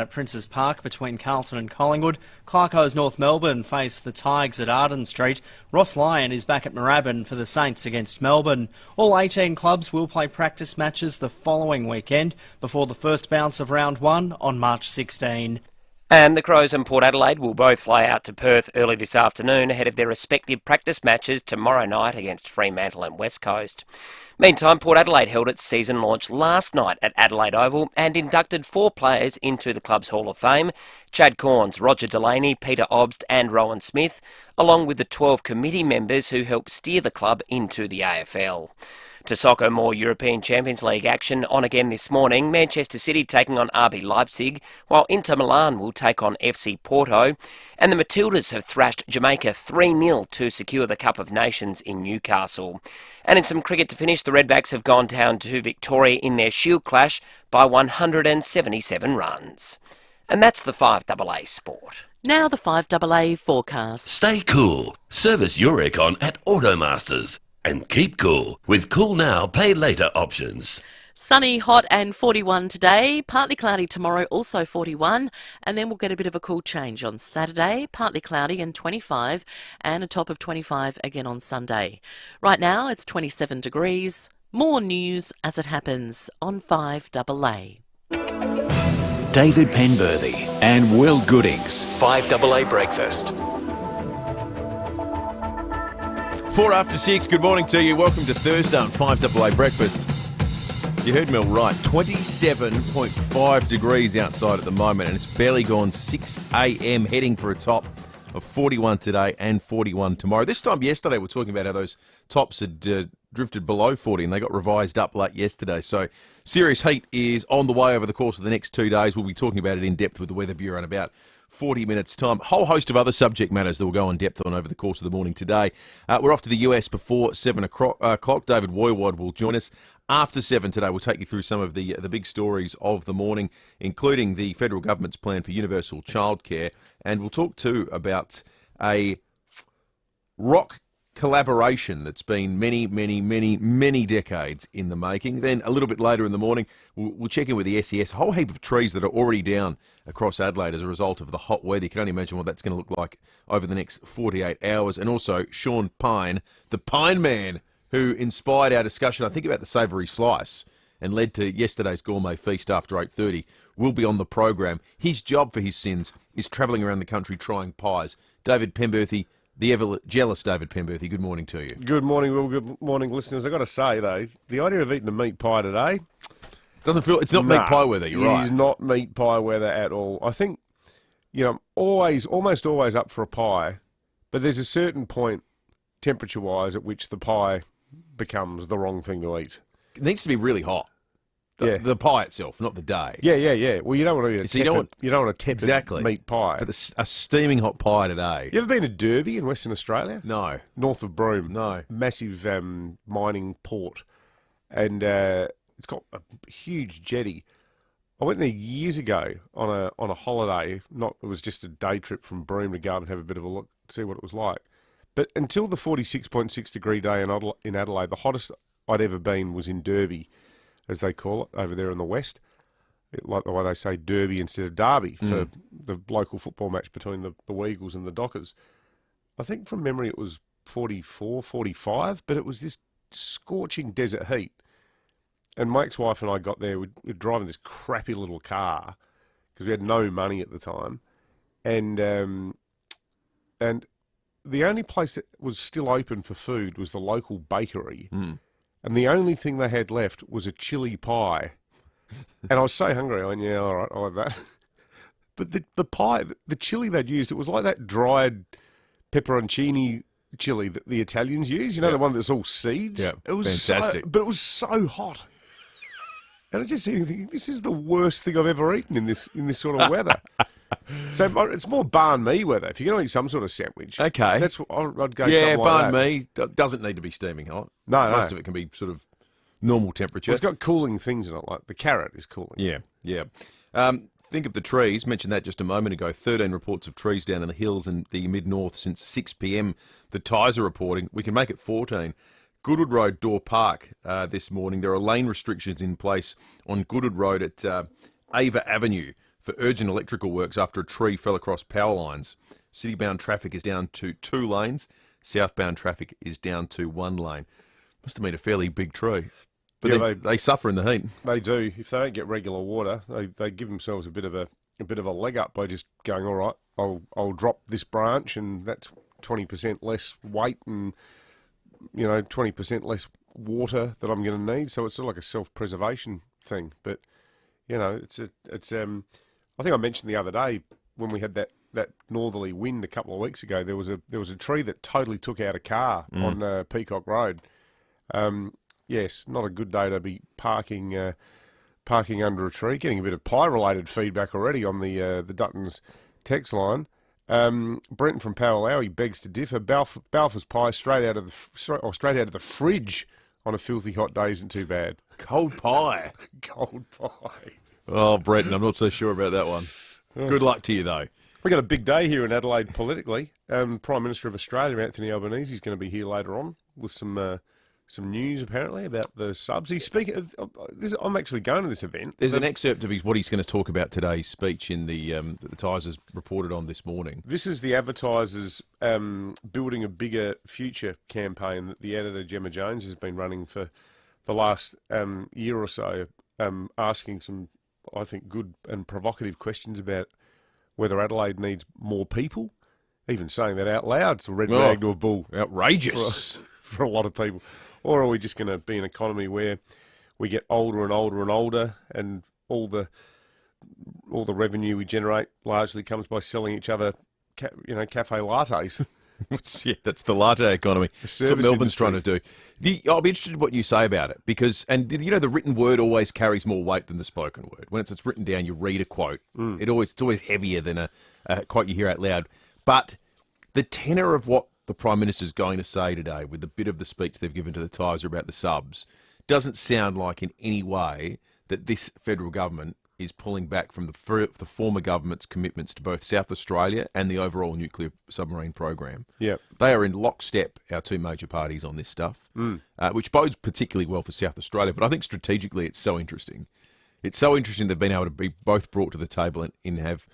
At Princes Park between Carlton and Collingwood. Clarko's North Melbourne face the Tigers at Arden Street. Ross Lyon is back at Moorabbin for the Saints against Melbourne. All 18 clubs will play practice matches the following weekend before the first bounce of round 1 on March 16. And the Crows and Port Adelaide will both fly out to Perth early this afternoon ahead of their respective practice matches tomorrow night against Fremantle and West Coast. Meantime, Port Adelaide held its season launch last night at Adelaide Oval and inducted 4 players into the club's Hall of Fame: Chad Corns, Roger Delaney, Peter Obst and Rowan Smith, along with the 12 committee members who helped steer the club into the AFL. To soccer, more European Champions League action on again this morning. Manchester City taking on RB Leipzig, while Inter Milan will take on FC Porto. And the Matildas have thrashed Jamaica 3-0 to secure the Cup of Nations in Newcastle. And in some cricket to finish, the Redbacks have gone down to Victoria in their Shield clash by 177 runs. And that's the 5AA Sport. Now the 5AA forecast. Stay cool. Service your aircon at Automasters. And keep cool with Cool Now, Pay Later options. Sunny, hot and 41 today, partly cloudy tomorrow, also 41, and then we'll get a bit of a cool change on Saturday, partly cloudy and 25, and a top of 25 again on Sunday. Right now it's 27 degrees. More news as it happens on 5AA. David Penberthy and Will Goodings. 5AA Breakfast. 4 after 6, good morning to you. Welcome to Thursday on 5AA Breakfast. You heard Mel right, 27.5 degrees outside at the moment, and it's barely gone 6 a.m, heading for a top of 41 today and 41 tomorrow. This time yesterday, we were talking about how those tops had drifted below 40, and they got revised up late yesterday. So serious heat is on the way over the course of the next 2 days. We'll be talking about it in depth with the Weather Bureau in about 40 minutes' time. A whole host of other subject matters that we'll go in depth on over the course of the morning today. We're off to the US before 7 o'clock. David Woywad will join us after 7 today. We'll take you through some of the big stories of the morning, including the federal government's plan for universal childcare. And we'll talk too about a rock collaboration that's been many decades in the making. Then a little bit later in the morning, we'll check in with the SES. A whole heap of trees that are already down across Adelaide as a result of the hot weather. You can only imagine what that's going to look like over the next 48 hours. And also Sean Pine, the Pine Man, who inspired our discussion, I think, about the savoury slice and led to yesterday's gourmet feast after 8:30, will be on the program. His job for his sins is travelling around the country trying pies. David Penberthy, the ever-jealous David Penberthy, good morning to you. Good morning, Will. Good morning, listeners. I've got to say, though, the idea of eating a meat pie today... Doesn't feel... It's not meat pie weather, you're right. It is not meat pie weather at all. I think, I'm almost always up for a pie, but there's a certain point, temperature-wise, at which the pie becomes the wrong thing to eat. It needs to be really hot. The pie itself, not the day. Yeah. Well, you don't want to eat you don't want a tepid meat pie. But a steaming hot pie today. You ever been to Derby in Western Australia? No. North of Broome. No. Massive mining port. And it's got a huge jetty. I went there years ago on a holiday. It was just a day trip from Broome to go up and have a bit of a look, see what it was like. But until the 46.6 degree day in Adelaide, the hottest I'd ever been was in Derby, as they call it, over there in the west. Like the way they say Derby instead of Derby for the local football match between the Weagles and the Dockers. I think from memory it was 44, 45, but it was this scorching desert heat. And my ex-wife and I got there, we're driving this crappy little car because we had no money at the time. And the only place that was still open for food was the local bakery. And the only thing they had left was a chili pie. And I was so hungry, I went, yeah, all right, I'll have that. But the pie, the chili they'd used, it was like that dried pepperoncini chili that the Italians use, the one that's all seeds. Yeah, it was fantastic. But it was so hot. And I just thinking, this is the worst thing I've ever eaten in this sort of weather. So it's more banh mi weather. If you're going to eat some sort of sandwich, okay, that's what I'd go. Yeah, something like banh mi doesn't need to be steaming hot. No, most of it can be sort of normal temperature. Well, it's got cooling things in it, like the carrot is cooling. Yeah. Think of the trees. Mentioned that just a moment ago. 13 reports of trees down in the hills in the mid-north since 6 p.m. The Ties are reporting. We can make it 14. Goodwood Road, Door Park this morning. There are lane restrictions in place on Goodwood Road at Ava Avenue for for urgent electrical works after a tree fell across power lines. City-bound traffic is down to 2 lanes. Southbound traffic is down to 1 lane. Must have been a fairly big tree. But Yeah, they suffer in the heat. They do. If they don't get regular water, they give themselves a bit of a leg up by just going, all right, I'll drop this branch, and that's 20% less weight and 20% less water that I'm going to need. So it's sort of like a self-preservation thing. But it's I think I mentioned the other day when we had that northerly wind a couple of weeks ago. There was a tree that totally took out a car on Peacock Road. Yes, not a good day to be parking under a tree. Getting a bit of pie-related feedback already on the Duttons text line. Brenton from Powell begs to differ. Balfour's pie straight out of the fridge on a filthy hot day isn't too bad. Cold pie. Cold pie. Oh, Brenton, I'm not so sure about that one. Good luck to you, though. We've got a big day here in Adelaide politically. Prime Minister of Australia, Anthony Albanese, is going to be here later on with some news, apparently, about the subs. He's speaking of this. I'm actually going to this event. There's an excerpt of what he's going to talk about today's speech in the Times has reported on this morning. This is the Advertisers Building a Bigger Future campaign that the editor, Gemma Jones, has been running for the last year or so, asking some, I think, good and provocative questions about whether Adelaide needs more people. Even saying that out loud, it's a red rag to a bull. Outrageous. For a lot of people. Or are we just going to be an economy where we get older and older and older, and all the revenue we generate largely comes by selling each other, cafe lattes? Yeah, that's the latte economy. That's what Melbourne's trying to do. I'll be interested in what you say about it, because, the written word always carries more weight than the spoken word. When it's written down, you read a quote. It's always heavier than a quote you hear out loud. But the tenor of what the Prime Minister's going to say today, with the bit of the speech they've given to the Tiser about the subs, doesn't sound like in any way that this federal government is pulling back from the former government's commitments to both South Australia and the overall nuclear submarine program. Yeah, they are in lockstep, our two major parties, on this stuff, which bodes particularly well for South Australia. But I think strategically it's so interesting. It's so interesting they've been able to be both brought to the table and have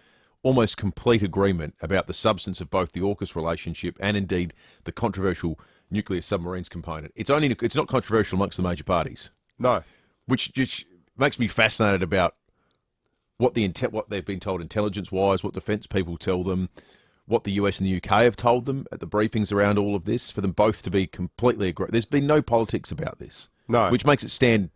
almost complete agreement about the substance of both the AUKUS relationship and indeed the controversial nuclear submarines component. It's not controversial amongst the major parties. No, which just makes me fascinated about what they've been told intelligence-wise, what defence people tell them, what the US and the UK have told them at the briefings around all of this, for them both to be completely agreed. There's been no politics about this, which makes it stand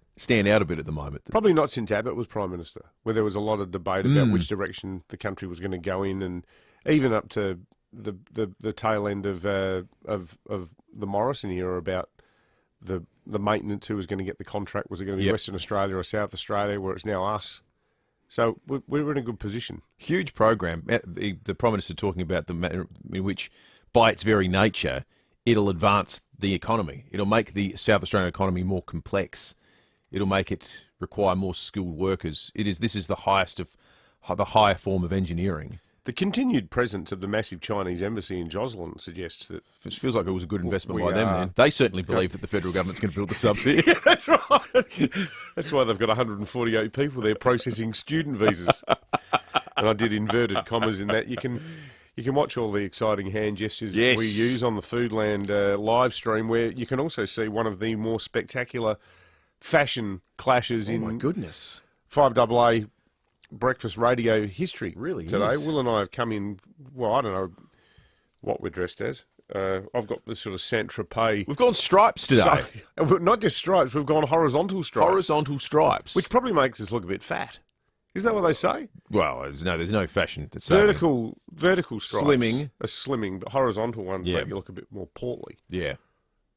out a bit at the moment. Probably not since Abbott was Prime Minister, where there was a lot of debate about which direction the country was going to go in, and even up to the tail end of the Morrison era about the maintenance, who was going to get the contract. Was it going to be Western Australia or South Australia, where it's now us? So we're in a good position. Huge program. The Prime Minister talking about the manner in which, by its very nature, it'll advance the economy. It'll make the South Australian economy more complex. It'll make it require more skilled workers. This is the higher form of engineering. The continued presence of the massive Chinese embassy in Joslin suggests that... It feels like it was a good investment by them then. They certainly believe that the federal government's going to build the subs here. Yeah, that's right. That's why they've got 148 people there processing student visas. And I did inverted commas in that. You can watch all the exciting hand gestures we use on the Foodland live stream, where you can also see one of the more spectacular fashion clashes in... my goodness. 5AA breakfast radio history. Really today. Is. Will and I have come in, well, I don't know what we're dressed as. I've got this sort of Saint-Tropez. We've gone stripes today. Not just stripes, we've gone horizontal stripes. Horizontal stripes. Which probably makes us look a bit fat. Isn't that what they say? Well, there's no fashion. Vertical stripes. Slimming. But horizontal ones make you look a bit more portly. Yeah.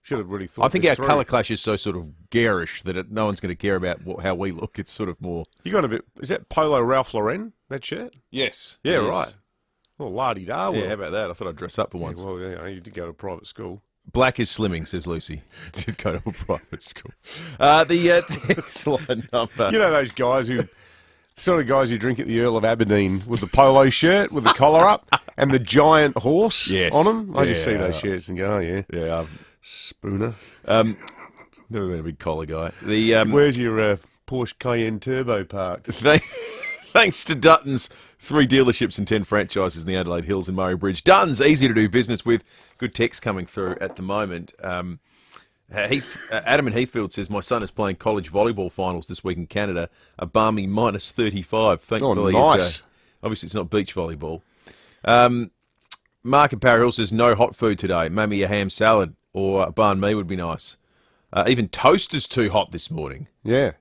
Should have really thought. I think our colour clash is so sort of garish that no one's going to care about how we look. It's sort of more... You got a bit... Is that Polo Ralph Lauren, that shirt? Yes. Yeah, right. Well, la-di-da. Yeah, how about that? I thought I'd dress up for once. Well, yeah, you did go to a private school. Black is slimming, says Lucy. Did go to a private school. The text line number... You know those guys who... The sort of guys who drink at the Earl of Aberdeen with the polo shirt, with the collar up, and the giant horse on them? I just see those shirts and go, oh, yeah. Yeah. Spooner. Never been a big collar guy. Where's your Porsche Cayenne Turbo parked? Thanks to Dutton's 3 dealerships and 10 franchises in the Adelaide Hills and Murray Bridge. Dutton's easy to do business with. Good text coming through at the moment. Adam in Heathfield says, my son is playing college volleyball finals this week in Canada. A balmy minus 35. Thankfully, nice. Obviously it's not beach volleyball. Mark in Power Hill says, no hot food today. Maybe a ham salad or a banh mi would be nice. Even toast is too hot this morning. Yeah.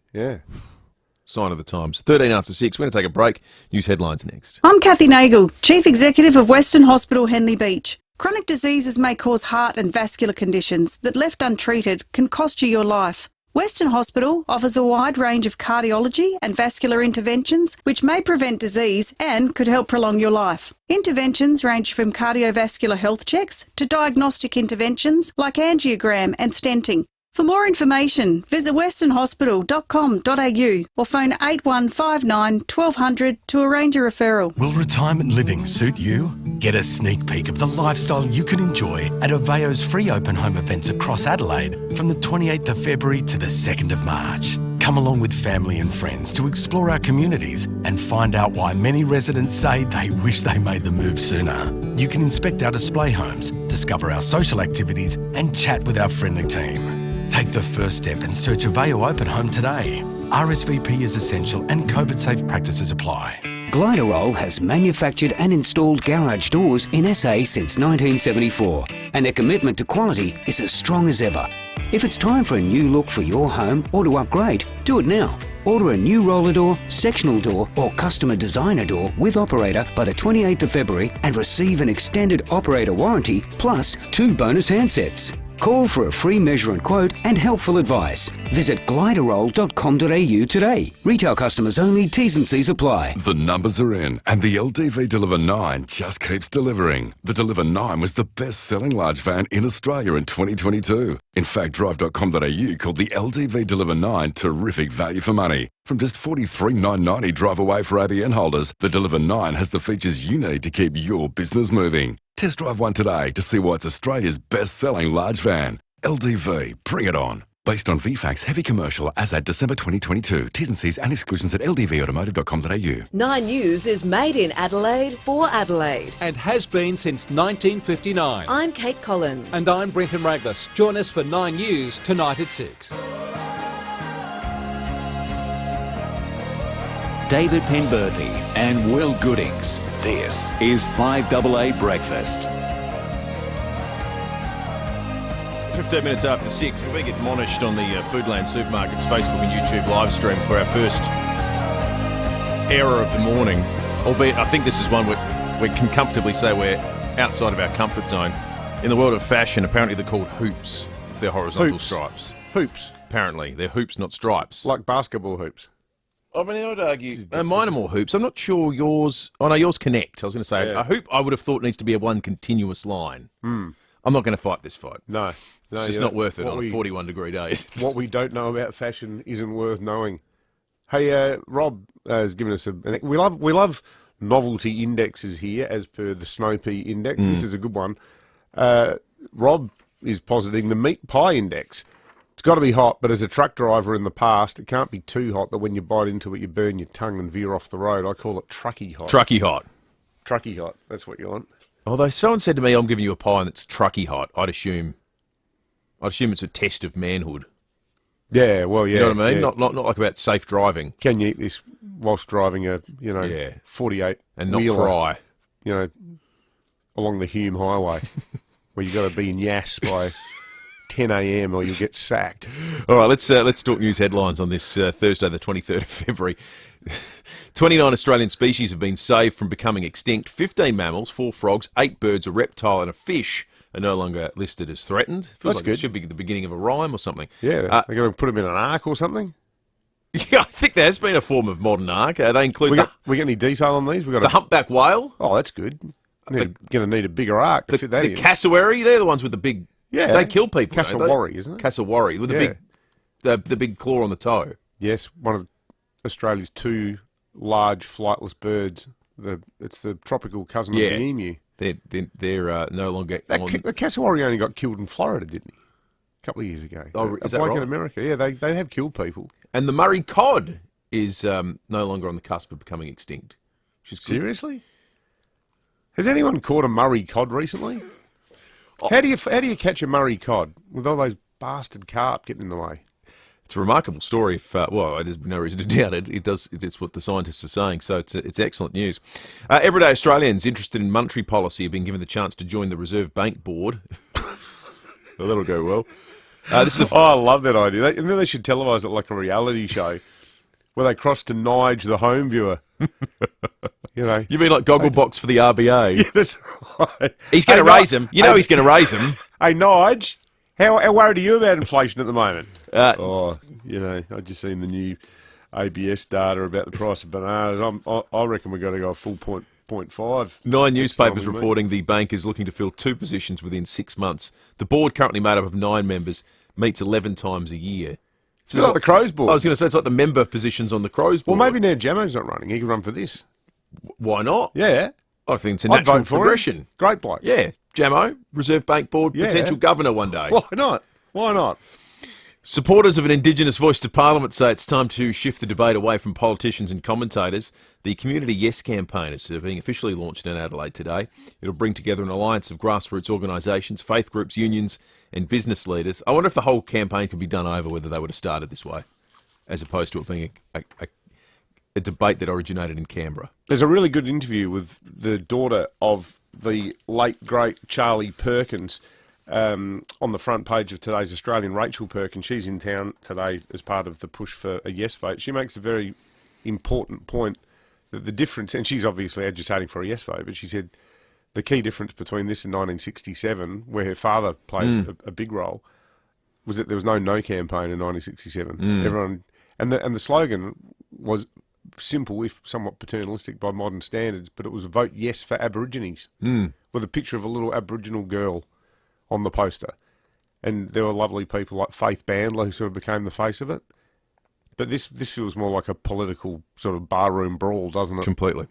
Sign of the times. 13 after 6. We're going to take a break. News headlines next. I'm Kathy Nagel, Chief Executive of Western Hospital Henley Beach. Chronic diseases may cause heart and vascular conditions that, left untreated, can cost you your life. Western Hospital offers a wide range of cardiology and vascular interventions which may prevent disease and could help prolong your life. Interventions range from cardiovascular health checks to diagnostic interventions like angiogram and stenting. For more information, visit westernhospital.com.au or phone 8159 1200 to arrange a referral. Will retirement living suit you? Get a sneak peek of the lifestyle you can enjoy at FIVEAA's free open home events across Adelaide from the 28th of February to the 2nd of March. Come along with family and friends to explore our communities and find out why many residents say they wish they made the move sooner. You can inspect our display homes, discover our social activities and chat with our friendly team. Take the first step and search FIVEAA Open Home today. RSVP is essential and COVID-safe practices apply. Gliderol has manufactured and installed garage doors in SA since 1974, and their commitment to quality is as strong as ever. If it's time for a new look for your home or to upgrade, do it now. Order a new roller door, sectional door or customer designer door with operator by the 28th of February and receive an extended operator warranty plus 2 bonus handsets. Call for a free measure and quote and helpful advice. Visit gliderol.com.au today. Retail customers only, T's and C's apply. The numbers are in and the LDV Deliver 9 just keeps delivering. The Deliver 9 was the best-selling large van in Australia in 2022. In fact, drive.com.au called the LDV Deliver 9 terrific value for money. From just $43,990 drive away for ABN holders, the Deliver 9 has the features you need to keep your business moving. Test drive one today to see why it's Australia's best-selling large van. LDV, bring it on. Based on VFAX Heavy Commercial as at December 2022. T's and C's and exclusions at ldvautomotive.com.au. 9 News is made in Adelaide for Adelaide. And has been since 1959. I'm Kate Collins. And I'm Brenton Raglas. Join us for 9 News tonight at 6. David Penberthy and Will Goodings. This is 5AA Breakfast. 15 minutes after 6, we're being admonished on the Foodland Supermarkets Facebook and YouTube live stream for our first error of the morning. Albeit, I think this is one we can comfortably say we're outside of our comfort zone. In the world of fashion, apparently they're called hoops if they're horizontal stripes. Hoops. Apparently, they're hoops, not stripes. Like basketball hoops. I mean, I would argue mine are more hoops. I'm not sure yours. Oh no, yours connect. I was going to say a hoop. I would have thought needs to be a one continuous line. I'm not going to fight this fight. No, it's just not worth it on a 41-degree day. What we don't know about fashion isn't worth knowing. Hey, Rob has given us we love novelty indexes here as per the Snow-Pea Index. This is a good one. Rob is positing the meat pie index. It's got to be hot, but as a truck driver in the past, it can't be too hot that when you bite into it, you burn your tongue and veer off the road. I call it trucky hot. Trucky hot. Trucky hot. That's what you want. Although someone said to me, I'm giving you a pie that's trucky hot, I'd assume it's a test of manhood. Yeah, well, yeah. You know what I mean? Yeah. Not like about safe driving. Can you eat this whilst driving a 48 and not wheeler, cry? Along the Hume Highway, where you got to be in Yass by 10 a.m. or you'll get sacked. All right, let's talk news headlines on this Thursday, the 23rd of February. 29 Australian species have been saved from becoming extinct. 15 mammals, 4 frogs, 8 birds, a reptile and a fish are no longer listed as threatened. Feels like good. It should be the beginning of a rhyme or something. Yeah, they're going to put them in an ark or something? Yeah, I think there has been a form of modern ark. They include we got any detail on these? We got the humpback whale. Oh, that's good. Going to need a bigger ark to fit that in. The cassowary, they're the ones with the big... Yeah, they kill people. Cassowary, isn't it? Cassowary with the big claw on the toe. Yes, one of Australia's 2 large flightless birds. It's the tropical cousin of the emu. They're no longer. The cassowary only got killed in Florida, didn't he? A couple of years ago. Oh, is that bloke right? in America. Yeah, they have killed people. And the Murray cod is no longer on the cusp of becoming extinct. Seriously? Has anyone caught a Murray cod recently? How do you catch a Murray cod with all those bastard carp getting in the way? It's a remarkable story. There's no reason to doubt it. It's what the scientists are saying, so it's excellent news. Everyday Australians interested in monetary policy have been given the chance to join the Reserve Bank Board. Well, that'll go well. I love that idea. And then they should televise it like a reality show where they cross to Nige, the home viewer. You mean like Gogglebox for the RBA? Yeah, that's right. He's going to raise them. He's going to raise them. Hey, Nige, how worried are you about inflation at the moment? I've just seen the new ABS data about the price of bananas. I reckon we've got to go a full 0.5. 9 newspapers reporting the bank is looking to fill 2 positions within 6 months. The board, currently made up of 9 members, meets 11 times a year. It's like the Crows board. I was going to say it's like the member positions on the Crows board. Well, maybe now Jamo's not running. He could run for this. Why not? Yeah. I think it's a natural progression. Great bloke. Yeah. Jamo, Reserve Bank Board, potential governor one day. Why not? Why not? Supporters of an Indigenous voice to Parliament say it's time to shift the debate away from politicians and commentators. The Community Yes campaign is being officially launched in Adelaide today. It'll bring together an alliance of grassroots organisations, faith groups, unions and business leaders. I wonder if the whole campaign could be done over, whether they would have started this way, as opposed to it being a debate that originated in Canberra. There's a really good interview with the daughter of the late, great Charlie Perkins on the front page of today's Australian, Rachel Perkins. She's in town today as part of the push for a yes vote. She makes a very important point that the difference, and she's obviously agitating for a yes vote, but she said the key difference between this and 1967, where her father played a big role, was that there was no campaign in 1967. Everyone, and the slogan was simple, if somewhat paternalistic by modern standards, but it was vote yes for Aborigines, with a picture of a little Aboriginal girl on the poster. And there were lovely people like Faith Bandler who sort of became the face of it. But this feels more like a political sort of barroom brawl, doesn't it? Completely.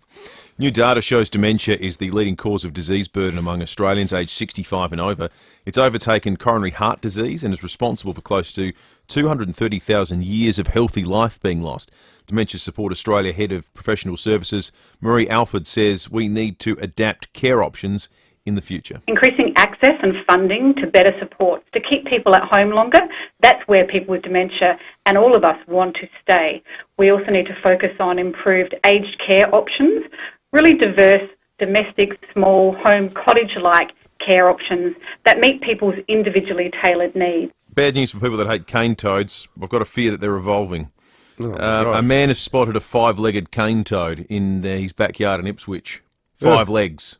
New data shows dementia is the leading cause of disease burden among Australians aged 65 and over. It's overtaken coronary heart disease and is responsible for close to 230,000 years of healthy life being lost. Dementia Support Australia Head of Professional Services, Marie Alford, says we need to adapt care options in the future. Increasing access and funding to better supports to keep people at home longer, that's where people with dementia and all of us want to stay. We also need to focus on improved aged care options, really diverse, domestic, small, home, cottage-like care options that meet people's individually tailored needs. Bad news for people that hate cane toads. I've got a fear that they're evolving. A man has spotted a 5-legged cane toad in his backyard in Ipswich. 5 legs.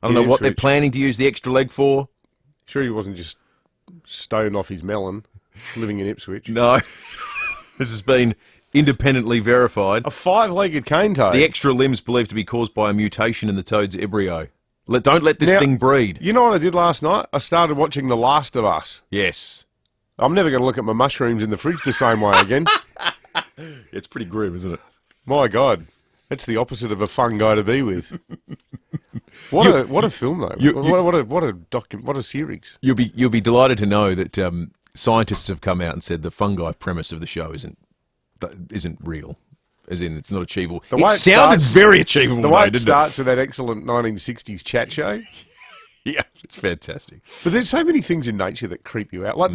I don't know what they're planning to use the extra leg for. Sure he wasn't just stoned off his melon, living in Ipswich. No. This has been independently verified. A 5-legged cane toad? The extra limbs believed to be caused by a mutation in the toad's embryo. Don't let this thing breed. You know what I did last night? I started watching The Last of Us. Yes. I'm never going to look at my mushrooms in the fridge the same way again. It's pretty grim, isn't it? My God. That's the opposite of a fun guy to be with. What a film though! What a series! You'll be delighted to know that scientists have come out and said the fungi premise of the show isn't real, as in it's not achievable. It sounded very achievable. The way it starts with that excellent 1960s chat show. Yeah, it's fantastic. But there's so many things in nature that creep you out. Like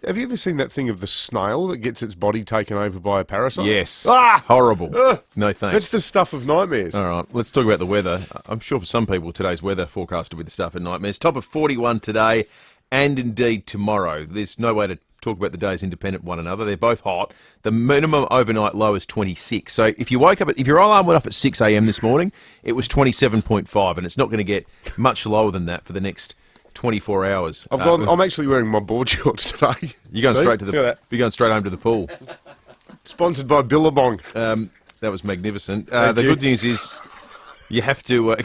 have you ever seen that thing of the snail that gets its body taken over by a parasite? Yes. Horrible. No thanks. That's the stuff of nightmares. All right, let's talk about the weather. I'm sure for some people today's weather forecast will be the stuff of nightmares. Top of 41 today and indeed tomorrow. There's no way to talk about the days independent of one another. They're both hot. The minimum overnight low is 26. So if you woke up, if your alarm went off at 6 a.m. this morning, it was 27.5, and it's not going to get much lower than that for the next 24 hours. I'm actually wearing my board shorts today. You're going you're going straight home to the pool. Sponsored by Billabong. That was magnificent. The good news is you have to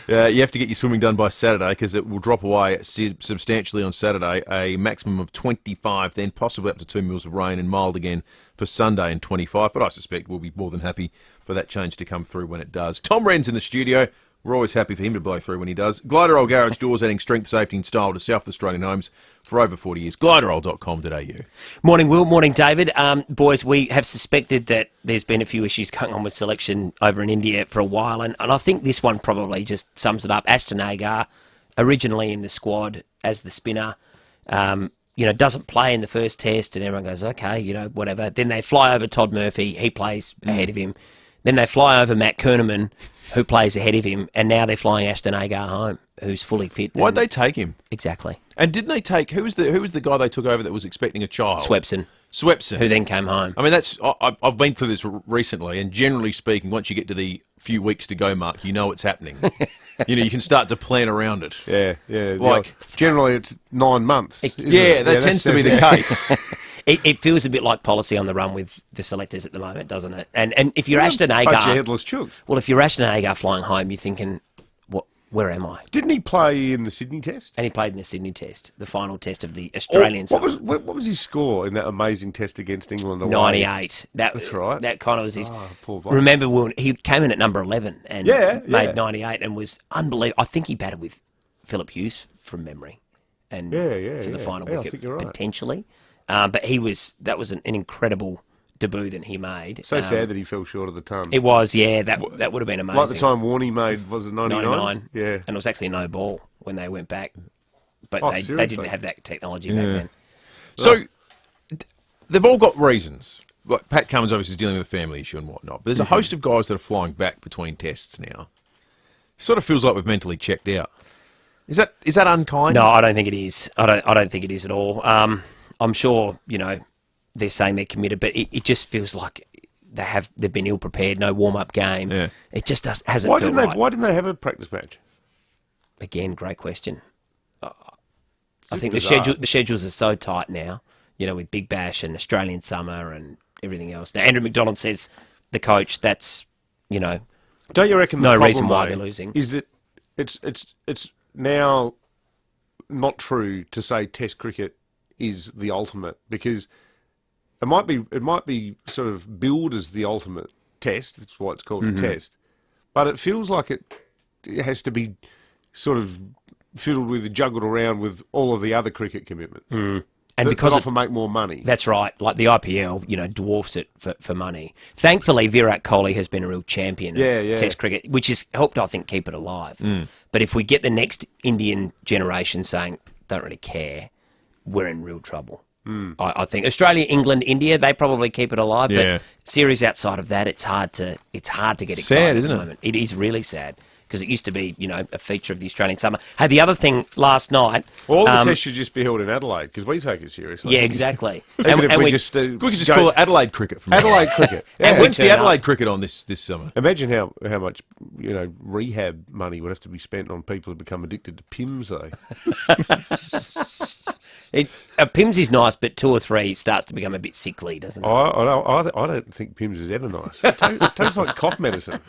get your swimming done by Saturday, because it will drop away substantially on Saturday. A maximum of 25, then possibly up to 2 mils of rain, and mild again for Sunday and 25. But I suspect we'll be more than happy for that change to come through when it does. Tom Wren's in the studio. We're always happy for him to blow through when he does. Gliderol Garage Doors, adding strength, safety and style to South Australian homes for over 40 years. Gliderol.com.au. Morning, Will. Morning, David. Boys, we have suspected that there's been a few issues going on with selection over in India for a while, and I think this one probably just sums it up. Ashton Agar, originally in the squad as the spinner, doesn't play in the first test, and everyone goes, okay, whatever. Then they fly over Todd Murphy. He plays ahead of him. Then they fly over Matt Kerneman, who plays ahead of him, and now they're flying Ashton Agar home, who's fully fit. Why'd they take him? Exactly. And didn't they take who was the guy they took over that was expecting a child? Swepson, who then came home. I mean, I've been through this recently, and generally speaking, once you get to the few weeks to go mark, you know it's happening. You can start to plan around it. Yeah. Like generally, it's 9 months. That tends to be the case. It feels a bit like policy on the run with the selectors at the moment, doesn't it? And if you're Ashton Agar, headless chooks. Well, if you're Ashton Agar flying home, you're thinking, where am I? Didn't he play in the Sydney Test? And he played in the Sydney Test, the final test of the Australian summer. What was his score in that amazing test against England away? 98. That's right. That kind of was his. Poor bloke. Remember, when he came in at number 11 and made 98 and was unbelievable. I think he batted with Philip Hughes from memory. And for the final wicket, I think you're right. potentially. But that was an incredible debut that he made. So sad that he fell short of the ton. It was, that would have been amazing. Like the time Warney made, was it 99? 99. Yeah. And it was actually no ball when they went back. But they didn't have that technology back then. So they've all got reasons. Like Pat Cummins obviously is dealing with a family issue and whatnot. But there's a host of guys that are flying back between tests now. Sort of feels like we've mentally checked out. Is that unkind? No, I don't think it is. I don't think it is at all. I'm sure, they're saying they're committed, but it just feels like they've been ill prepared, no warm up game. Yeah. It just hasn't felt right. Why didn't they have a practice match? Again, great question. I think the schedules are so tight now, with Big Bash and Australian summer and everything else. Now Andrew McDonald says the coach, that's don't you reckon no the reason why problem, they're losing is that it's now not true to say Test cricket is the ultimate, because it might be sort of billed as the ultimate test. That's why it's called a test. But it feels like it has to be sort of fiddled with, juggled around with all of the other cricket commitments. And because often make more money. That's right. Like the IPL, dwarfs it for money. Thankfully, Virat Kohli has been a real champion of Test cricket, which has helped, I think, keep it alive. But if we get the next Indian generation saying, don't really care, we're in real trouble. I think Australia, England, India, they probably keep it alive. But series outside of that, it's hard to get excited. Sad, isn't at the moment. It is really sad, because it used to be, a feature of the Australian summer. Hey, the other thing last night... All the tests should just be held in Adelaide, because we take it seriously. Yeah, exactly. and we could just call it Adelaide cricket. Adelaide cricket. And when's the Adelaide cricket on this summer? Imagine how much rehab money would have to be spent on people who become addicted to Pims, though. Pims is nice, but 2 or 3 starts to become a bit sickly, doesn't it? I don't think Pims is ever nice. It tastes like cough medicine.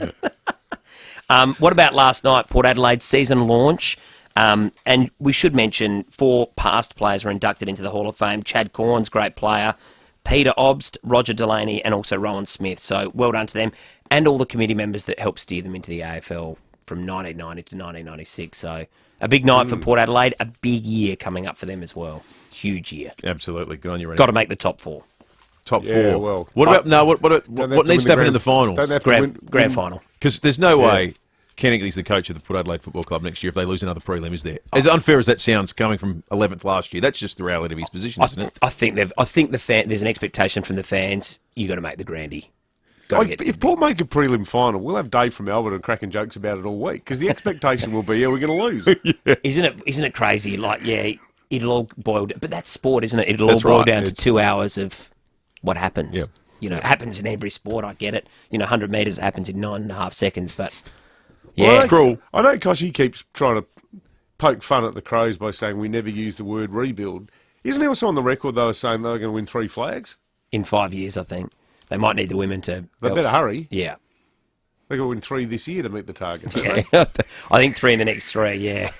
What about last night, Port Adelaide's season launch? And we should mention 4 past players were inducted into the Hall of Fame. Chad Corns, great player. Peter Obst, Roger Delaney, and also Rowan Smith. So well done to them. And all the committee members that helped steer them into the AFL from 1990 to 1996. So a big night for Port Adelaide. A big year coming up for them as well. Huge year. Absolutely. Good on you, Randy. Got to make the top 4. Top 4. Yeah, well. What needs to happen in the finals? Grand final. Because there's no way Ken Ickley's the coach of the Port Adelaide Football Club next year if they lose another prelim, is there? As unfair as that sounds, coming from 11th last year, that's just the reality of his position, isn't it? I think there's an expectation from the fans. You got to make the Grandy. If Port make a prelim final, we'll have Dave from Melbourne and cracking jokes about it all week, because the expectation will be, we're going to lose. Isn't it crazy? Like, it'll all boil down. But that's sport, isn't it? It'll all boil down to 2 hours of what happens. Yep. It happens in every sport. I get it. 100 metres happens in 9.5 seconds, but it's cruel. I know Koshy keeps trying to poke fun at the Crows by saying we never use the word rebuild. Isn't he also on the record, though, saying they were going to win 3 flags? In 5 years, I think. They might need the women to... They better hurry. Yeah. They're going to win 3 this year to meet the target. Yeah. I think 3 in the next 3, yeah.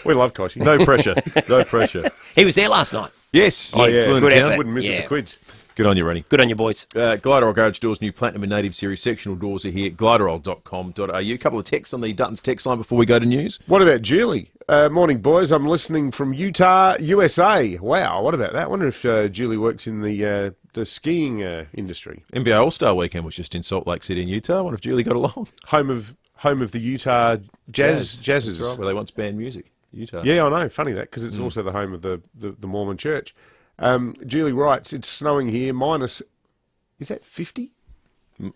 We love Koshy. No pressure. No pressure. He was there last night. Yes. Oh, yeah. Good effort. Wouldn't miss it for quids. Good on you, Rennie. Good on you, boys. Gliderol Garage Doors, new Platinum and Native Series sectional doors are here. Gliderol.com.au. A couple of texts on the Dutton's text line before we go to news. What about Julie? Morning, boys. I'm listening from Utah, USA. Wow, what about that? I wonder if Julie works in the skiing industry. NBA All-Star Weekend was just in Salt Lake City in Utah. I wonder if Julie got along. Home of the Utah Jazzers. That's right, where they once banned music. Utah. Yeah, I know. Funny that, because it's also the home of the Mormon church. Julie writes, it's snowing here, minus, is that 50?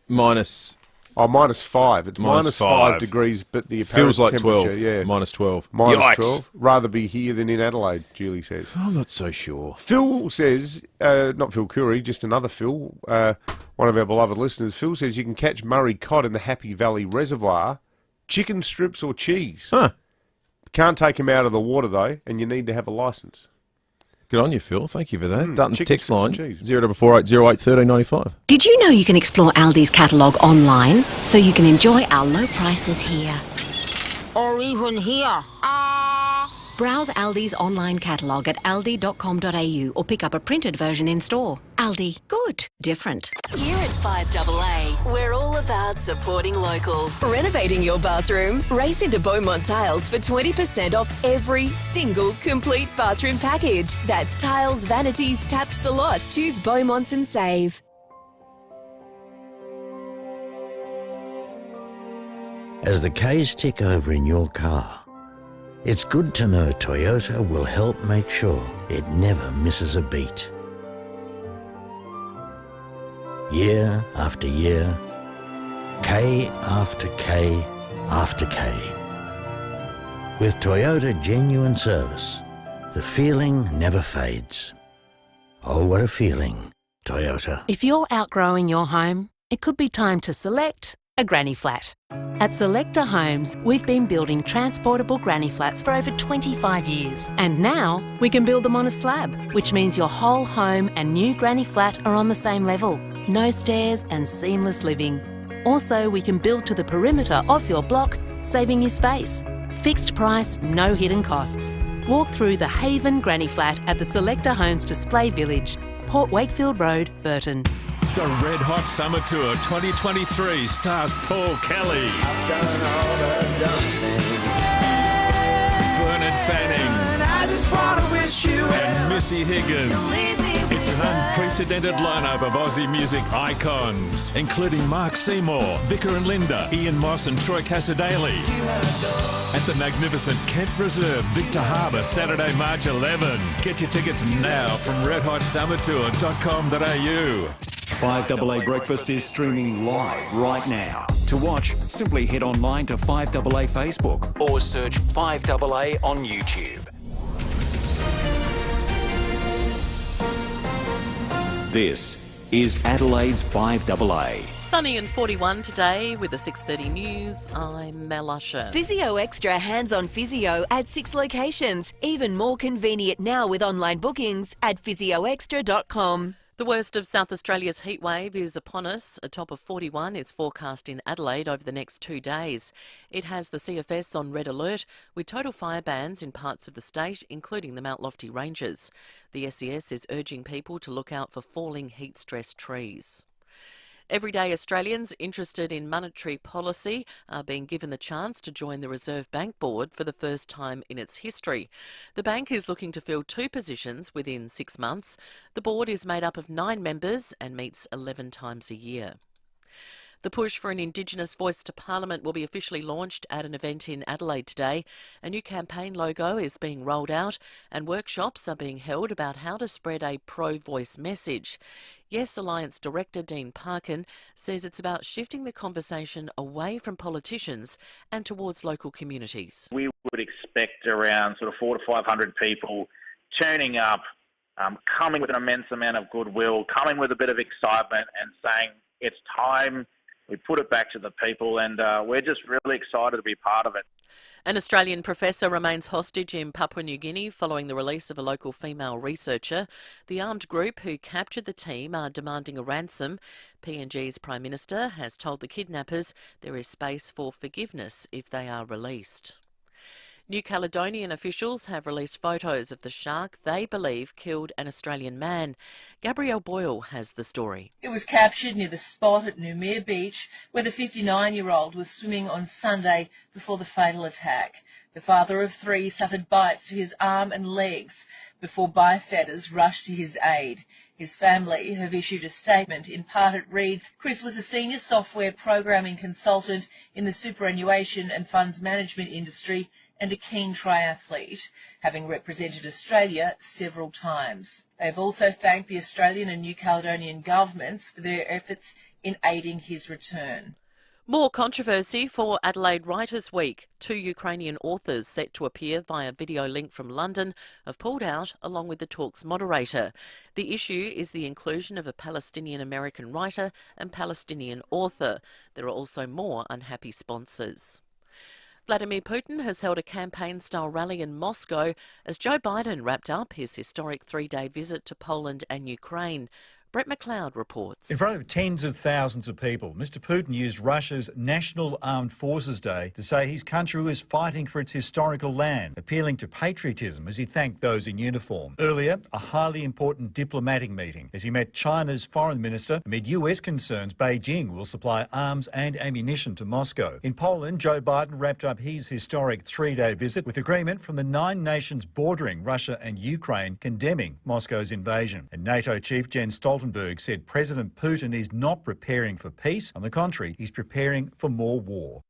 Minus... Oh, minus 5. It's minus 5 degrees, but the apparent feels like temperature, 12. Yeah. Minus 12. Minus Yikes. 12. Rather be here than in Adelaide, Julie says. I'm not so sure. Phil says, not Phil Curry, just another Phil, one of our beloved listeners. Phil says you can catch Murray cod in the Happy Valley Reservoir, chicken strips or cheese. Huh. Can't take them out of the water, though, and you need to have a licence. Good on you, Phil. Thank you for that. Dutton's chicken text strips line, and cheese. 044808 1395. Did you know you can explore Aldi's catalogue online so you can enjoy our low prices here? Or even here. Browse Aldi's online catalogue at aldi.com.au or pick up a printed version in store. Aldi. Good. Different. Here at 5AA, we're all about supporting local. Renovating your bathroom? Race into Beaumont Tiles for 20% off every single complete bathroom package. That's tiles, vanities, taps, the lot. Choose Beaumont's and save. As the K's tick over in your car, it's good to know Toyota will help make sure it never misses a beat. Year after year, K after K after K. With Toyota Genuine Service, the feeling never fades. Oh, what a feeling, Toyota. If you're outgrowing your home, it could be time to select a granny flat. At Selector Homes, we've been building transportable granny flats for over 25 years. And now we can build them on a slab, which means your whole home and new granny flat are on the same level. No stairs and seamless living. Also, we can build to the perimeter of your block, saving you space. Fixed price, no hidden costs. Walk through the Haven Granny Flat at the Selector Homes Display Village, Port Wakefield Road, Burton. The Red Hot Summer Tour 2023 stars Paul Kelly, Bernard Fanning, and Missy Higgins. It's an unprecedented lineup of Aussie music icons, including Mark Seymour, Vicar and Linda, Ian Moss and Troy Cassadaly. At the magnificent Kent Reserve, Victor Harbour, Saturday, March 11. Get your tickets now from redhotsummertour.com.au. 5AA Breakfast is streaming live right now. To watch, simply head online to 5AA Facebook or search 5AA on YouTube. This is Adelaide's 5AA. Sunny and 41 today with the 6:30 news. I'm Mel Usher. Physio Extra hands-on physio at 6 locations. Even more convenient now with online bookings at physioextra.com. The worst of South Australia's heatwave is upon us. A top of 41 is forecast in Adelaide over the next 2 days. It has the CFS on red alert with total fire bans in parts of the state, including the Mount Lofty Ranges. The SES is urging people to look out for falling heat-stressed trees. Everyday Australians interested in monetary policy are being given the chance to join the Reserve Bank Board for the first time in its history. The bank is looking to fill 2 positions within 6 months. The board is made up of 9 members and meets 11 times a year. The push for an Indigenous voice to Parliament will be officially launched at an event in Adelaide today. A new campaign logo is being rolled out and workshops are being held about how to spread a pro-voice message. Yes Alliance Director Dean Parkin says it's about shifting the conversation away from politicians and towards local communities. We would expect around sort of 400 to 500 people turning up, coming with an immense amount of goodwill, coming with a bit of excitement and saying it's time. We put it back to the people and we're just really excited to be part of it. An Australian professor remains hostage in Papua New Guinea following the release of a local female researcher. The armed group who captured the team are demanding a ransom. PNG's Prime Minister has told the kidnappers there is space for forgiveness if they are released. New Caledonian officials have released photos of the shark they believe killed an Australian man. Gabrielle Boyle has the story. It was captured near the spot at Noumea Beach where the 59-year-old was swimming on Sunday before the fatal attack. The father of 3 suffered bites to his arm and legs before bystanders rushed to his aid. His family have issued a statement. In part it reads, Chris was a senior software programming consultant in the superannuation and funds management industry and a keen triathlete, having represented Australia several times. They have also thanked the Australian and New Caledonian governments for their efforts in aiding his return. More controversy for Adelaide Writers' Week. 2 Ukrainian authors set to appear via video link from London have pulled out along with the talk's moderator. The issue is the inclusion of a Palestinian-American writer and Palestinian author. There are also more unhappy sponsors. Vladimir Putin has held a campaign-style rally in Moscow as Joe Biden wrapped up his historic 3-day visit to Poland and Ukraine. Brett McLeod reports. In front of tens of thousands of people, Mr. Putin used Russia's National Armed Forces Day to say his country was fighting for its historical land, appealing to patriotism as he thanked those in uniform. Earlier, a highly important diplomatic meeting as he met China's foreign minister. Amid US concerns, Beijing will supply arms and ammunition to Moscow. In Poland, Joe Biden wrapped up his historic 3-day visit with agreement from the 9 nations bordering Russia and Ukraine condemning Moscow's invasion. And NATO chief Jens Stoltenberg said President Putin is not preparing for peace. On the contrary, he's preparing for more war.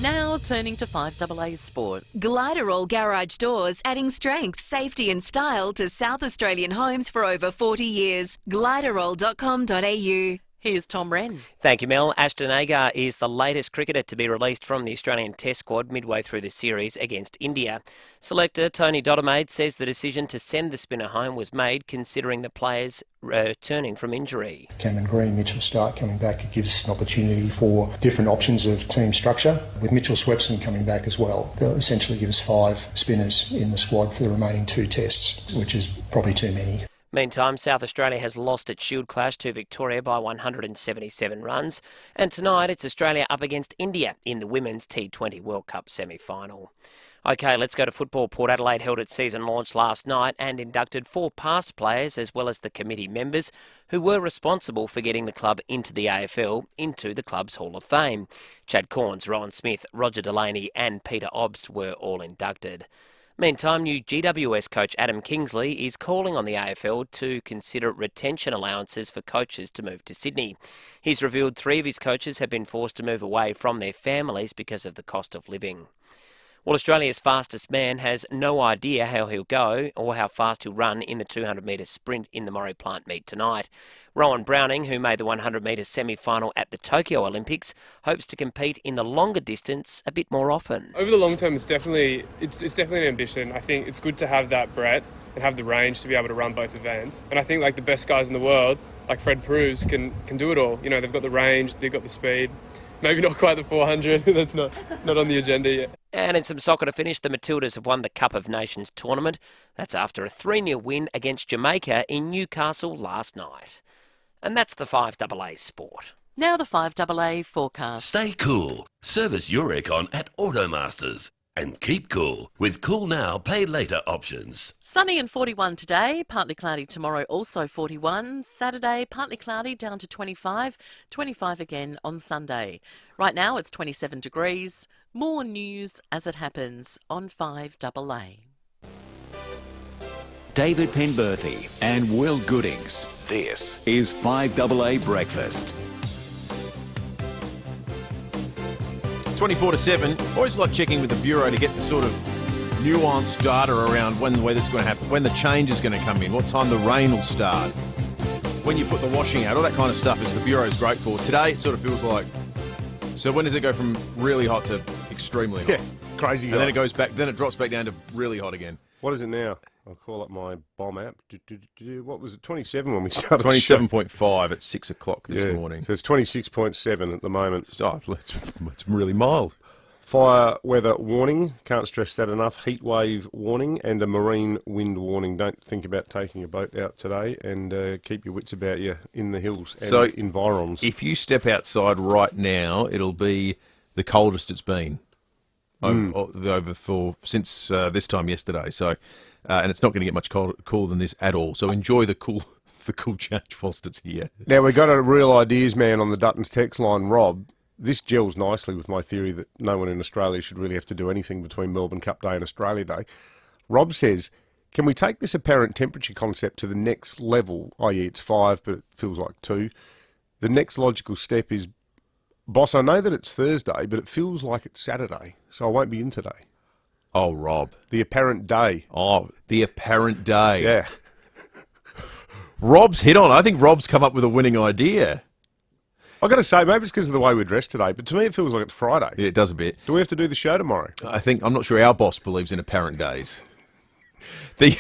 Now turning to 5AA Sport. Gliderall Garage Doors, adding strength, safety and style to South Australian homes for over 40 years. Gliderall.com.au. Here's Tom Wren. Thank you, Mel. Ashton Agar is the latest cricketer to be released from the Australian Test squad midway through the series against India. Selector Tony Dodemaide says the decision to send the spinner home was made considering the players returning from injury. Cameron Green, Mitchell Stark coming back, it gives an opportunity for different options of team structure. With Mitchell Swepson coming back as well, they'll essentially give us 5 spinners in the squad for the remaining 2 tests, which is probably too many. Meantime, South Australia has lost its Shield clash to Victoria by 177 runs, and tonight it's Australia up against India in the Women's T20 World Cup semi-final. OK, let's go to football. Port Adelaide held its season launch last night and inducted 4 past players as well as the committee members who were responsible for getting the club into the AFL, into the club's Hall of Fame. Chad Corns, Rowan Smith, Roger Delaney and Peter Obst were all inducted. Meantime, new GWS coach Adam Kingsley is calling on the AFL to consider retention allowances for coaches to move to Sydney. He's revealed 3 of his coaches have been forced to move away from their families because of the cost of living. Well, Australia's fastest man has no idea how he'll go or how fast he'll run in the 200-metre sprint in the Murray Plant meet tonight. Rowan Browning, who made the 100-metre semi-final at the Tokyo Olympics, hopes to compete in the longer distance a bit more often. Over the long term, it's definitely an ambition. I think it's good to have that breadth and have the range to be able to run both events. And I think like the best guys in the world, like Fred Proves, can do it all. You know, they've got the range, they've got the speed. Maybe not quite the 400. That's not on the agenda yet. And in some soccer to finish, the Matildas have won the Cup of Nations tournament. That's after a 3-0 win against Jamaica in Newcastle last night. And that's the 5AA Sport. Now the 5AA forecast. Stay cool. Service your aircon at Automasters. And keep cool with Cool Now, Pay Later options. Sunny and 41 today, partly cloudy tomorrow, also 41. Saturday, partly cloudy down to 25, 25 again on Sunday. Right now it's 27 degrees. More news as it happens on 5AA. David Penberthy and Will Goodings. This is 5AA Breakfast. 24/7. Always like checking with the Bureau to get the sort of nuanced data around when the weather's going to happen, when the change is going to come in, what time the rain will start, when you put the washing out, all that kind of stuff is the Bureau's great for. Today it sort of feels like, so when does it go from really hot to extremely hot? Yeah, crazy hot. And then it goes back, then it drops back down to really hot again. What is it now? I'll call up my bomb app. What was it, 27 when we started? 27.5 at 6 o'clock this morning. So it's 26.7 at the moment. Oh, it's really mild. Fire weather warning, can't stress that enough, heat wave warning and a marine wind warning. Don't think about taking a boat out today and keep your wits about you in the hills and environs. If you step outside right now, it'll be the coldest it's been. since this time yesterday. So, and it's not going to get much cooler than this at all. So enjoy the cool change whilst it's here. Now, we've got a real ideas man on the Dutton's text line, Rob. This gels nicely with my theory that no one in Australia should really have to do anything between Melbourne Cup Day and Australia Day. Rob says, can we take this apparent temperature concept to the next level, i.e. it's 5, but it feels like 2? The next logical step is, boss, I know that it's Thursday, but it feels like it's Saturday, so I won't be in today. Oh, Rob. The apparent day. Oh, the apparent day. Yeah. Rob's hit on. I think Rob's come up with a winning idea. I've got to say, maybe it's because of the way we're dressed today, but to me it feels like it's Friday. Yeah, it does a bit. Do we have to do the show tomorrow? I'm not sure our boss believes in apparent days. Well,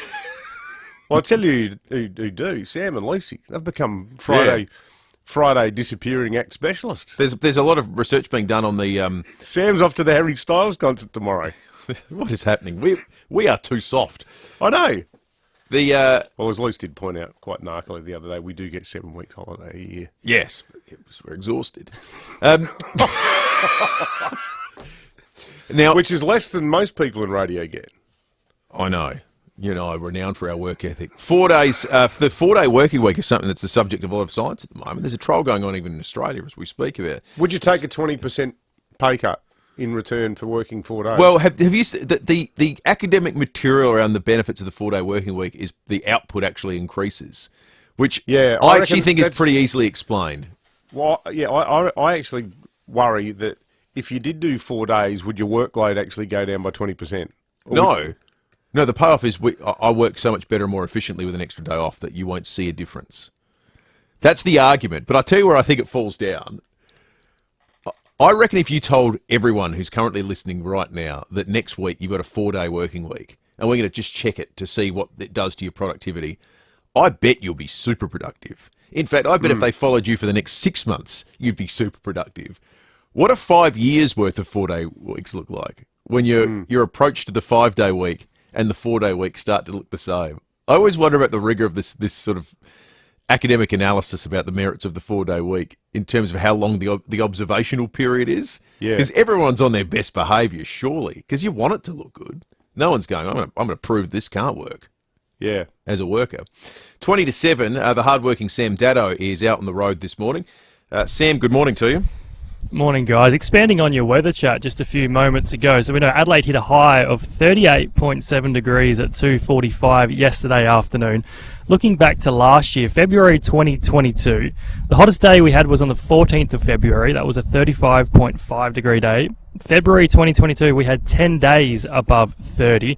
I'll tell you who do. Sam and Lucy. They've become Friday disappearing act specialists. There's a lot of research being done on the... Sam's off to the Harry Styles concert tomorrow. What is happening? We are too soft. I know. Well, as Luce did point out quite narkily the other day, we do get 7 weeks holiday a year. Yes, we're exhausted. Now, which is less than most people in radio get. I know. You and I are renowned for our work ethic. 4 days, the 4-day working week is something that's the subject of a lot of science at the moment. There's a trial going on even in Australia as we speak about it. Would you take a 20% pay cut in return for working 4 days? Well, have you the academic material around the benefits of the 4-day working week is the output actually increases, which I actually think is pretty easily explained. Well, yeah, I actually worry that if you did do 4 days, would your workload actually go down by 20%? No, the payoff is I work so much better and more efficiently with an extra day off that you won't see a difference. That's the argument. But I tell you where I think it falls down. I reckon if you told everyone who's currently listening right now that next week you've got a 4-day working week and we're going to just check it to see what it does to your productivity, I bet you'll be super productive. In fact, I bet if they followed you for the next 6 months, you'd be super productive. What do 5 years worth of 4-day weeks look like when your approach to the 5-day week and the 4-day week start to look the same? I always wonder about the rigour of this sort of academic analysis about the merits of the 4-day week in terms of how long the observational period is. Yeah. Because everyone's on their best behaviour, surely, because you want it to look good. No one's going, I'm going to prove this can't work. Yeah. As a worker. 20 to 7, the hardworking Sam Daddo is out on the road this morning. Sam, good morning to you. Morning, guys. Expanding on your weather chat just a few moments ago. So we know Adelaide hit a high of 38.7 degrees at 2:45 yesterday afternoon. Looking back to last year, February 2022, the hottest day we had was on the 14th of February. That was a 35.5 degree day. February 2022, we had 10 days above 30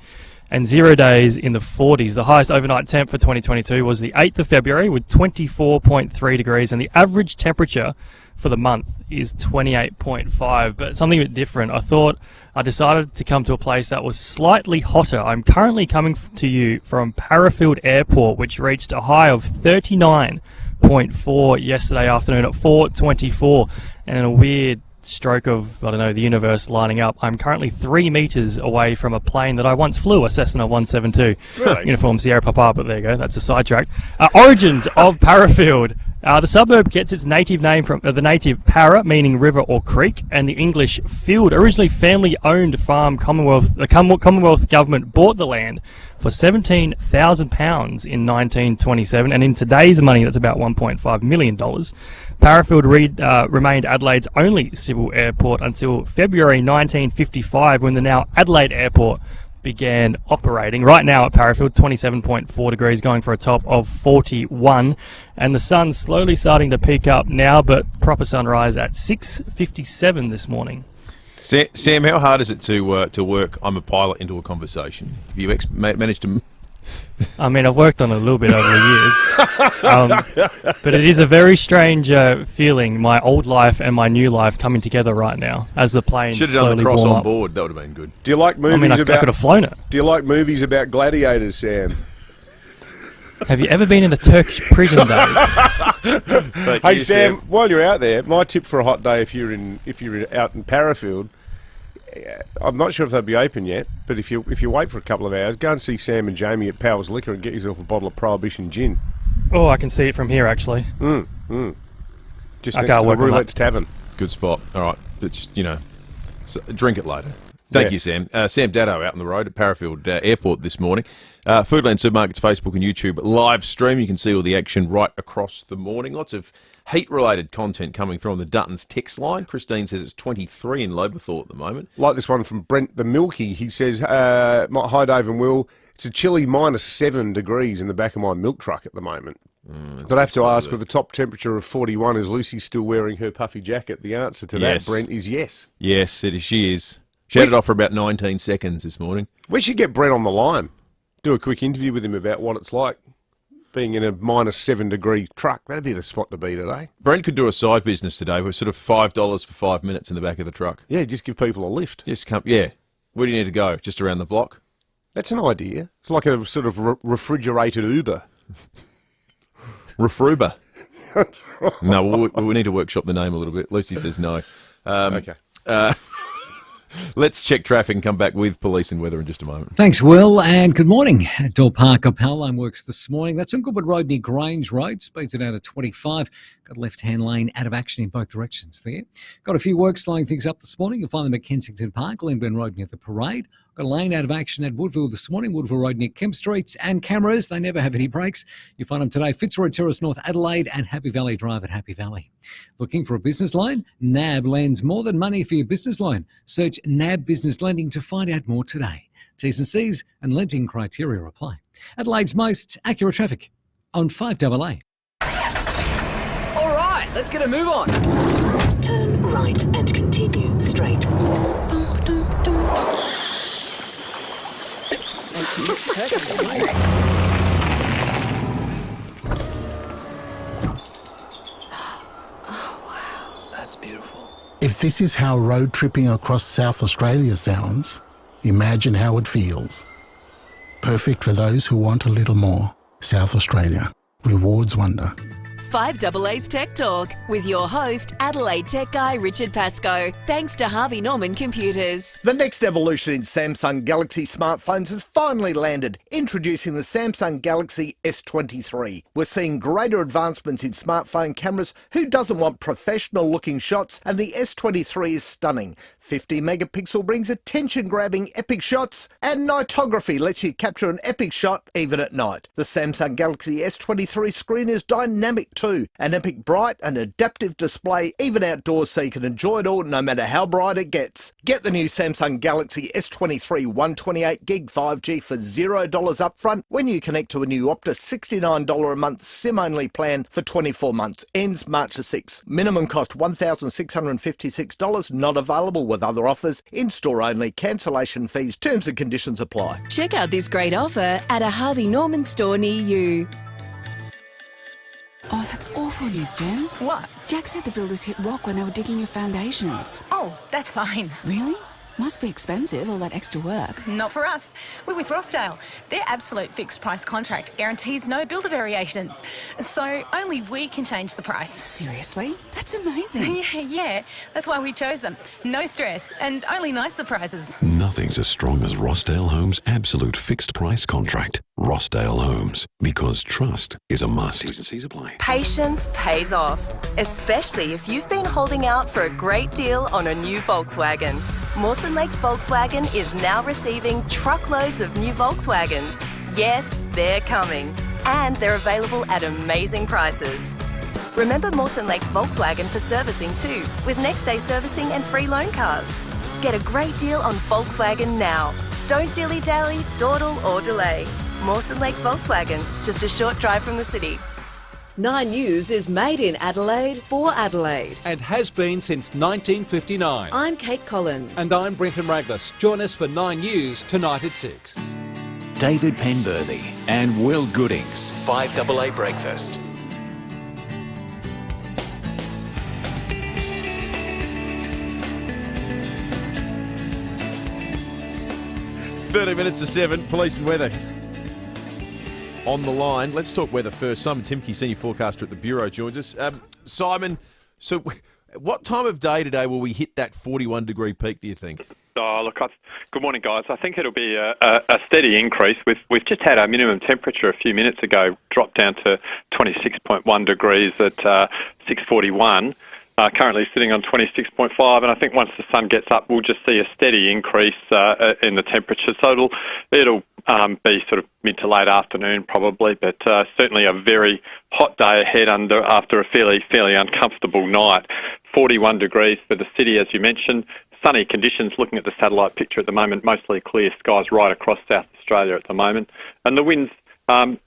and 0 days in the 40s. The highest overnight temp for 2022 was the 8th of February with 24.3 degrees, and the average temperature for the month is 28.5, but something a bit different. I decided to come to a place that was slightly hotter. I'm currently coming to you from Parafield Airport, which reached a high of 39.4 yesterday afternoon at 4:24, and in a weird stroke of, I don't know, the universe lining up, I'm currently 3 meters away from a plane that I once flew, a Cessna 172. Really? Uniform Sierra Papa, but there you go, that's a sidetrack. Origins of Parafield. The suburb gets its native name from the native para, meaning river or creek, and the English field. Originally family-owned farm, the Commonwealth government bought the land for £17,000 in 1927, and in today's money, that's about $1.5 million. Parafield remained Adelaide's only civil airport until February 1955, when the now Adelaide Airport began operating. Right now at Parafield, 27.4 degrees, going for a top of 41, and the sun's slowly starting to peak up now, but proper sunrise at 6:57 this morning. Sam, how hard is it to work I'm a pilot into a conversation? Have you managed to... I mean, I've worked on it a little bit over the years, but it is a very strange feeling, my old life and my new life coming together right now as the plane should have slowly done the cross warm on up. board. That would have been good. Do you like movies I could have flown it. Do you like movies about gladiators, Sam? Have you ever been in a Turkish prison, Dave? Hey, Sam, while you're out there, my tip for a hot day if you're out in Parafield, I'm not sure if they'll be open yet, but if you wait for a couple of hours, go and see Sam and Jamie at Powell's Liquor and get yourself a bottle of Prohibition gin. Oh, I can see it from here, actually. Just next to the Roulette's Tavern. Good spot. All right, but just, so drink it later. Thank you, Sam. Sam Daddo out on the road at Parafield Airport this morning. Foodland Supermarkets, Facebook and YouTube live stream. You can see all the action right across the morning. Lots of heat-related content coming through on the Duttons text line. Christine says it's 23 in Loberthal at the moment. Like this one from Brent the Milky. He says, hi, Dave and Will. It's a chilly -7 degrees in the back of my milk truck at the moment. But I have to ask, with the top temperature of 41, is Lucy still wearing her puffy jacket? The answer to that, Brent, is yes. Yes, she is. She had it off for about 19 seconds this morning. We should get Brent on the line. Do a quick interview with him about what it's like being in a -7 degree truck. That'd be the spot to be today. Brent could do a side business today. We're sort of $5 for 5 minutes in the back of the truck. Yeah, just give people a lift. Just come. Yeah. Where do you need to go? Just around the block? That's an idea. It's like a sort of refrigerated Uber. Refruber. No, we need to workshop the name a little bit. Lucy says no. Okay. Let's check traffic and come back with police and weather in just a moment. Thanks, Will, and good morning. Door Parker Power Line works this morning. That's on Goodwood Road near Grange Road. Speeds it out at 25. Got a left-hand lane out of action in both directions there. Got a few works slowing things up this morning. You'll find them at Kensington Park, Lindburn Road near the Parade. Got a lane out of action at Woodville this morning, Woodville Road near Kemp Streets, and cameras, they never have any breaks. You find them today, Fitzroy Terrace, North Adelaide, and Happy Valley Drive at Happy Valley. Looking for a business loan? NAB lends more than money for your business loan. Search NAB Business Lending to find out more today. T's and C's and lending criteria apply. Adelaide's most accurate traffic on 5AA. All right, let's get a move on. Turn right and continue straight. That's beautiful. If this is how road tripping across South Australia sounds, imagine how it feels. Perfect for those who want a little more. South Australia. Rewards wonder. 5AA's Tech Talk with your host, Adelaide Tech Guy Richard Pascoe. Thanks to Harvey Norman Computers. The next evolution in Samsung Galaxy smartphones has finally landed, introducing the Samsung Galaxy S23. We're seeing greater advancements in smartphone cameras. Who doesn't want professional-looking shots? And the S23 is stunning. 50 megapixel brings attention-grabbing epic shots, and nightography lets you capture an epic shot even at night. The Samsung Galaxy S23 screen is dynamic too, an epic bright and adaptive display even outdoors, so you can enjoy it all no matter how bright it gets. Get the new Samsung Galaxy S23 128GB 5G for $0 upfront when you connect to a new Optus $69 a month SIM-only plan for 24 months. Ends March the 6th. Minimum cost $1,656, not available with other offers. In-store only. Cancellation fees. Terms and conditions apply. Check out this great offer at a Harvey Norman store near you. Oh, that's awful news, Jen. What? Jack said the builders hit rock when they were digging your foundations. Oh, that's fine. Really? Must be expensive, all that extra work. Not for us. We're with Rossdale. Their absolute fixed price contract guarantees no builder variations. So only we can change the price. Seriously? That's amazing. Yeah. That's why we chose them. No stress and only nice surprises. Nothing's as strong as Rossdale Homes' absolute fixed price contract. Rossdale Homes, because trust is a must. T's and C's apply. Patience pays off, especially if you've been holding out for a great deal on a new Volkswagen. Mawson Lakes Volkswagen is now receiving truckloads of new Volkswagens. Yes, they're coming. And they're available at amazing prices. Remember Mawson Lakes Volkswagen for servicing too, with next day servicing and free loan cars. Get a great deal on Volkswagen now. Don't dilly-dally, dawdle or delay. Mawson Lakes Volkswagen, just a short drive from the city. 9 News is made in Adelaide for Adelaide. And has been since 1959. I'm Kate Collins. And I'm Brenton Raglas. Join us for 9 News tonight at 6. David Penberthy and Will Goodings, 5AA Breakfast. Minutes to 7, police and weather. On the line, let's talk weather first. Simon Timke, senior forecaster at the Bureau, joins us. Simon, so what time of day today will we hit that 41-degree peak, do you think? Oh, look, good morning, guys. I think it'll be a steady increase. We've just had our minimum temperature a few minutes ago drop down to 26.1 degrees at 6:41. currently sitting on 26.5, and I think once the sun gets up, we'll just see a steady increase in the temperature. So it'll be sort of mid to late afternoon probably, but certainly a very hot day ahead after a fairly uncomfortable night. 41 degrees for the city, as you mentioned. Sunny conditions, looking at the satellite picture at the moment, mostly clear skies right across South Australia at the moment. And the winds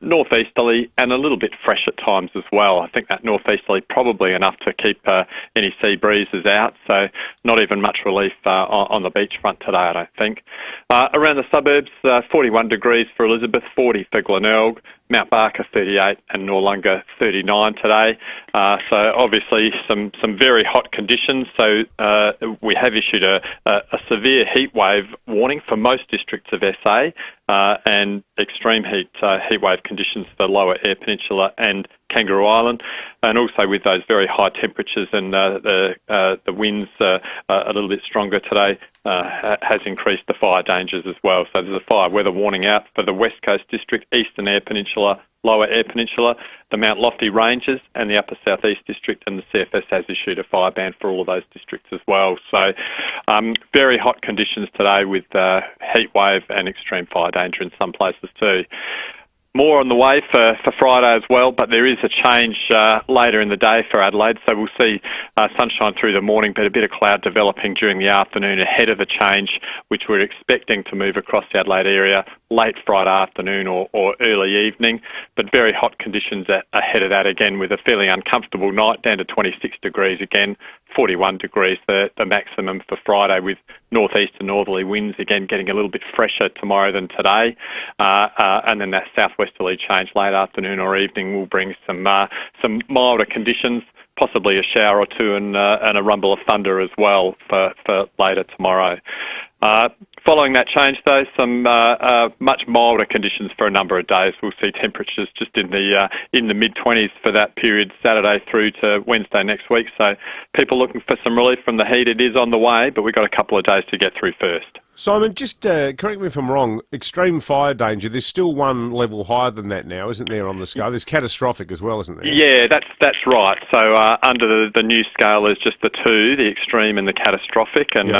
northeasterly and a little bit fresh at times as well. I think that northeasterly probably enough to keep any sea breezes out, so not even much relief on the beachfront today, I don't think. Around the suburbs, 41 degrees for Elizabeth, 40 for Glenelg, Mount Barker 38 and Noarlunga 39 today. So obviously some very hot conditions. So we have issued a severe heat wave warning for most districts of SA and extreme heat wave conditions for Lower Eyre Peninsula and Kangaroo Island, and also with those very high temperatures and the winds a little bit stronger today has increased the fire dangers as well. So there's a fire weather warning out for the West Coast District, Eastern Eyre Peninsula, Lower Eyre Peninsula, the Mount Lofty Ranges and the Upper South East District, and the CFS has issued a fire ban for all of those districts as well. So very hot conditions today with heat wave and extreme fire danger in some places too. More on the way for Friday as well, but there is a change later in the day for Adelaide, so we'll see sunshine through the morning, but a bit of cloud developing during the afternoon ahead of the change, which we're expecting to move across the Adelaide area late Friday afternoon or early evening, but very hot conditions ahead of that again, with a fairly uncomfortable night down to 26 degrees again, 41 degrees the maximum for Friday, with northeast and northerly winds again getting a little bit fresher tomorrow than today, and then that southwesterly change late afternoon or evening will bring some milder conditions, possibly a shower or two and a rumble of thunder as well for later tomorrow. Following that change, though, some much milder conditions for a number of days. We'll see temperatures just in the mid-20s for that period, Saturday through to Wednesday next week. So people looking for some relief from the heat, it is on the way, but we've got a couple of days to get through first. Simon, just correct me if I'm wrong, extreme fire danger, there's still one level higher than that now, isn't there, on the scale? There's catastrophic as well, isn't there? Yeah, that's right. So under the new scale, there's just the two, the extreme and the catastrophic, and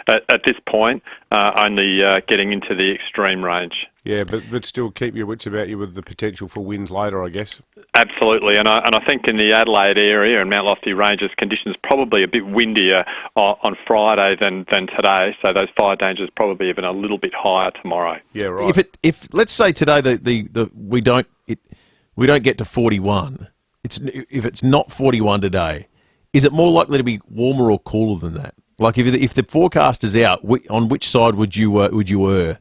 at this point, only getting into the extreme range. Yeah, but still keep your wits about you with the potential for winds later, I guess. Absolutely, and I think in the Adelaide area and Mount Lofty Ranges, conditions probably a bit windier on Friday than today, so those fire dangers probably even a little bit higher tomorrow. Yeah, right. If let's say today we don't get to 41, if it's not 41 today, is it more likely to be warmer or cooler than that? Like if the forecast is out, on which side would you err?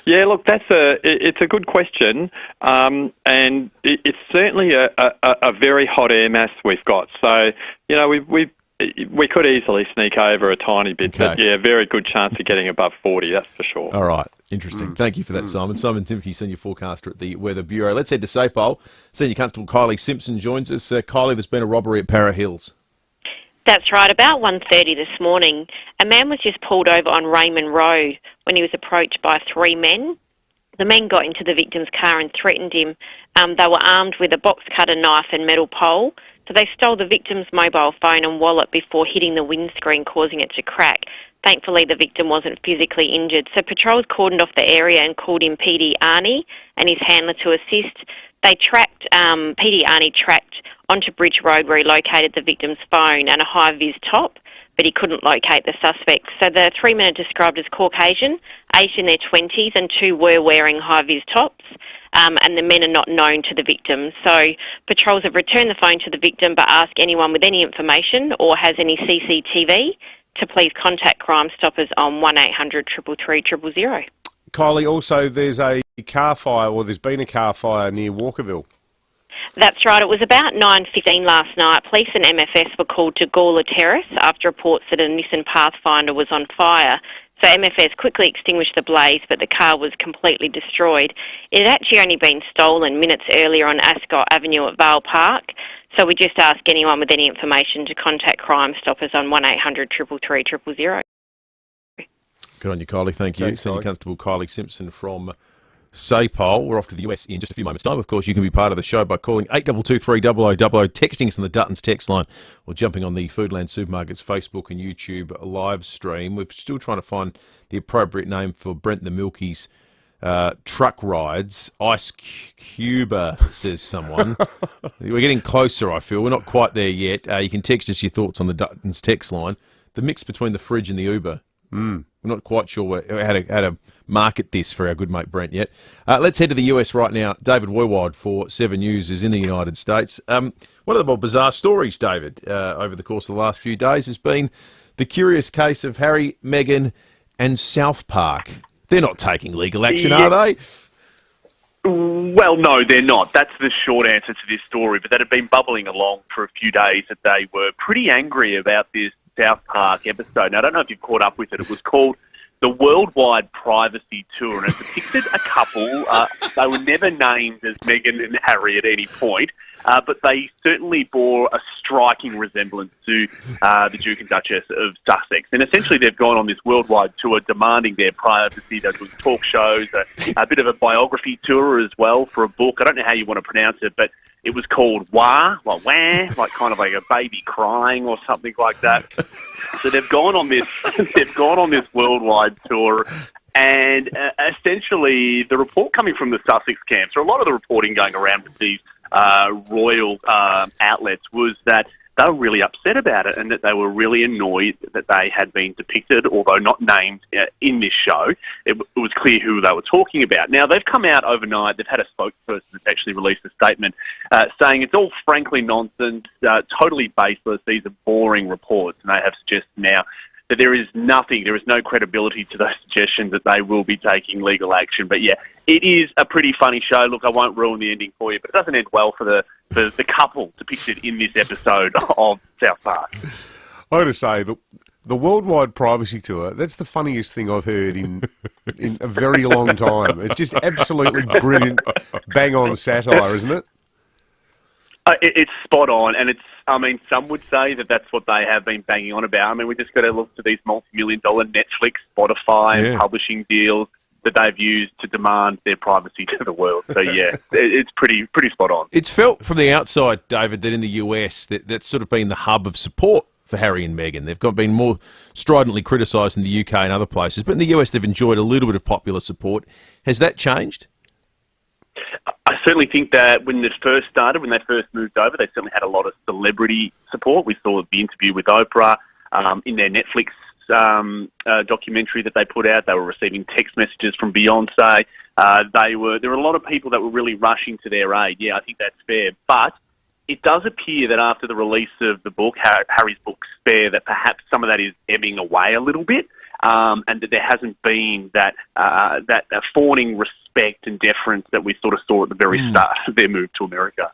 Yeah, look, it's a good question, and it's certainly a very hot air mass we've got. So, you know, we could easily sneak over a tiny bit, but yeah, very good chance of getting above 40, that's for sure. All right, interesting. Thank you for that, Simon. Simon Timke, Senior Forecaster at the Weather Bureau. Let's head to Sapole. Senior Constable Kylie Simpson joins us. Kylie, there's been a robbery at Para Hills. That's right. About 1:30 this morning, a man was just pulled over on Raymond Road when he was approached by three men. The men got into the victim's car and threatened him. They were armed with a box cutter knife and metal pole. So they stole the victim's mobile phone and wallet before hitting the windscreen, causing it to crack. Thankfully, the victim wasn't physically injured. So patrols cordoned off the area and called in PD Arnie and his handler to assist. They tracked, PD Arnie tracked onto Bridge Road where he located the victim's phone and a high-vis top, but he couldn't locate the suspect. So the three men are described as Caucasian, aged in their 20s, and two were wearing high-vis tops, and the men are not known to the victim. So patrols have returned the phone to the victim but ask anyone with any information or has any CCTV to please contact Crime Stoppers on 1800 333 000. Kylie, also there's a car fire, or there's been a car fire near Walkerville. That's right. It was about 9:15 last night. Police and MFS were called to Gawler Terrace after reports that a Nissan Pathfinder was on fire. So MFS quickly extinguished the blaze, but the car was completely destroyed. It had actually only been stolen minutes earlier on Ascot Avenue at Vale Park. So we just ask anyone with any information to contact Crime Stoppers on 1800 333 000. Good on you, Kylie. Thank you. Thanks, Senior Kylie. Constable Kylie Simpson from say poll. We're off to the US in just a few moments' time. Of course, you can be part of the show by calling 8223 texting us on the Duttons text line, or jumping on the Foodland Supermarkets Facebook and YouTube live stream. We're still trying to find the appropriate name for Brent the Milky's truck rides. Ice Cuba, says someone. We're getting closer, I feel. We're not quite there yet. You can text us your thoughts on the Duttons text line. The mix between the fridge and the Uber. We're not quite sure how to market this for our good mate Brent yet. Let's head to the US right now. David Woywide for 7 News is in the United States. One of the more bizarre stories, David, over the course of the last few days has been the curious case of Harry, Meghan and South Park. They're not taking legal action, are they? Well, no, they're not. That's the short answer to this story. But that had been bubbling along for a few days that they were pretty angry about this South Park episode. Now, I don't know if you've caught up with it. It was called the Worldwide Privacy Tour, and it depicted a couple. They were never named as Meghan and Harry at any point, but they certainly bore a striking resemblance to the Duke and Duchess of Sussex. And essentially they've gone on this worldwide tour demanding their privacy. They're doing talk shows, a bit of a biography tour as well for a book. I don't know how you want to pronounce it, but it was called Wah, like wah, like kind of like a baby crying or something like that. So they've gone on this worldwide tour, and essentially the report coming from the Sussex camp, so a lot of the reporting going around with these royal outlets was that they were really upset about it, and that they were really annoyed that they had been depicted, although not named in this show. It was clear who they were talking about. Now, they've come out overnight. They've had a spokesperson that's actually released a statement saying it's all frankly nonsense, totally baseless. These are boring reports, and they have suggested now that there is no credibility to those suggestions that they will be taking legal action. But yeah, it is a pretty funny show. Look, I won't ruin the ending for you, but it doesn't end well for the couple depicted in this episode of South Park. I got to say, the Worldwide Privacy Tour, that's the funniest thing I've heard in a very long time. It's just absolutely brilliant, bang-on satire, isn't it? It's spot on, and some would say that that's what they have been banging on about. I mean, we just got to look to these multi-million-dollar Netflix, Spotify, and publishing deals that they've used to demand their privacy to the world. So yeah, it's pretty spot on. It's felt from the outside, David, that in the US that's sort of been the hub of support for Harry and Meghan. They've been more stridently criticised in the UK and other places, but in the US they've enjoyed a little bit of popular support. Has that changed? I certainly think that when they first moved over, they certainly had a lot of celebrity support. We saw the interview with Oprah in their Netflix documentary that they put out. They were receiving text messages from Beyonce. There were a lot of people that were really rushing to their aid. Yeah, I think that's fair. But it does appear that after the release of the book, Harry's book Spare, that perhaps some of that is ebbing away a little bit. And that there hasn't been that fawning respect and deference that we sort of saw at the very start of their move to America.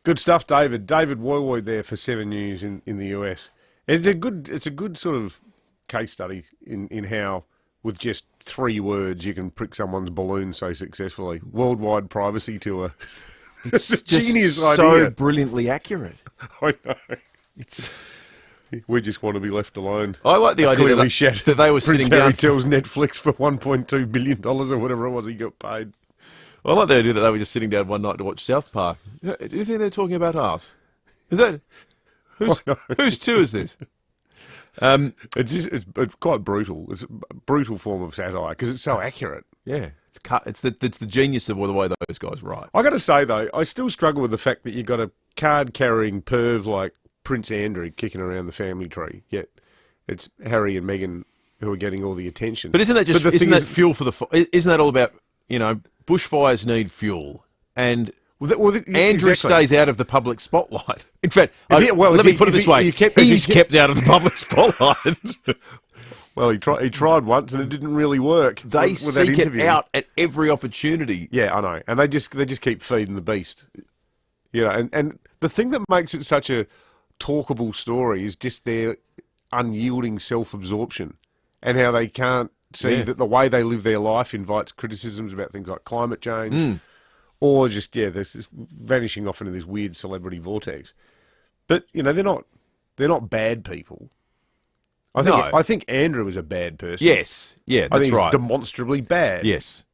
Good stuff, David. David Woywide there for 7 News in the US. It's a good sort of case study in how, with just 3 words, you can prick someone's balloon so successfully. Worldwide Privacy Tour. It's a just genius so idea. brilliantly accurate. I know. We just want to be left alone. I like the idea that they were sitting down. Prince Harry tells Netflix for $1.2 billion or whatever it was he got paid. I like the idea that they were just sitting down one night to watch South Park. Do you think they're talking about art? Is that whose two is this? It's quite brutal. It's a brutal form of satire because it's so accurate. Yeah, it's the genius of the way those guys write. I got to say though, I still struggle with the fact that you've got a card-carrying perv like Prince Andrew kicking around the family tree. Yet it's Harry and Meghan who are getting all the attention. But isn't that fuel for the? Isn't that all about bushfires need fuel and? Andrew stays out of the public spotlight. In fact, let me put it this way: he's kept out of the public spotlight. Well, he tried once and it didn't really work. They seek it out at every opportunity. Yeah, I know, and they just keep feeding the beast. And the thing that makes it such a talkable story is just their unyielding self-absorption and how they can't see that the way they live their life invites criticisms about things like climate change. Or just, this is vanishing off into this weird celebrity vortex. But, they're not bad people. I think Andrew is a bad person. Yes. Yeah, that's right. I think he's demonstrably bad. Yes.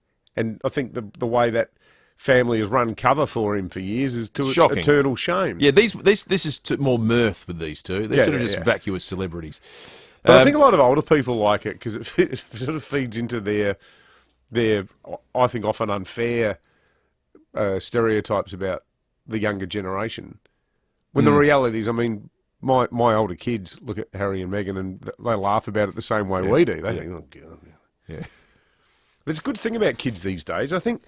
And I think the way that family has run cover for him for years is to Shocking. its eternal shame. Yeah, this is more mirth with these two. They're sort of just vacuous celebrities. But I think a lot of older people like it because it sort of feeds into their I think, often unfair stereotypes about the younger generation. When the reality is, I mean, my older kids look at Harry and Meghan and they laugh about it the same way we do. They think, oh, God. Yeah. There's a good thing about kids these days. I think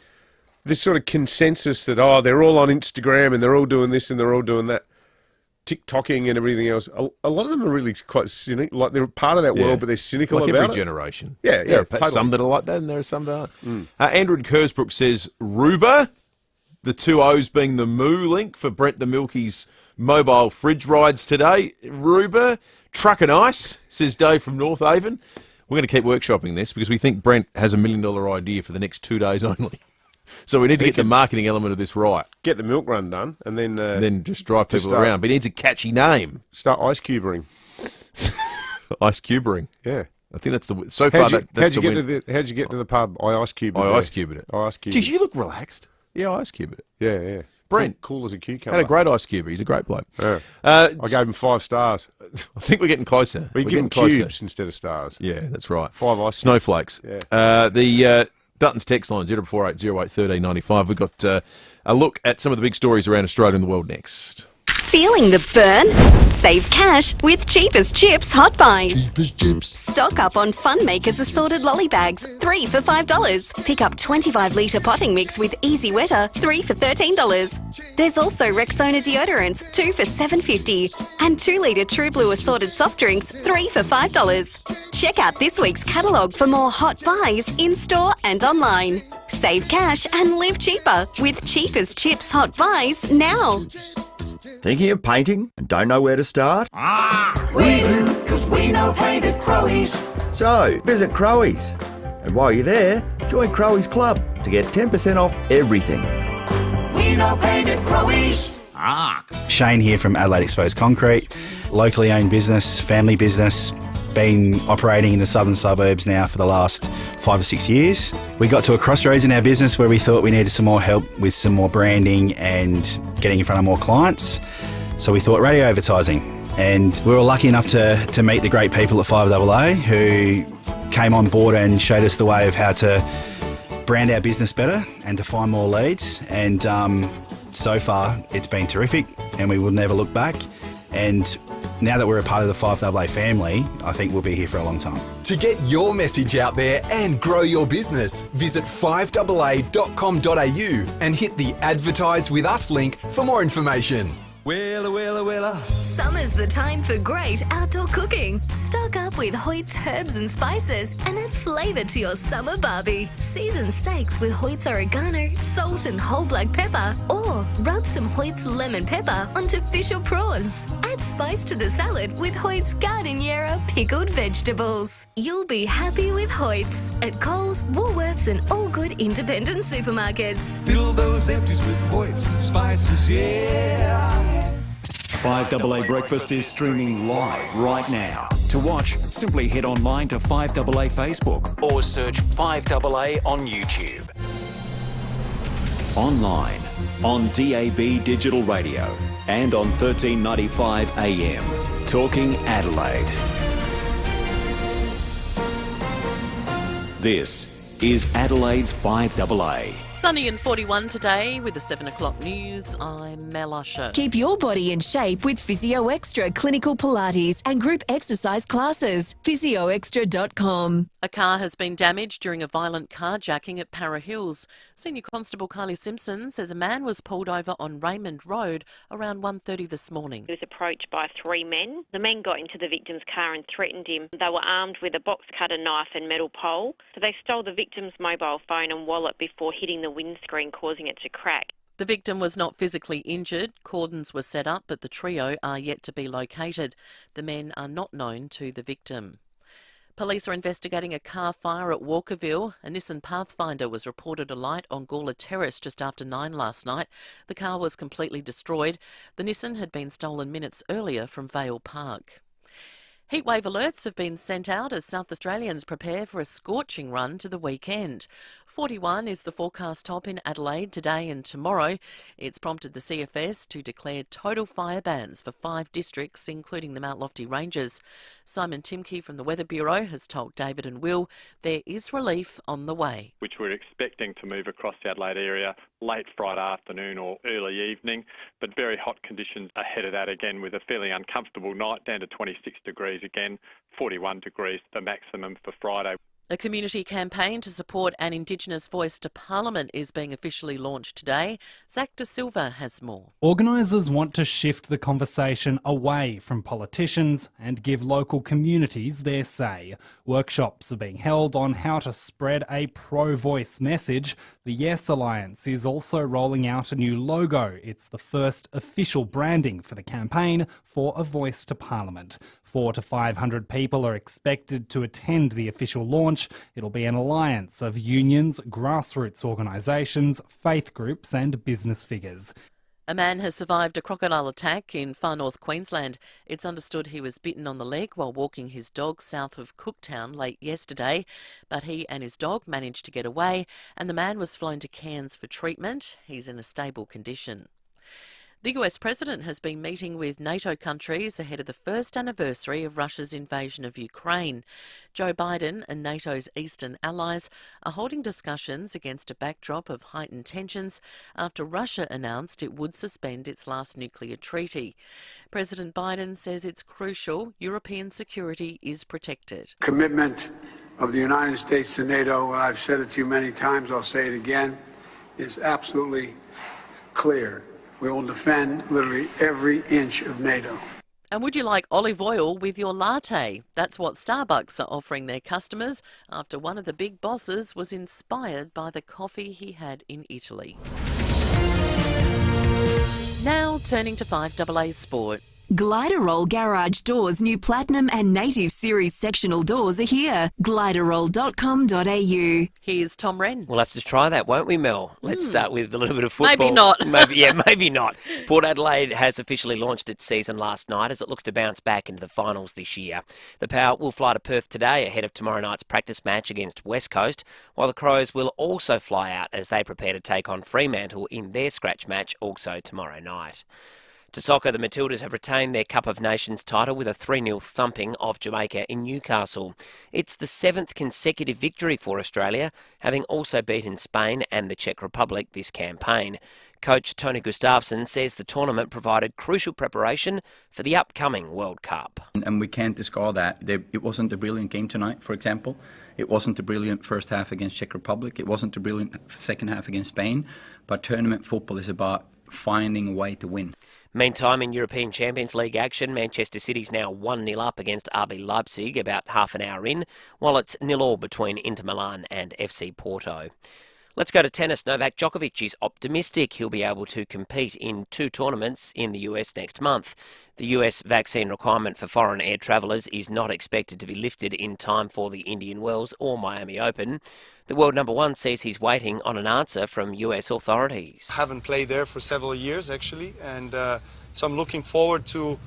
this sort of consensus that, they're all on Instagram and they're all doing this and they're all doing that, TikToking and everything else. A lot of them are really quite cynical. Like, they're part of that world, but they're cynical like about every it. generation. Yeah, totally. Some that are like that and there are some that aren't. Andrew in Kersbrook says, Ruba, the two O's being the Moo link for Brent the Milky's mobile fridge rides today. Ruba, truck and ice, says Dave from North Haven. We're going to keep workshopping this because we think Brent has $1 million idea for the next 2 days only. So we need to get the marketing element of this right. Get the milk run done and then just drive people around. But he needs a catchy name. Start ice cubering. Ice cubering. Yeah. I think that's the... So far, how'd you get to the pub? I ice cubed it. I ice cubed it. I ice cubed Geez, you look relaxed. Yeah, I ice cubed it. Yeah. Brent. Cool as a cucumber. Had a great ice cuber. He's a great bloke. Yeah. I gave him 5 stars. I think we're getting closer. We're getting cubes instead of stars. Yeah, that's right. 5 ice snowflakes. Yeah. The Dutton's text line 0480 08 1395. We've got a look at some of the big stories around Australia and the world next. Feeling the burn? Save cash with Cheapest Chips Hot Buys. Cheapest Chips. Stock up on Fun Makers assorted lolly bags, 3 for $5. Pick up 25-litre potting mix with Easy Wetter, 3 for $13. There's also Rexona deodorants, 2 for $7.50. And 2-litre True Blue assorted soft drinks, 3 for $5. Check out this week's catalogue for more hot buys in-store and online. Save cash and live cheaper with Cheapest Chips Hot Buys now. Thinking of painting and don't know where to start? We do, because we know paint at Crowe's. So, visit Crowe's. And while you're there, join Crowe's Club to get 10% off everything. We know paint at Crowe's. Shane here from Adelaide Exposed Concrete, locally owned business, family business, been operating in the southern suburbs now for the last 5 or 6 years. We got to a crossroads in our business where we thought we needed some more help with some more branding and getting in front of more clients. So we thought radio advertising. And we were lucky enough to meet the great people at FIVEAA who came on board and showed us the way of how to brand our business better and to find more leads. And so far, it's been terrific and we will never look back. And now that we're a part of the FIVEAA family, I think we'll be here for a long time. To get your message out there and grow your business, visit 5AA.com.au and hit the Advertise With Us link for more information. Summer's the time for great outdoor cooking. Stock up with Hoyt's herbs and spices and add flavour to your summer barbie. Season steaks with Hoyt's oregano, salt and whole black pepper, or rub some Hoyt's lemon pepper onto fish or prawns. Add spice to the salad with Hoyt's Gardeniera pickled vegetables. You'll be happy with Hoyt's at Coles, Woolworths and all good independent supermarkets. Fill those empties with Hoyt's spices, yeah. 5AA Breakfast is streaming live right now. To watch, simply head online to 5AA Facebook or search 5AA on YouTube. Online, on DAB Digital Radio and on 1395 AM. Talking Adelaide. This is Adelaide's 5AA. Sunny and 41 today with the 7 o'clock news. I'm Mel Usher. Keep your body in shape with Physio Extra clinical Pilates and group exercise classes. PhysioExtra.com. A car has been damaged during a violent carjacking at Para Hills. Senior Constable Kylie Simpson says a man was pulled over on Raymond Road around 1:30 this morning. He was approached by 3 men. The men got into the victim's car and threatened him. They were armed with a box cutter, knife and metal pole. So they stole the victim's mobile phone and wallet before hitting the windscreen, causing it to crack. The victim was not physically injured. Cordons were set up, but the trio are yet to be located. The men are not known to the victim. Police are investigating a car fire at Walkerville. A Nissan Pathfinder was reported alight on Gawler Terrace just after 9 last night. The car was completely destroyed. The Nissan had been stolen minutes earlier from Vale Park. Heatwave alerts have been sent out as South Australians prepare for a scorching run to the weekend. 41 is the forecast top in Adelaide today and tomorrow. It's prompted the CFS to declare total fire bans for 5 districts, including the Mount Lofty Ranges. Simon Timke from the Weather Bureau has told David and Will there is relief on the way. Which we're expecting to move across the Adelaide area late Friday afternoon or early evening, but very hot conditions ahead of that again, with a fairly uncomfortable night down to 26 degrees again, 41 degrees the maximum for Friday. A community campaign to support an Indigenous voice to Parliament is being officially launched today. Zach De Silva has more. Organisers want to shift the conversation away from politicians and give local communities their say. Workshops are being held on how to spread a pro-voice message. The Yes Alliance is also rolling out a new logo. It's the first official branding for the campaign for a voice to Parliament. 400 to 500 people are expected to attend the official launch. It'll be an alliance of unions, grassroots organisations, faith groups and business figures. A man has survived a crocodile attack in far north Queensland. It's understood he was bitten on the leg while walking his dog south of Cooktown late yesterday, but he and his dog managed to get away and the man was flown to Cairns for treatment. He's in a stable condition. The US President has been meeting with NATO countries ahead of the first anniversary of Russia's invasion of Ukraine. Joe Biden and NATO's eastern allies are holding discussions against a backdrop of heightened tensions after Russia announced it would suspend its last nuclear treaty. President Biden says it's crucial European security is protected. Commitment of the United States to NATO, I've said it to you many times, I'll say it again, is absolutely clear. We will defend literally every inch of NATO. And would you like olive oil with your latte? That's what Starbucks are offering their customers after one of the big bosses was inspired by the coffee he had in Italy. Now turning to 5AA Sport. Gliderroll Garage Doors' new Platinum and Native Series sectional doors are here. Gliderroll.com.au. Here's Tom Wren. We'll have to try that, won't we, Mel? Let's start with a little bit of football. Maybe not. Maybe not. Port Adelaide has officially launched its season last night as it looks to bounce back into the finals this year. The Power will fly to Perth today ahead of tomorrow night's practice match against West Coast, while the Crows will also fly out as they prepare to take on Fremantle in their scratch match also tomorrow night. To soccer, the Matildas have retained their Cup of Nations title with a 3-0 thumping of Jamaica in Newcastle. It's the 7th consecutive victory for Australia, having also beaten Spain and the Czech Republic this campaign. Coach Tony Gustafsson says the tournament provided crucial preparation for the upcoming World Cup. And we can't discard that. It wasn't a brilliant game tonight, for example. It wasn't a brilliant first half against Czech Republic. It wasn't a brilliant second half against Spain. But tournament football is about finding a way to win. Meantime, in European Champions League action, Manchester City's now 1-0 up against RB Leipzig about half an hour in, while it's 0-0 between Inter Milan and FC Porto. Let's go to tennis. Novak Djokovic is optimistic he'll be able to compete in 2 tournaments in the US next month. The US vaccine requirement for foreign air travellers is not expected to be lifted in time for the Indian Wells or Miami Open. The world number 1 says he's waiting on an answer from US authorities. I haven't played there for several years, actually, and so I'm looking forward to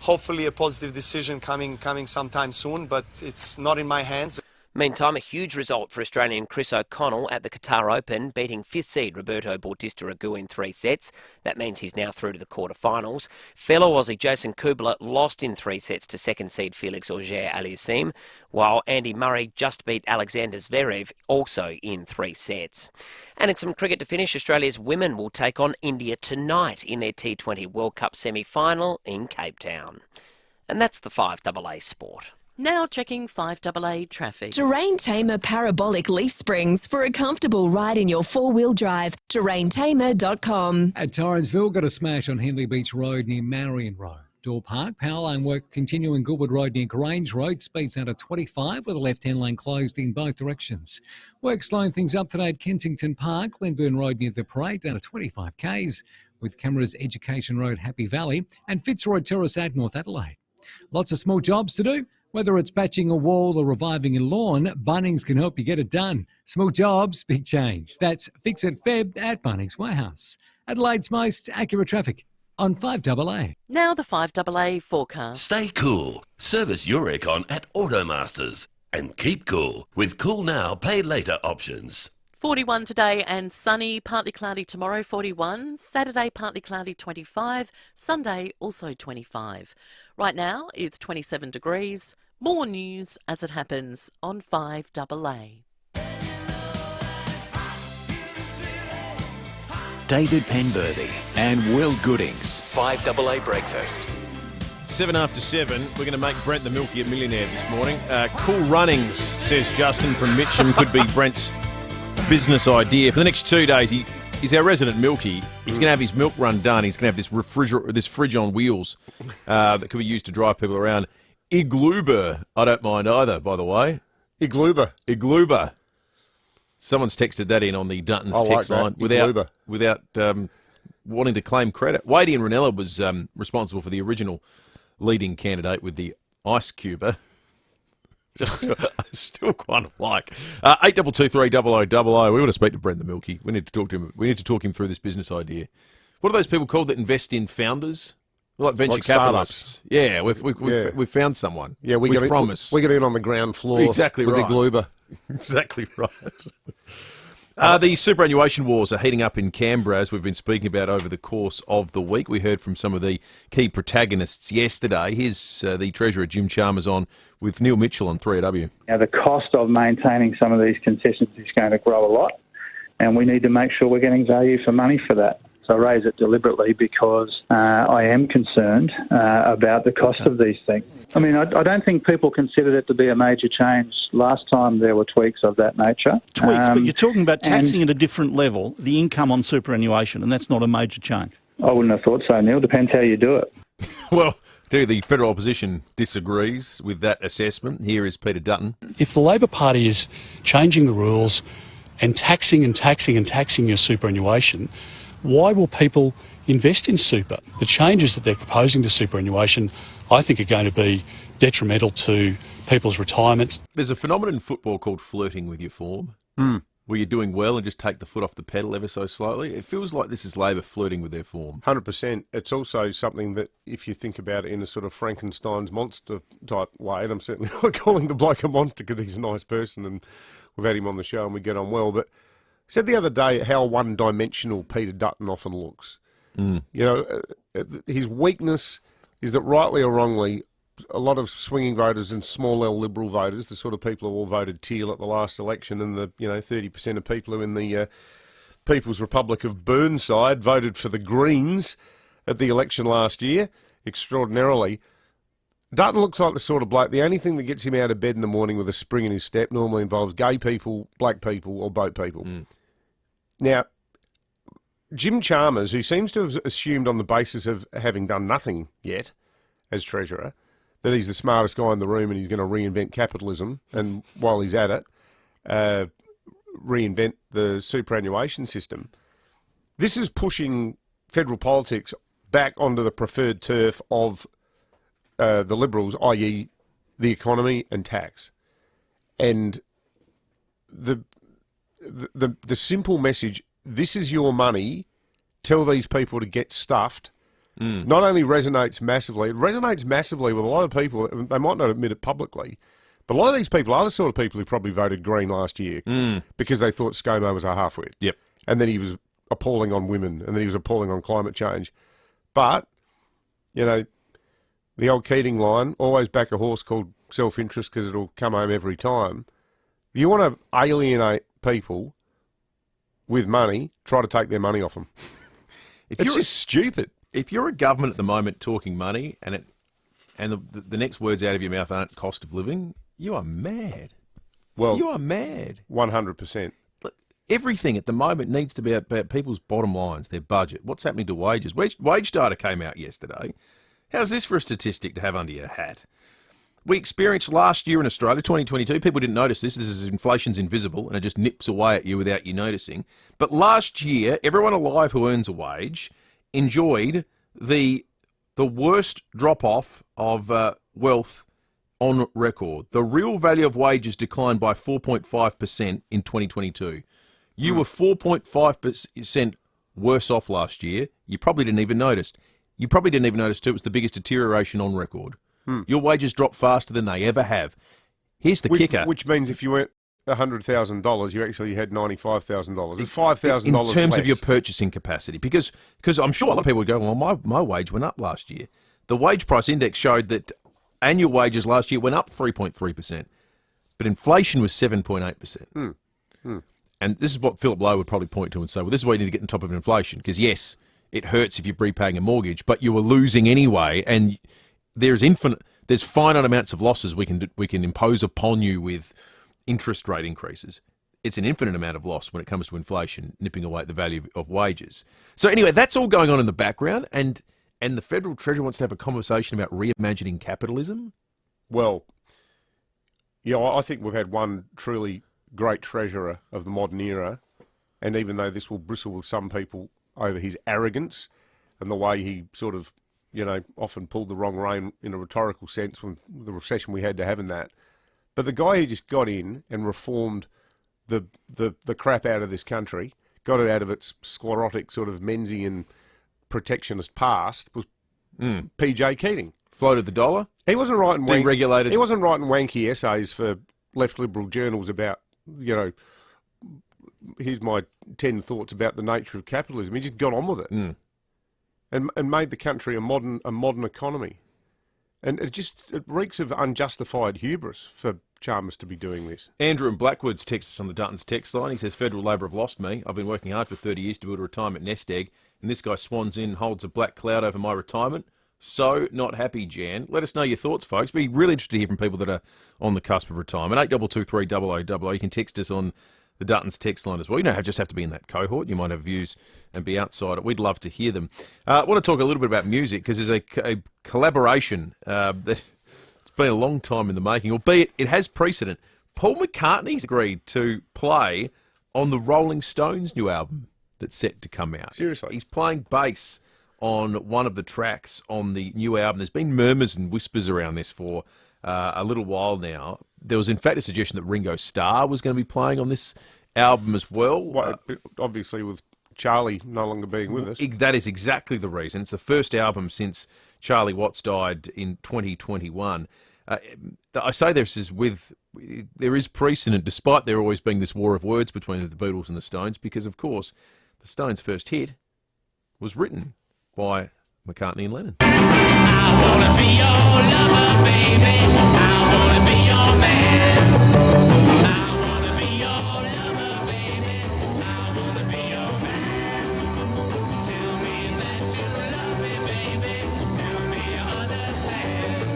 hopefully a positive decision coming sometime soon, but it's not in my hands. Meantime, a huge result for Australian Chris O'Connell at the Qatar Open, beating 5th seed Roberto Bautista Agut in 3 sets. That means he's now through to the quarterfinals. Fellow Aussie Jason Kubler lost in 3 sets to 2nd seed Felix Auger-Aliassime, while Andy Murray just beat Alexander Zverev, also in 3 sets. And in some cricket to finish, Australia's women will take on India tonight in their T20 World Cup semi-final in Cape Town. And that's the 5AA Sport. Now checking 5AA traffic. Terrain Tamer Parabolic Leaf Springs for a comfortable ride in your 4-wheel drive. TerrainTamer.com. At Torrensville, got a smash on Henley Beach Road near Marion Road. Door Park, power line work continuing Goodwood Road near Grange Road. Speeds out at 25 with a left-hand lane closed in both directions. Work slowing things up today at Kensington Park, Glenburn Road near the Parade down to 25 k's. With Cameras Education Road, Happy Valley, and Fitzroy Terrace at North Adelaide. Lots of small jobs to do. Whether it's patching a wall or reviving a lawn, Bunnings can help you get it done. Small jobs, big change. That's Fix It Feb at Bunnings Warehouse. Adelaide's most accurate traffic. on 5AA. Now the 5AA forecast. Stay cool. Service your aircon at Automasters. And keep cool with Cool Now, Pay Later options. 41 today and sunny, partly cloudy tomorrow, 41. Saturday, partly cloudy, 25. Sunday, also 25. Right now, it's 27 degrees. More news as it happens on 5AA. David Penberthy and Will Goodings. 5AA Breakfast. 7 after 7, we're going to make Brent the Milky a millionaire this morning. Cool runnings, says Justin from Mitcham, could be Brent's business idea. For the next 2 days, he's our resident Milky. He's going to have his milk run done. He's going to have this fridge on wheels that could be used to drive people around. Igloober, I don't mind either, by the way. Igloober. Someone's texted that in on the Dutton's text line without wanting to claim credit. Wadey and Ranella was responsible for the original leading candidate with the ice cuber. I still kind of like 82230000. We want to speak to Brent the Milky. We need to talk to him. We need to talk him through this business idea. What are those people called that invest in founders? Like venture capitalists. Yeah, we've found someone. Yeah, we promise. We get in on the ground floor. Exactly with right. Igloober. Exactly right. The superannuation wars are heating up in Canberra, as we've been speaking about over the course of the week. We heard from some of the key protagonists yesterday. Here's the Treasurer, Jim Chalmers, on with Neil Mitchell on 3AW. Now, the cost of maintaining some of these concessions is going to grow a lot, and we need to make sure we're getting value for money for that. So I raise it deliberately because I am concerned about the cost of these things. I mean, I don't think people considered it to be a major change. Last time there were tweaks of that nature. Tweaks, but you're talking about taxing at a different level, the income on superannuation, and that's not a major change. I wouldn't have thought so, Neil. Depends how you do it. Well, the federal opposition disagrees with that assessment. Here is Peter Dutton. If the Labor Party is changing the rules and taxing your superannuation, why will people invest in super? The changes that they're proposing to superannuation, I think, are going to be detrimental to people's retirement. There's a phenomenon in football called flirting with your form, where you're doing well and just take the foot off the pedal ever so slowly. It feels like this is Labor flirting with their form. 100%. It's also something that, if you think about it in a sort of Frankenstein's monster type way, and I'm certainly not calling the bloke a monster because he's a nice person and we've had him on the show and we get on well, but he said the other day how one-dimensional Peter Dutton often looks. You know, his weakness is that, rightly or wrongly, a lot of swinging voters and small L Liberal voters, the sort of people who all voted teal at the last election, and the 30% of people who in the People's Republic of Burnside voted for the Greens at the election last year, extraordinarily. Dutton looks like the sort of bloke, the only thing that gets him out of bed in the morning with a spring in his step normally involves gay people, black people, or boat people. Now, Jim Chalmers, who seems to have assumed on the basis of having done nothing yet as Treasurer, that he's the smartest guy in the room and he's going to reinvent capitalism, and while he's at it, reinvent the superannuation system. This is pushing federal politics back onto the preferred turf of the Liberals, i.e. the economy and tax. And the simple message, this is your money, tell these people to get stuffed, not only resonates massively, it resonates massively with a lot of people. They might not admit it publicly, but a lot of these people are the sort of people who probably voted Green last year because they thought ScoMo was a halfwit. Yep. And then he was appalling on women, and then he was appalling on climate change. But, the old Keating line, always back a horse called self-interest because it'll come home every time. If you want to alienate people with money, try to take their money off them. It's just stupid. If you're a government at the moment talking money and the next words out of your mouth aren't cost of living, you are mad. Well, you are mad. 100%. Everything at the moment needs to be about people's bottom lines, their budget. What's happening to wages? Wage data came out yesterday. How's this for a statistic to have under your hat? We experienced last year in Australia, 2022, people didn't notice this. This is inflation's invisible and it just nips away at you without you noticing. But last year, everyone alive who earns a wage enjoyed the worst drop-off of wealth on record. The real value of wages declined by 4.5% in 2022. You were 4.5% worse off last year. You probably didn't even notice. You probably didn't even notice too, it was the biggest deterioration on record. Hmm. Your wages dropped faster than they ever have. Here's the kicker. Which means if you went $100,000, you actually had $95,000. It's $5,000 in terms less. of your purchasing capacity. Because I'm sure a lot of people would go, well, my wage went up last year. The wage price index showed that annual wages last year went up 3.3%, but inflation was 7.8%. And this is what Philip Lowe would probably point to and say, well, this is why you need to get on top of inflation. Because, yes, it hurts if you're repaying a mortgage, but you were losing anyway, and there's finite amounts of losses we can impose upon you with interest rate increases. It's an infinite amount of loss when it comes to inflation, nipping away at the value of wages. So anyway, that's all going on in the background, and the Federal Treasurer wants to have a conversation about reimagining capitalism. Well, yeah, I think we've had one truly great treasurer of the modern era, and even though this will bristle with some people over his arrogance and the way he sort of, often pulled the wrong rein in a rhetorical sense when the recession we had to have in that. But the guy who just got in and reformed the crap out of this country, got it out of its sclerotic sort of Menzian protectionist past, was PJ Keating. Floated the dollar. He wasn't writing deregulated. He wasn't writing wanky essays for left liberal journals about, here's my 10 thoughts about the nature of capitalism. He just got on with it and made the country a modern economy. And it reeks of unjustified hubris for Chalmers to be doing this. Andrew in Blackwood's texted us on the Duttons text line. He says, Federal Labor have lost me. I've been working hard for 30 years to build a retirement nest egg, and this guy swans in, holds a black cloud over my retirement. So not happy, Jan. Let us know your thoughts, folks. Be really interested to hear from people that are on the cusp of retirement. 8223 0000. You can text us on the Duttons text line as well. You don't just have to be in that cohort. You might have views and be outside it. We'd love to hear them. I want to talk a little bit about music because there's a collaboration that it's been a long time in the making, albeit it has precedent. Paul McCartney's agreed to play on the Rolling Stones' new album that's set to come out. Seriously? He's playing bass on one of the tracks on the new album. There's been murmurs and whispers around this for a little while now. There was, in fact, a suggestion that Ringo Starr was going to be playing on this album as well. Obviously, with Charlie no longer being with us. That is exactly the reason. It's the first album since Charlie Watts died in 2021. I say this is there is precedent, despite there always being this war of words between the Beatles and the Stones, because, of course, the Stones' first hit was written by McCartney and Lennon. I wanna be your lover, baby. I wanna be your man. I wanna be your lover, baby. I wanna be your man. Tell me that you love me, baby. Tell me you understand.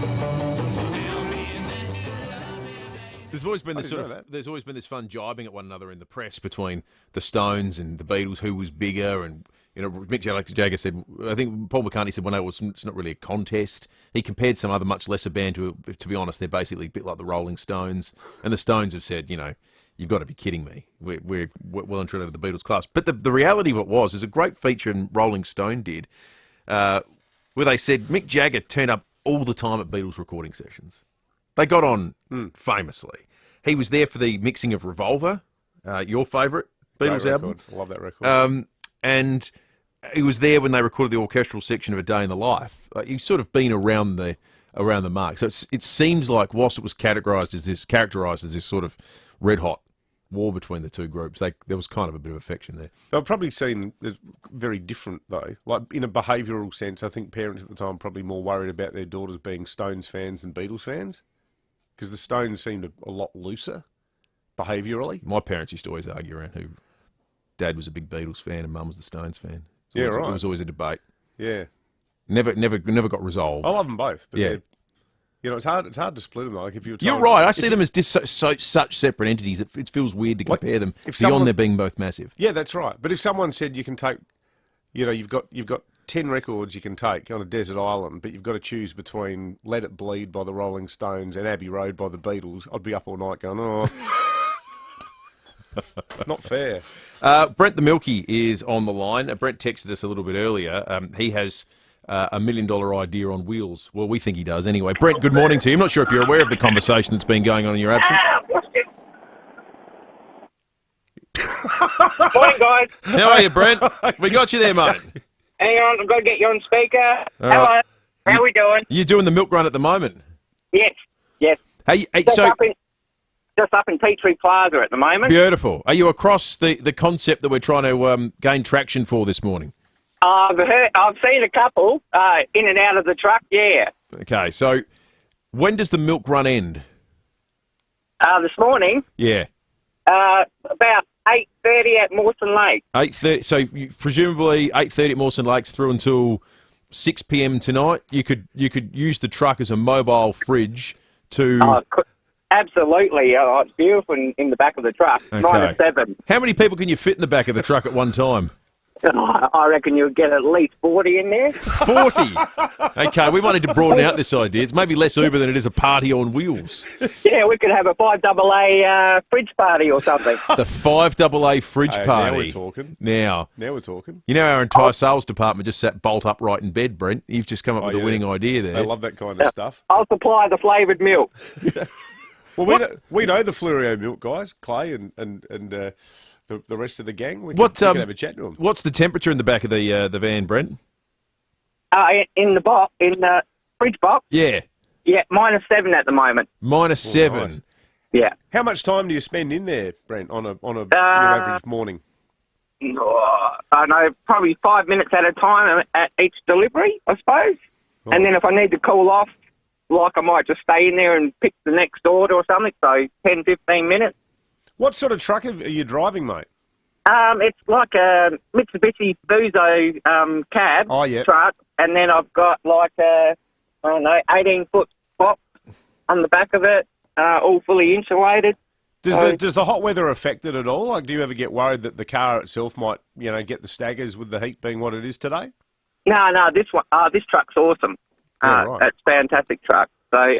Tell me that you love me. There's always been this fun jibing at one another in the press between the Stones and the Beatles, who was bigger, and Mick Jagger said, I think Paul McCartney said, well, no, it's not really a contest. He compared some other much lesser band to be honest, they're basically a bit like the Rolling Stones. And the Stones have said, you've got to be kidding me. We're well and truly out of the Beatles class. But the reality of it was, there's a great feature in Rolling Stone did, where they said Mick Jagger turned up all the time at Beatles recording sessions. They got on famously. He was there for the mixing of Revolver, your favourite Beatles album. I love that record. And he was there when they recorded the orchestral section of A Day in the Life. He's sort of been around the mark. So it seems like whilst it was characterised as this sort of red hot war between the two groups, there was kind of a bit of affection there. They were probably seen as very different though. Like in a behavioural sense, I think parents at the time were probably more worried about their daughters being Stones fans than Beatles fans, because the Stones seemed a lot looser behaviourally. My parents used to always argue around who. Dad was a big Beatles fan and Mum was the Stones fan. It was always a debate. Yeah. Never got resolved. I love them both. But yeah. It's hard to split them though. Like if you're right. I see them as such separate entities. It feels weird to compare them beyond there being both massive. Yeah, that's right. But if someone said you can take, you've got 10 records you can take on a desert island, but you've got to choose between Let It Bleed by the Rolling Stones and Abbey Road by the Beatles, I'd be up all night going, oh... Not fair. Brent the Milky is on the line. Brent texted us a little bit earlier. He has $1 million idea on wheels. Well, we think he does anyway. Brent, good morning to you. I'm not sure if you're aware of the conversation that's been going on in your absence. Morning, guys. How are you, Brent? We got you there, mate. Hang on, I've got to get you on speaker. All Hello. right. How we doing? You're doing the milk run at the moment. Yes, yes. Hey, Just so up in Petrie Plaza at the moment. beautiful. Are you across the concept that we're trying to gain traction for this morning? I've seen a couple in and out of the truck. Yeah. Okay, so when does the milk run end? This morning, Yeah. about 8:30 at Mawson Lake. 8:30. So presumably 8:30 at Mawson Lakes through until 6 p.m. tonight. You could use the truck as a mobile fridge to. Absolutely. It's beautiful in the back of the truck. Okay. 9 to 7. How many people can you fit in the back of the truck at one time? I reckon you'll get at least 40 in there. 40. Okay, we might need to broaden out this idea. It's maybe less Uber than it is a party on wheels. Yeah, we could have a 5AA fridge party or something. The 5AA fridge Hey, party. now we're talking. Now we're talking. You know, our entire sales department just sat bolt upright in bed, Brent. You've just come up with a winning idea there. They love that kind of stuff. I'll supply the flavoured milk. Well, we know the Fluorio milk guys, Clay and the rest of the gang. We can have a chat to them. What's the temperature in the back of the van, Brent? In the fridge box. Yeah. Yeah, -7 at the moment. -7. Nice. Yeah. How much time do you spend in there, Brent, on your average morning? I know, probably 5 minutes at a time at each delivery, I suppose. Oh. And then if I need to cool off, like I might just stay in there and pick the next order or something, so 10, 15 minutes. What sort of truck are you driving, mate? It's like a Mitsubishi Fuso cab truck, and then I've got like a, 18-foot box on the back of it, all fully insulated. Does the hot weather affect it at all? Like, do you ever get worried that the car itself might, get the staggers with the heat being what it is today? No, this truck's awesome. Yeah, right. It's a fantastic truck. So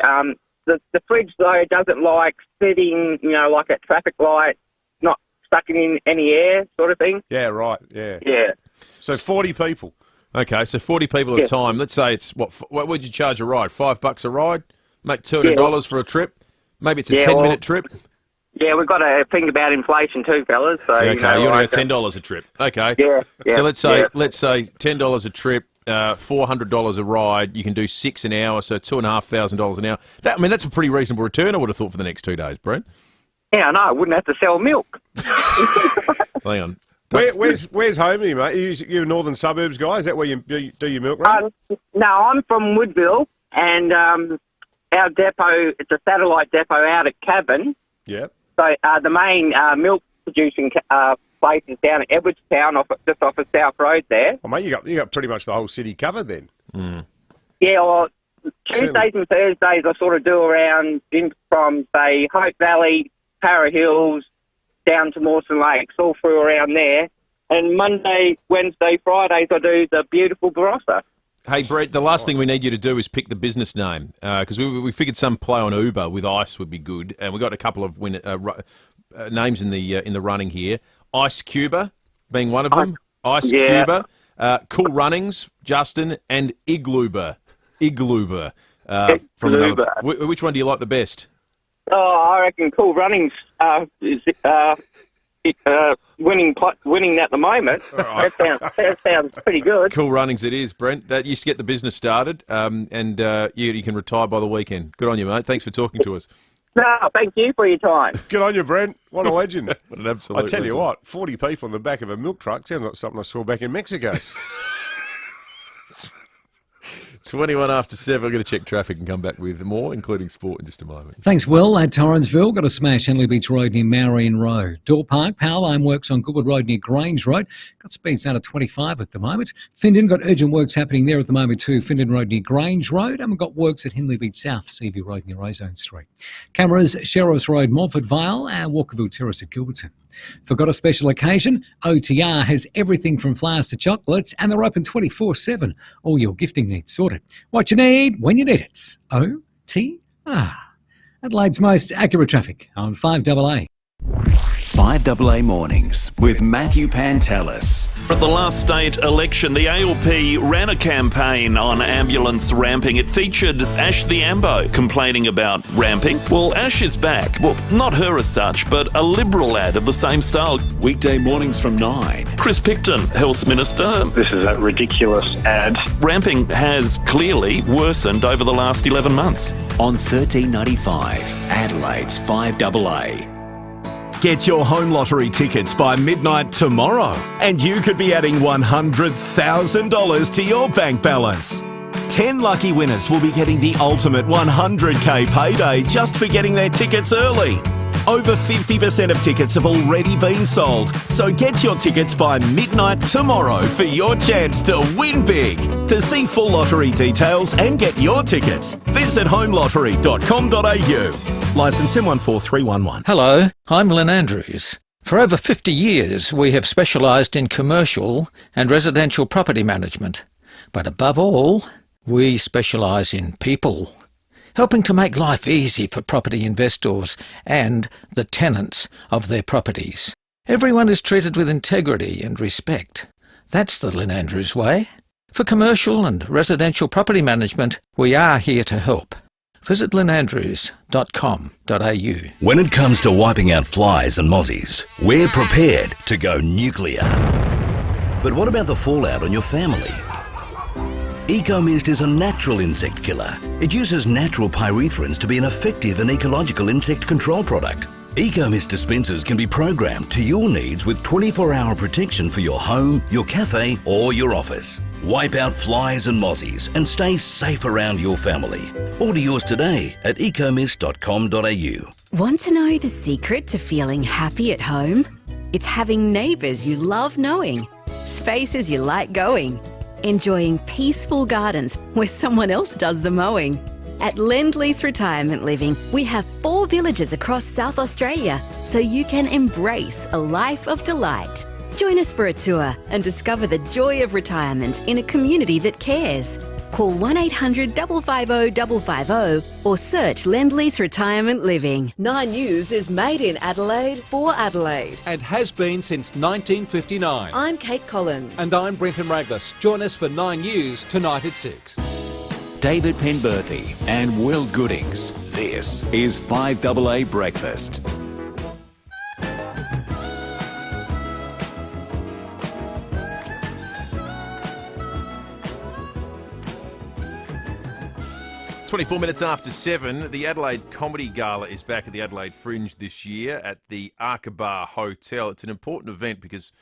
the fridge, though, doesn't like sitting, like at traffic light, not sucking in any air sort of thing. Yeah, right, yeah. Yeah. So 40 people. Okay, so 40 people at a time. Let's say it's, what would you charge a ride? $5 a ride? Make $200 for a trip? Maybe it's a 10-minute trip? Yeah, we've got to think about inflation too, fellas. So, Okay, you want to go $10 a trip. Okay. Yeah. So let's say $10 a trip, $400 a ride. You can do 6 an hour, so $2,500 an hour. That's a pretty reasonable return, I would have thought, for the next 2 days, Brent. Yeah, I know. I wouldn't have to sell milk. Hang on. Where's home, mate? You northern suburbs guy? Is that where you do your milk run? No, I'm from Woodville, and our depot, it's a satellite depot out at Cabin. Yeah. So the main milk producing place is down at Edwardstown, just off of South Road there. Oh, mate, you got pretty much the whole city covered then. Yeah, well, Tuesdays and Thursdays I sort of do around from, say, Hope Valley, Para Hills, down to Mawson Lakes, all through around there. And Monday, Wednesday, Fridays I do the beautiful Barossa. Hey, Brett, the last thing we need you to do is pick the business name, because we figured some play on Uber with ice would be good, and we've got a couple of names in the running here. Ice Cuba being one of them. Ice Cuba. Cool Runnings, Justin, and Igloober. From another. Which one do you like the best? Oh, I reckon Cool Runnings is winning at the moment. That sounds pretty good. Cool Runnings it is, Brent. That used to get the business started, and you can retire by the weekend. Good on you, mate. Thanks for talking to us. No, thank you for your time. Good on you, Brent. What a legend. What an absolute I tell you legend. what, 40 people in the back of a milk truck sounds like something I saw back in Mexico. 21 after 7. I'm going to check traffic and come back with more, including sport, in just a moment. Thanks, Will. At Torrensville, got a smash Henley Beach Road near Marion Road. Door Park, Powerline works on Goodwood Road near Grange Road. Got speeds down to 25 at the moment. Findon, got urgent works happening there at the moment too. Findon Road near Grange Road. And we've got works at Henley Beach South, Seaview Road near Ozone Street. Cameras, Sheriff's Road, Montfort Vale, and Walkerville Terrace at Gilberton. Forgot a special occasion? OTR has everything from flowers to chocolates, and they're open 24/7. All your gifting needs sorted. What you need, when you need it. OTR. Adelaide's most accurate traffic on 5AA. 5AA Mornings with Matthew Pantelis. At the last state election, the ALP ran a campaign on ambulance ramping. It featured Ash the Ambo complaining about ramping. Well, Ash is back. Well, not her as such, but a Liberal ad of the same style. Weekday mornings from 9. Chris Picton, Health Minister. This is a ridiculous ad. Ramping has clearly worsened over the last 11 months. On 13.95, Adelaide's 5AA. Get your home lottery tickets by midnight tomorrow, and you could be adding $100,000 to your bank balance. 10 lucky winners will be getting the ultimate 100k payday just for getting their tickets early. Over 50% of tickets have already been sold, so get your tickets by midnight tomorrow for your chance to win big. To see full lottery details and get your tickets, visit homelottery.com.au. Licence M14311. Hello, I'm Lynn Andrews. For over 50 years, we have specialised in commercial and residential property management. But above all, we specialise in people, helping to make life easy for property investors and the tenants of their properties. Everyone is treated with integrity and respect. That's the Lynn Andrews way. For commercial and residential property management, we are here to help. Visit lynandrews.com.au. When it comes to wiping out flies and mozzies, we're prepared to go nuclear. But what about the fallout on your family? Ecomist is a natural insect killer. It uses natural pyrethrins to be an effective and ecological insect control product. Ecomist dispensers can be programmed to your needs with 24-hour protection for your home, your cafe or your office. Wipe out flies and mozzies and stay safe around your family. Order yours today at ecomist.com.au. Want to know the secret to feeling happy at home? It's having neighbours you love knowing, spaces you like going, enjoying peaceful gardens where someone else does the mowing. At Lend-Lease Retirement Living, we have 4 villages across South Australia, so you can embrace a life of delight. Join us for a tour and discover the joy of retirement in a community that cares. Call 1800 550 550 or search Lend-Lease Retirement Living. 9 News is made in Adelaide for Adelaide. And has been since 1959. I'm Kate Collins. And I'm Brenton Raglas. Join us for 9 News tonight at 6. David Penberthy and Will Goodings. This is 5AA Breakfast. "24 minutes after 7, the Adelaide Comedy Gala is back at the Adelaide Fringe this year at the Arkabar Hotel. It's an important event because,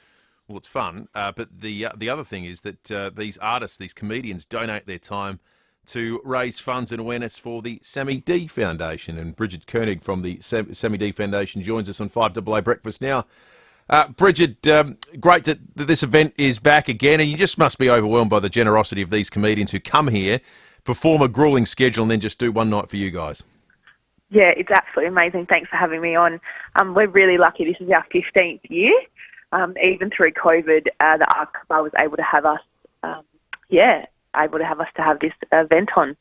well, it's fun, but the other thing is that these artists, these comedians, donate their time to raise funds and awareness for the Sammy D Foundation. And Bridget Koenig from the Sammy D Foundation joins us on 5AA Breakfast now. Bridget, great that this event is back again, and you just must be overwhelmed by the generosity of these comedians who come here, perform a gruelling schedule, and then just do one night for you guys. Yeah, it's absolutely amazing. Thanks for having me on. We're really lucky. This is our 15th year. Even through COVID, the Arkabar was able to have us, to have this event on.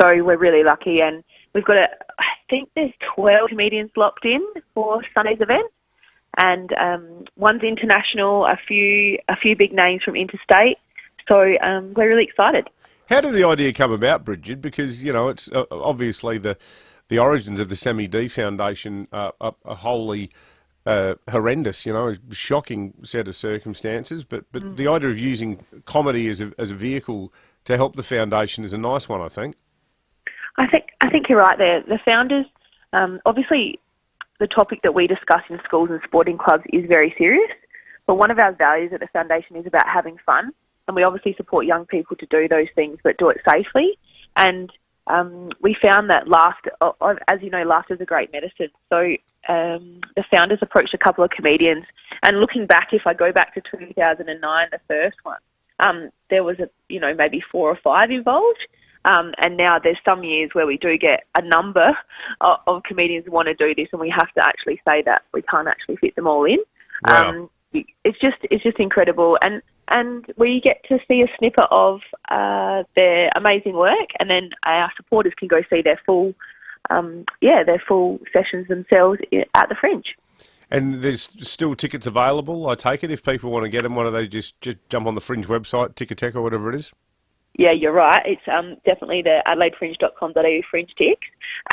So we're really lucky, and we've got I think there's 12 comedians locked in for Sunday's event, and one's international, a few big names from interstate. So we're really excited. How did the idea come about, Bridget? Because, you know, it's obviously the origins of the Sammy D Foundation are wholly horrendous, you know, a shocking set of circumstances. But the idea of using comedy as a vehicle to help the foundation is a nice one, I think. I think you're right there. The founders, obviously, the topic that we discuss in schools and sporting clubs is very serious. But one of our values at the foundation is about having fun. And we obviously support young people to do those things, but do it safely. And we found that laughter, as you know, laughter is a great medicine. So the founders approached a couple of comedians. And looking back, if I go back to 2009, the first one, there was maybe 4 or 5 involved. And now there's some years where we do get a number of comedians who want to do this, and we have to actually say that we can't actually fit them all in. Wow. It's just incredible, and we get to see a snippet of their amazing work, and then our supporters can go see their full sessions themselves at the Fringe. And there's still tickets available, I take it, if people want to get them. Why don't they just jump on the Fringe website, Ticketek or whatever it is? Yeah, you're right. It's definitely the adelaidefringe.com.au Fringe tickets.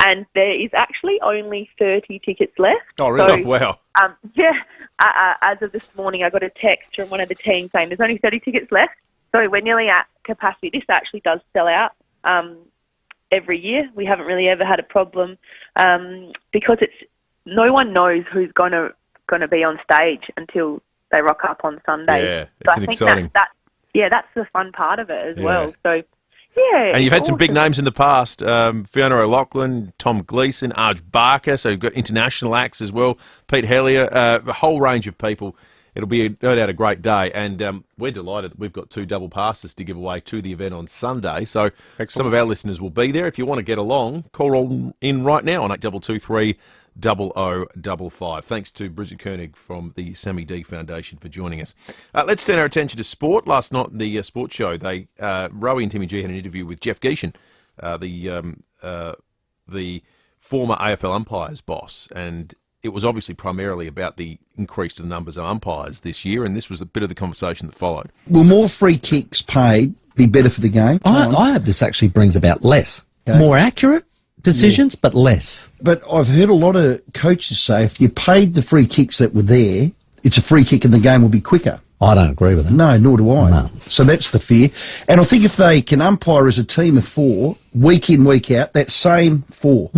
And there is actually only 30 tickets left. Oh, really? So, Wow. As of this morning, I got a text from one of the teams saying there's only 30 tickets left. So we're nearly at capacity. This actually does sell out every year. We haven't really ever had a problem because no one knows who's going to be on stage until they rock up on Sunday. Yeah, it's exciting. That's the fun part of it as well. So, yeah. And you've had some big awesome. names in the past, Fiona O'Loughlin, Tom Gleeson, Arj Barker, so you've got international acts as well, Pete Hellier, a whole range of people. It'll be, no doubt, a great day, and we're delighted that we've got 2 double passes to give away to the event on Sunday, so some of our listeners will be there. If you want to get along, call in right now on 8223 0055. Thanks to Bridget Koenig from the Sammy D Foundation for joining us. Let's turn our attention to sport. Last night in the sports show, Rowie and Timmy G had an interview with Jeff Geeshan, the former AFL umpires boss, and it was obviously primarily about the increase to the numbers of umpires this year, and this was a bit of the conversation that followed. Will more free kicks paid be better for the game? I hope this actually brings about less. Okay. More accurate decisions, but less. But I've heard a lot of coaches say if you paid the free kicks that were there, it's a free kick and the game will be quicker. I don't agree with that. No, nor do I. No. So that's the fear. And I think if they can umpire as a team of 4, week in, week out, that same 4,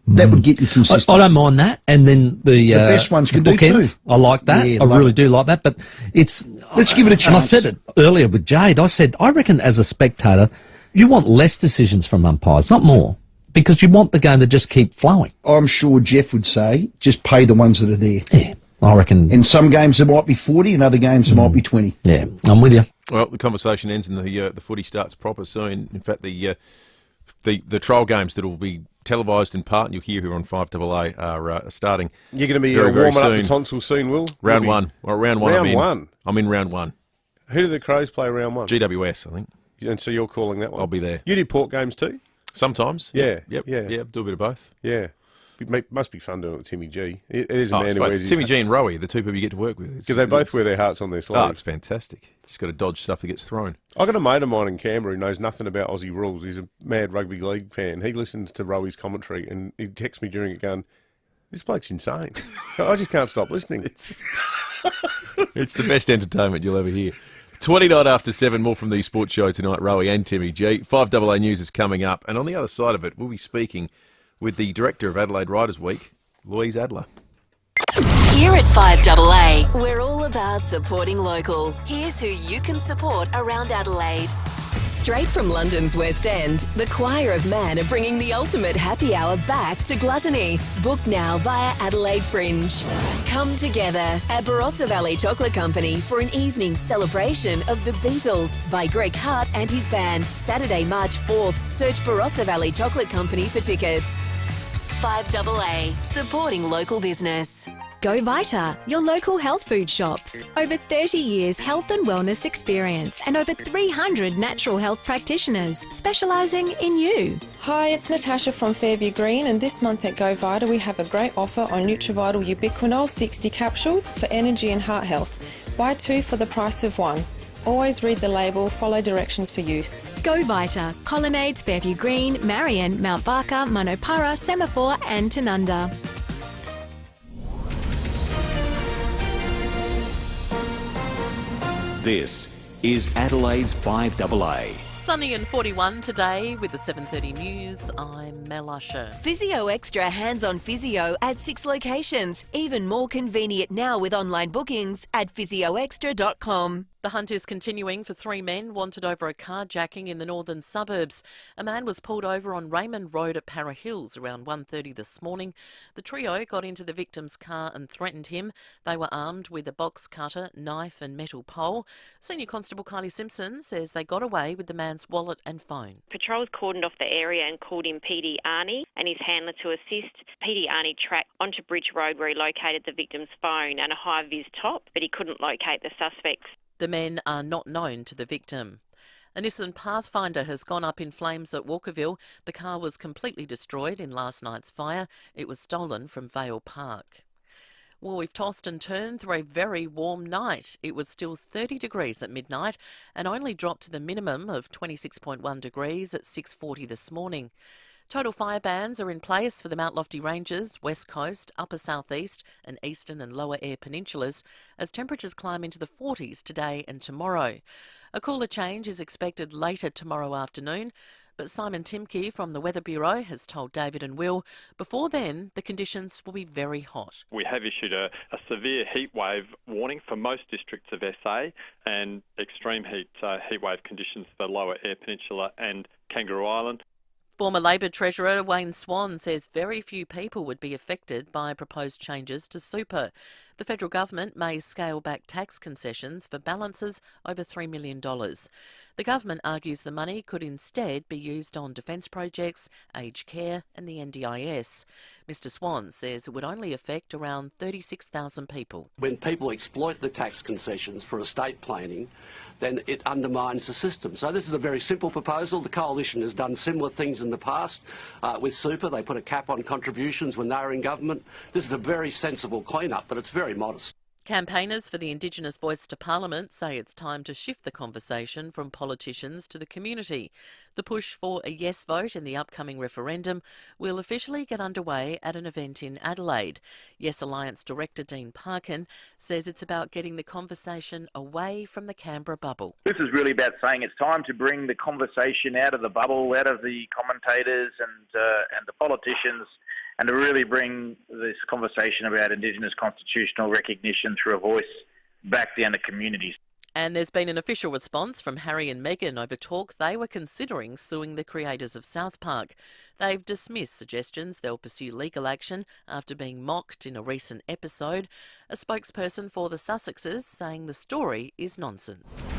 that would get you consistency. I don't mind that. And then the best ones can do bookends, too. I like that. Yeah, I really do like that. But it's... Let's give it a chance. And I said it earlier with Jade. I said, I reckon as a spectator, you want less decisions from umpires, not more. Because you want the game to just keep flowing. I'm sure Jeff would say, just pay the ones that are there. Yeah, I reckon. In some games there might be 40, in other games there might be 20. Yeah, I'm with you. Well, the conversation ends and the footy starts proper soon. In fact, the trial games that will be televised in part, and you'll hear here on 5AA, are starting. You're going to be very, very warming up soon. the tonsil soon, Will? Round one. Well, round one. Round one? I'm in round one. Who do the Crows play round one? GWS, I think. And so you're calling that one? I'll be there. You do Port games too? Sometimes. Yeah. Yep. Yeah. Do a bit of both. Yeah. It must be fun doing it with Timmy G. It is a man who wears Timmy G and Rowie, the 2 people you get to work with. Because they both wear their hearts on their sleeves. Oh, it's fantastic. Just got to dodge stuff that gets thrown. I got a mate of mine in Canberra who knows nothing about Aussie rules. He's a mad rugby league fan. He listens to Rowie's commentary and he texts me during it going, "This bloke's insane." I just can't stop listening. It's the best entertainment you'll ever hear. 29 after 7, more from the sports show tonight, Rowie and Timmy G. 5AA News is coming up, and on the other side of it, we'll be speaking with the director of Adelaide Riders Week, Louise Adler. Here at 5AA, we're all about supporting local. Here's who you can support around Adelaide. Straight from London's West End, the Choir of Man are bringing the ultimate happy hour back to Gluttony. Book now via Adelaide Fringe. Come together at Barossa Valley Chocolate Company for an evening celebration of the Beatles by Greg Hart and his band. Saturday, March 4th. Search Barossa Valley Chocolate Company for tickets. 5AA, supporting local business. Go Vita, your local health food shops. Over 30 years health and wellness experience and over 300 natural health practitioners specialising in you. Hi, it's Natasha from Fairview Green, and this month at Go Vita we have a great offer on Nutrivital Ubiquinol 60 capsules for energy and heart health. Buy 2 for the price of 1. Always read the label, follow directions for use. Go Vita, Colonnades, Fairview Green, Marion, Mount Barker, Manopara, Semaphore and Tanunda. This is Adelaide's 5AA. Sunny and 41 today with the 7:30 news. I'm Mel Usher. Physio Extra hands-on physio at 6 locations. Even more convenient now with online bookings at physioextra.com. The hunt is continuing for 3 men wanted over a carjacking in the northern suburbs. A man was pulled over on Raymond Road at Para Hills around 1:30 this morning. The trio got into the victim's car and threatened him. They were armed with a box cutter, knife and metal pole. Senior Constable Kylie Simpson says they got away with the man's wallet and phone. Patrols cordoned off the area and called in PD Arnie and his handler to assist. PD Arnie tracked onto Bridge Road where he located the victim's phone and a high-vis top, but he couldn't locate the suspects. The men are not known to the victim. A Nissan Pathfinder has gone up in flames at Walkerville. The car was completely destroyed in last night's fire. It was stolen from Vale Park. Well, we've tossed and turned through a very warm night. It was still 30 degrees at midnight and only dropped to the minimum of 26.1 degrees at 6:40 this morning. Total fire bans are in place for the Mount Lofty Ranges, West Coast, Upper Southeast and Eastern and Lower Air Peninsulas as temperatures climb into the 40s today and tomorrow. A cooler change is expected later tomorrow afternoon, but Simon Timke from the Weather Bureau has told David and Will before then the conditions will be very hot. We have issued a severe heat wave warning for most districts of SA and extreme heat wave conditions for the Lower Air Peninsula and Kangaroo Island. Former Labor Treasurer Wayne Swan says very few people would be affected by proposed changes to super. The federal government may scale back tax concessions for balances over $3 million. The government argues the money could instead be used on defence projects, aged care and the NDIS. Mr Swan says it would only affect around 36,000 people. When people exploit the tax concessions for estate planning, then it undermines the system. So this is a very simple proposal. The Coalition has done similar things in the past with super. They put a cap on contributions when they were in government. This is a very sensible clean-up, but it's very modest. Campaigners for the Indigenous voice to Parliament say it's time to shift the conversation from politicians to the community. The push for a yes vote in the upcoming referendum will officially get underway at an event in Adelaide. Yes Alliance Director Dean Parkin says it's about getting the conversation away from the Canberra bubble. This is really about saying it's time to bring the conversation out of the bubble, out of the commentators and the politicians, and to really bring this conversation about Indigenous constitutional recognition through a voice back down to communities. And there's been an official response from Harry and Meghan over talk they were considering suing the creators of South Park. They've dismissed suggestions they'll pursue legal action after being mocked in a recent episode. A spokesperson for the Sussexes saying the story is nonsense.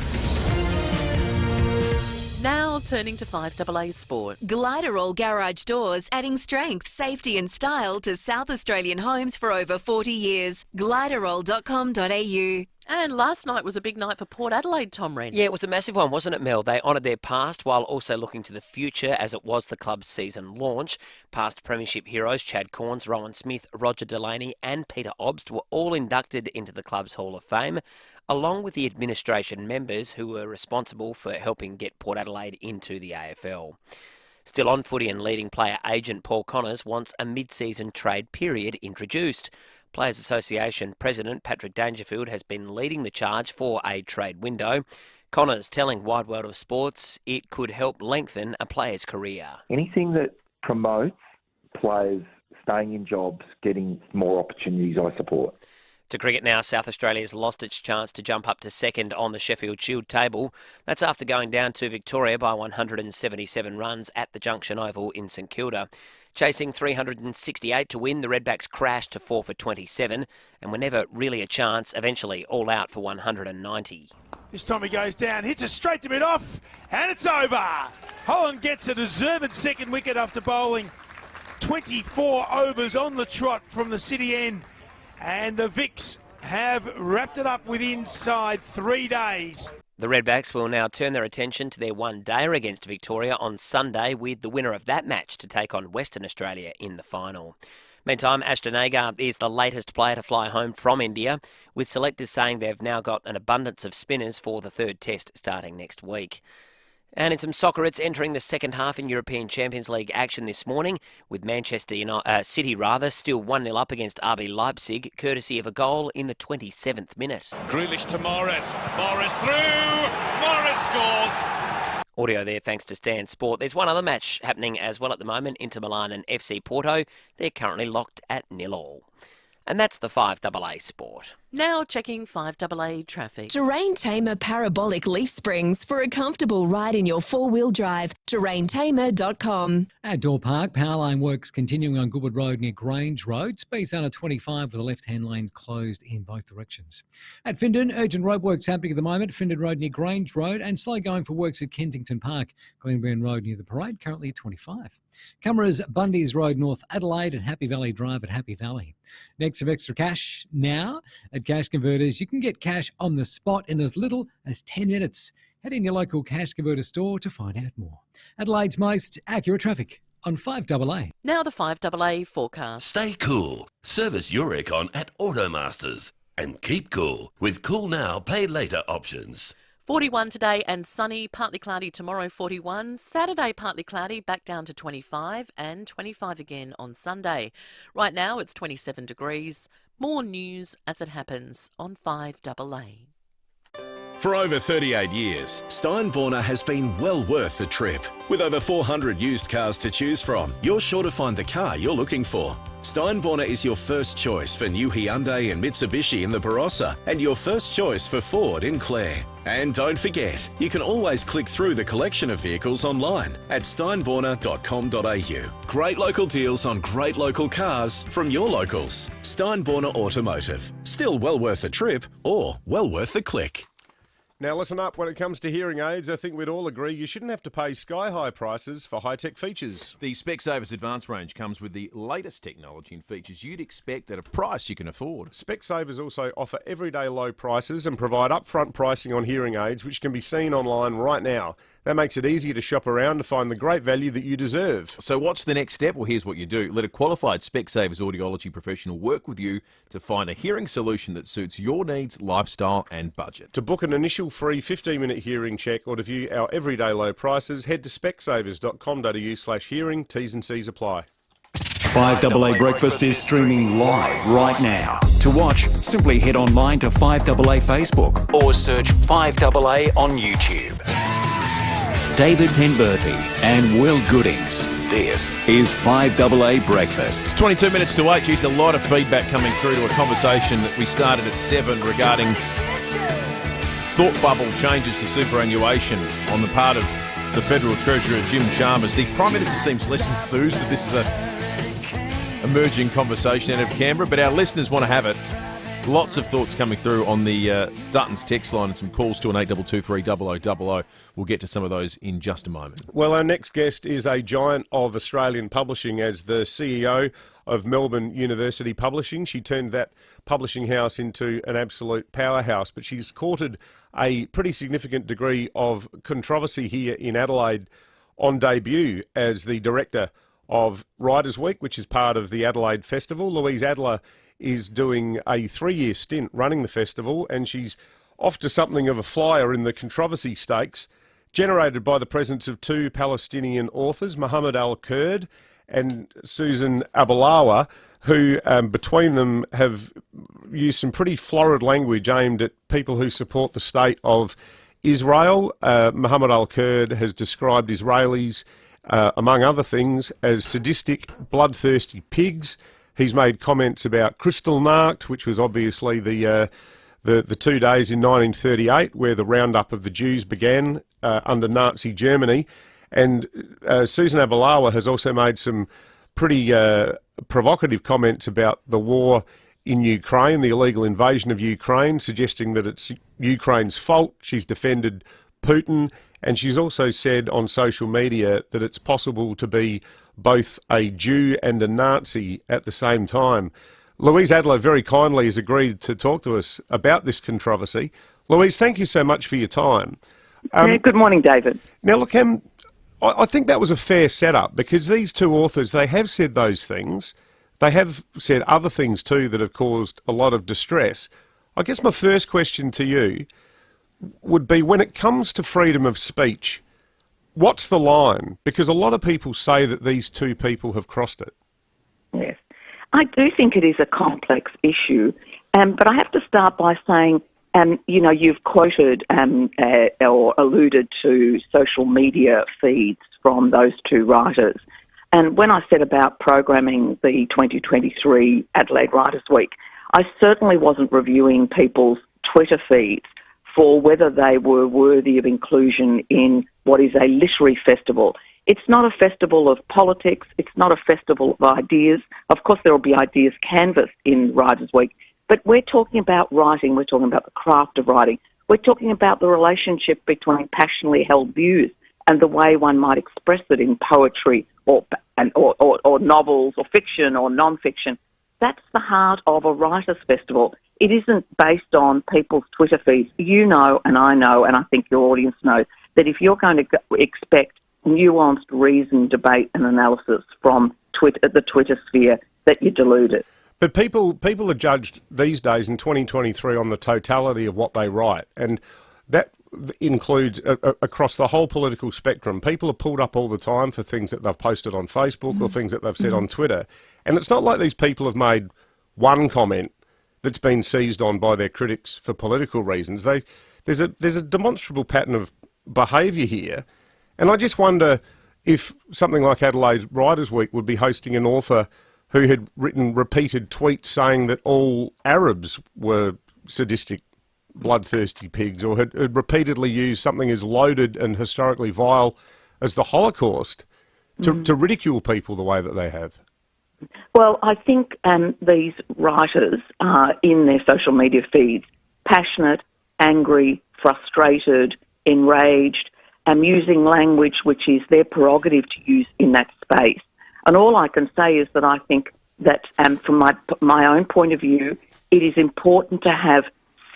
Now turning to 5AA Sport. Gliderall Garage Doors, adding strength, safety and style to South Australian homes for over 40 years. Gliderall.com.au. And last night was a big night for Port Adelaide, Tom Wren. Yeah, it was a massive one, wasn't it, Mel? They honoured their past while also looking to the future, as it was the club's season launch. Past premiership heroes Chad Corns, Rowan Smith, Roger Delaney and Peter Obst were all inducted into the club's Hall of Fame, along with the administration members who were responsible for helping get Port Adelaide into the AFL. Still on footy, and leading player agent Paul Connors wants a mid-season trade period introduced. Players Association President Patrick Dangerfield has been leading the charge for a trade window. Connors telling Wide World of Sports it could help lengthen a player's career. Anything that promotes players staying in jobs, getting more opportunities, I support. To cricket now, South Australia's lost its chance to jump up to second on the Sheffield Shield table. That's after going down to Victoria by 177 runs at the Junction Oval in St Kilda. Chasing 368 to win, the Redbacks crashed to 4 for 27 and were never really a chance, eventually all out for 190. This time he goes down, hits it straight to mid-off, and it's over. Holland gets a deserved second wicket after bowling 24 overs on the trot from the city end. And the Vics have wrapped it up with inside 3 days. The Redbacks will now turn their attention to their one-dayer against Victoria on Sunday, with the winner of that match to take on Western Australia in the final. Meantime, Ashton Agar is the latest player to fly home from India, with selectors saying they've now got an abundance of spinners for the third test starting next week. And in some soccer, it's entering the second half in European Champions League action this morning, with Manchester City still 1-0 up against RB Leipzig, courtesy of a goal in the 27th minute. Grealish to Morris. Morris through. Morris scores. Audio there thanks to Stan Sport. There's one other match happening as well at the moment, Inter Milan and FC Porto. They're currently locked at 0-0. And that's the 5AA Sport. Now checking 5AA traffic. Terrain Tamer Parabolic Leaf Springs for a comfortable ride in your four-wheel drive. TerrainTamer.com. At Door Park, power line works continuing on Goodwood Road near Grange Road. Speeds out at 25 with the left-hand lanes closed in both directions. At Findon, urgent roadworks happening at the moment. Findon Road near Grange Road, and slow going for works at Kensington Park. Glenburn Road near the Parade, currently at 25. Cameras, Bundy's Road North Adelaide, and Happy Valley Drive at Happy Valley. Next, some extra cash now. At Cash Converters, you can get cash on the spot in as little as 10 minutes. Head in your local Cash Converter store to find out more. Adelaide's most accurate traffic. on 5AA. Now the 5AA forecast. Stay cool. Service your aircon at Automasters. And keep cool with Cool Now, Pay Later options. 41 today and sunny, partly cloudy tomorrow 41. Saturday partly cloudy, back down to 25 and 25 again on Sunday. Right now it's 27 degrees. More news as it happens on 5AA. For over 38 years, Steinborner has been well worth the trip. With over 400 used cars to choose from, you're sure to find the car you're looking for. Steinborner is your first choice for new Hyundai and Mitsubishi in the Barossa, and your first choice for Ford in Clare. And don't forget, you can always click through the collection of vehicles online at steinborner.com.au. Great local deals on great local cars from your locals. Steinborner Automotive. Still well worth the trip, or well worth the click. Now, listen up. When it comes to hearing aids, I think we'd all agree you shouldn't have to pay sky-high prices for high-tech features. The Specsavers Advanced range comes with the latest technology and features you'd expect at a price you can afford. Specsavers also offer everyday low prices and provide upfront pricing on hearing aids, which can be seen online right now. That makes it easier to shop around to find the great value that you deserve. So what's the next step? Well, here's what you do. Let a qualified Specsavers audiology professional work with you to find a hearing solution that suits your needs, lifestyle and budget. To book an initial free 15-minute hearing check or to view our everyday low prices, head to specsavers.com.au/hearing. T's and C's apply. 5AA Breakfast is streaming live right now. To watch, simply head online to 5AA Facebook or search 5AA on YouTube. David Penberthy and Will Goodings. This is 5AA Breakfast. 22 minutes to 8. Geez, a lot of feedback coming through to a conversation that we started at 7 regarding thought bubble changes to superannuation on the part of the Federal Treasurer, Jim Chalmers. The Prime Minister seems less enthused that this is a emerging conversation out of Canberra, but our listeners want to have it. Lots of thoughts coming through on the Dutton's text line and some calls to an 8223 0000. We'll get to some of those in just a moment. Well, our next guest is a giant of Australian publishing. As the CEO of Melbourne University Publishing, she turned that publishing house into an absolute powerhouse, but she's courted a pretty significant degree of controversy here in Adelaide on debut as the director of Writers' Week, which is part of the Adelaide Festival. Louise Adler is doing a 3-year stint running the festival, and she's off to something of a flyer in the controversy stakes, generated by the presence of 2 Palestinian authors, Mohammed Al-Kurd and Susan Abalawa, who between them have used some pretty florid language aimed at people who support the state of Israel. Mohammed Al-Kurd has described Israelis, among other things, as sadistic, bloodthirsty pigs. He's made comments about Kristallnacht, which was obviously the 2 days in 1938 where the roundup of the Jews began under Nazi Germany. And Susan Abalawa has also made some pretty provocative comments about the war in Ukraine, the illegal invasion of Ukraine, suggesting that it's Ukraine's fault. She's defended Putin, and she's also said on social media that it's possible to be both a Jew and a Nazi at the same time. Louise Adler very kindly has agreed to talk to us about this controversy. Louise, thank you so much for your time. Good morning, David. Now, look, I think that was a fair setup, because these 2 authors, they have said those things. They have said other things too that have caused a lot of distress. I guess my first question to you would be, when it comes to freedom of speech, what's the line? Because a lot of people say that these 2 people have crossed it. Yes. I do think it is a complex issue, but I have to start by saying, you've quoted or alluded to social media feeds from those 2 writers. And when I said about programming the 2023 Adelaide Writers' Week, I certainly wasn't reviewing people's Twitter feeds for whether they were worthy of inclusion in what is a literary festival. It's not a festival of politics. It's not a festival of ideas. Of course, there will be ideas canvassed in Writers' Week, but we're talking about writing. We're talking about the craft of writing. We're talking about the relationship between passionately held views and the way one might express it in poetry or novels or fiction or non-fiction. That's the heart of a writers' festival. It isn't based on people's Twitter feeds. You know, and I know, and I think your audience knows, that if you're going to expect nuanced, reasoned debate and analysis from the Twitter sphere, that you're deluded. But people are judged these days in 2023 on the totality of what they write, and that includes across the whole political spectrum. People are pulled up all the time for things that they've posted on Facebook or things that they've said on Twitter, and it's not like these people have made one comment that's been seized on by their critics for political reasons. There's a demonstrable pattern of behaviour here, and I just wonder if something like Adelaide Writers' Week would be hosting an author who had written repeated tweets saying that all Arabs were sadistic, bloodthirsty pigs, or had repeatedly used something as loaded and historically vile as the Holocaust to ridicule people the way that they have. Well, I think these writers are in their social media feeds passionate, angry, frustrated, enraged, using language which is their prerogative to use in that space. And all I can say is that I think that from my own point of view, it is important to have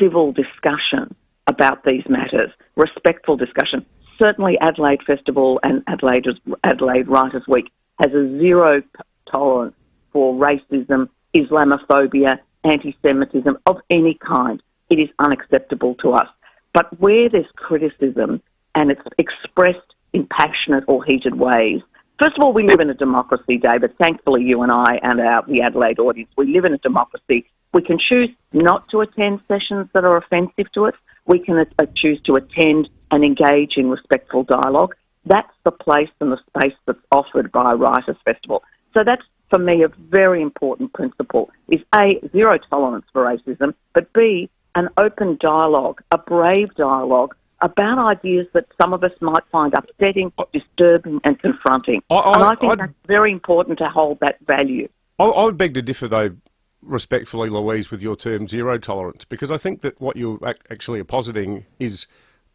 civil discussion about these matters, respectful discussion. Certainly Adelaide Festival and Adelaide Writers' Week has a zero tolerance for racism, Islamophobia, anti-Semitism of any kind. It is unacceptable to us. But where there's criticism and it's expressed in passionate or heated ways, first of all, we live in a democracy, David. Thankfully, you and I and the Adelaide audience, we live in a democracy. We can choose not to attend sessions that are offensive to us. We can choose to attend and engage in respectful dialogue. That's the place and the space that's offered by Writers' Festival. So that's, for me, a very important principle, is A, zero tolerance for racism, but B, an open dialogue, a brave dialogue about ideas that some of us might find upsetting, disturbing and confronting. I think that's very important to hold that value. I would beg to differ, though, respectfully, Louise, with your term zero tolerance, because I think that what you actually are positing is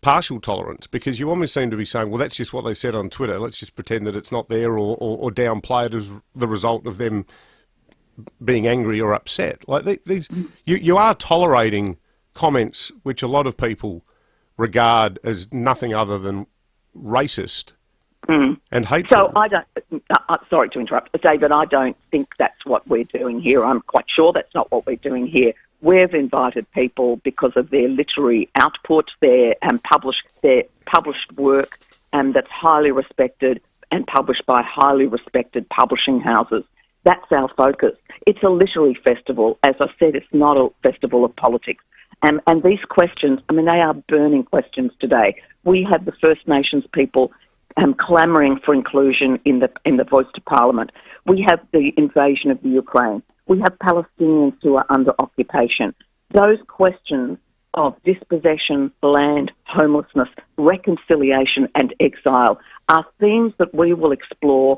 partial tolerance, because you almost seem to be saying, well, that's just what they said on Twitter. Let's just pretend that it's not there or downplay it as the result of them being angry or upset. Like you are tolerating comments which a lot of people regard as nothing other than racist and hateful. So I don't, sorry to interrupt, David, I don't think that's what we're doing here. I'm quite sure that's not what we're doing here. We've invited people because of their literary output, their published work, that's highly respected and published by highly respected publishing houses. That's our focus. It's a literary festival. As I said, it's not a festival of politics. And these questions, I mean, they are burning questions today. We have the First Nations people clamouring for inclusion in the Voice to Parliament. We have the invasion of the Ukraine. We have Palestinians who are under occupation. Those questions of dispossession, land, homelessness, reconciliation and exile are themes that we will explore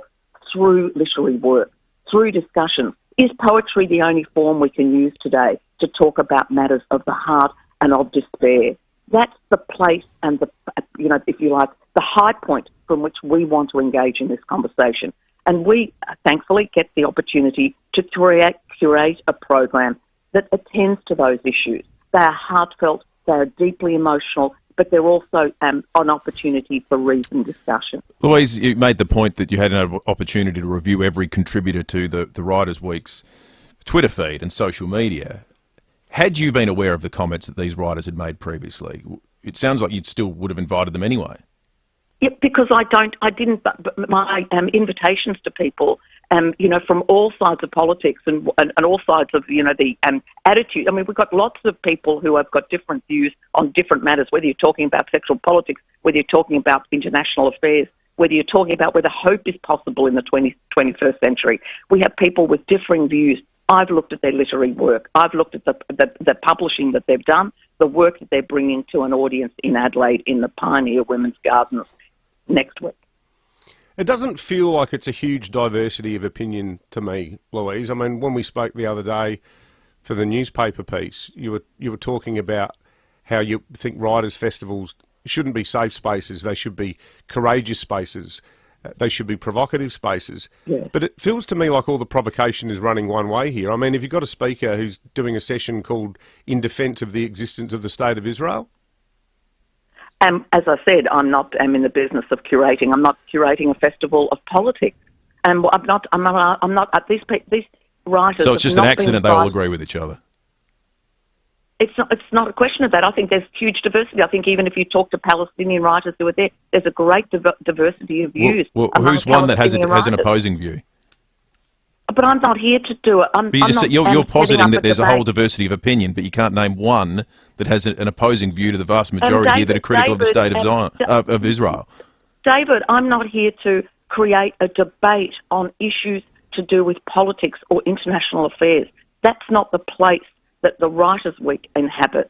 through literary work, through discussions. Is poetry the only form we can use today to talk about matters of the heart and of despair? That's the place and the, if you like, the high point from which we want to engage in this conversation. And we, thankfully, get the opportunity to curate a program that attends to those issues. They are heartfelt, they are deeply emotional, but they're also an opportunity for reasoned discussion. Louise, you made the point that you had an opportunity to review every contributor to the Writers' Week's Twitter feed and social media. Had you been aware of the comments that these writers had made previously, it sounds like you still would have invited them anyway. Yeah, because I didn't, but my invitations to people, from all sides of politics and all sides of, the attitude. I mean, we've got lots of people who have got different views on different matters, whether you're talking about sexual politics, whether you're talking about international affairs, whether you're talking about whether hope is possible in the 21st century. We have people with differing views. I've looked at their literary work. I've looked at the publishing that they've done, the work that they're bringing to an audience in Adelaide in the Pioneer Women's Gardens next week. It doesn't feel like it's a huge diversity of opinion to me, Louise. I mean, when we spoke the other day for the newspaper piece, you were talking about how you think writers' festivals shouldn't be safe spaces. They should be courageous spaces. They should be provocative spaces. Yeah. But it feels to me like all the provocation is running one way here. I mean, have you got a speaker who's doing a session called In Defence of the Existence of the State of Israel? As I said, I'm in the business of curating. I'm not curating a festival of politics. I'm not. These writers. So it's just an accident they all agree with each other. It's not a question of that. I think there's huge diversity. I think even if you talk to Palestinian writers who are there, there's a great diversity of views. Well, who's one that has an opposing view? But I'm not here to do it. You're positing that there's a whole diversity of opinion, but you can't name one that has an opposing view to the vast majority here that are critical of the state of Zion, of Israel. David, I'm not here to create a debate on issues to do with politics or international affairs. That's not the place that the Writers' Week inhabits.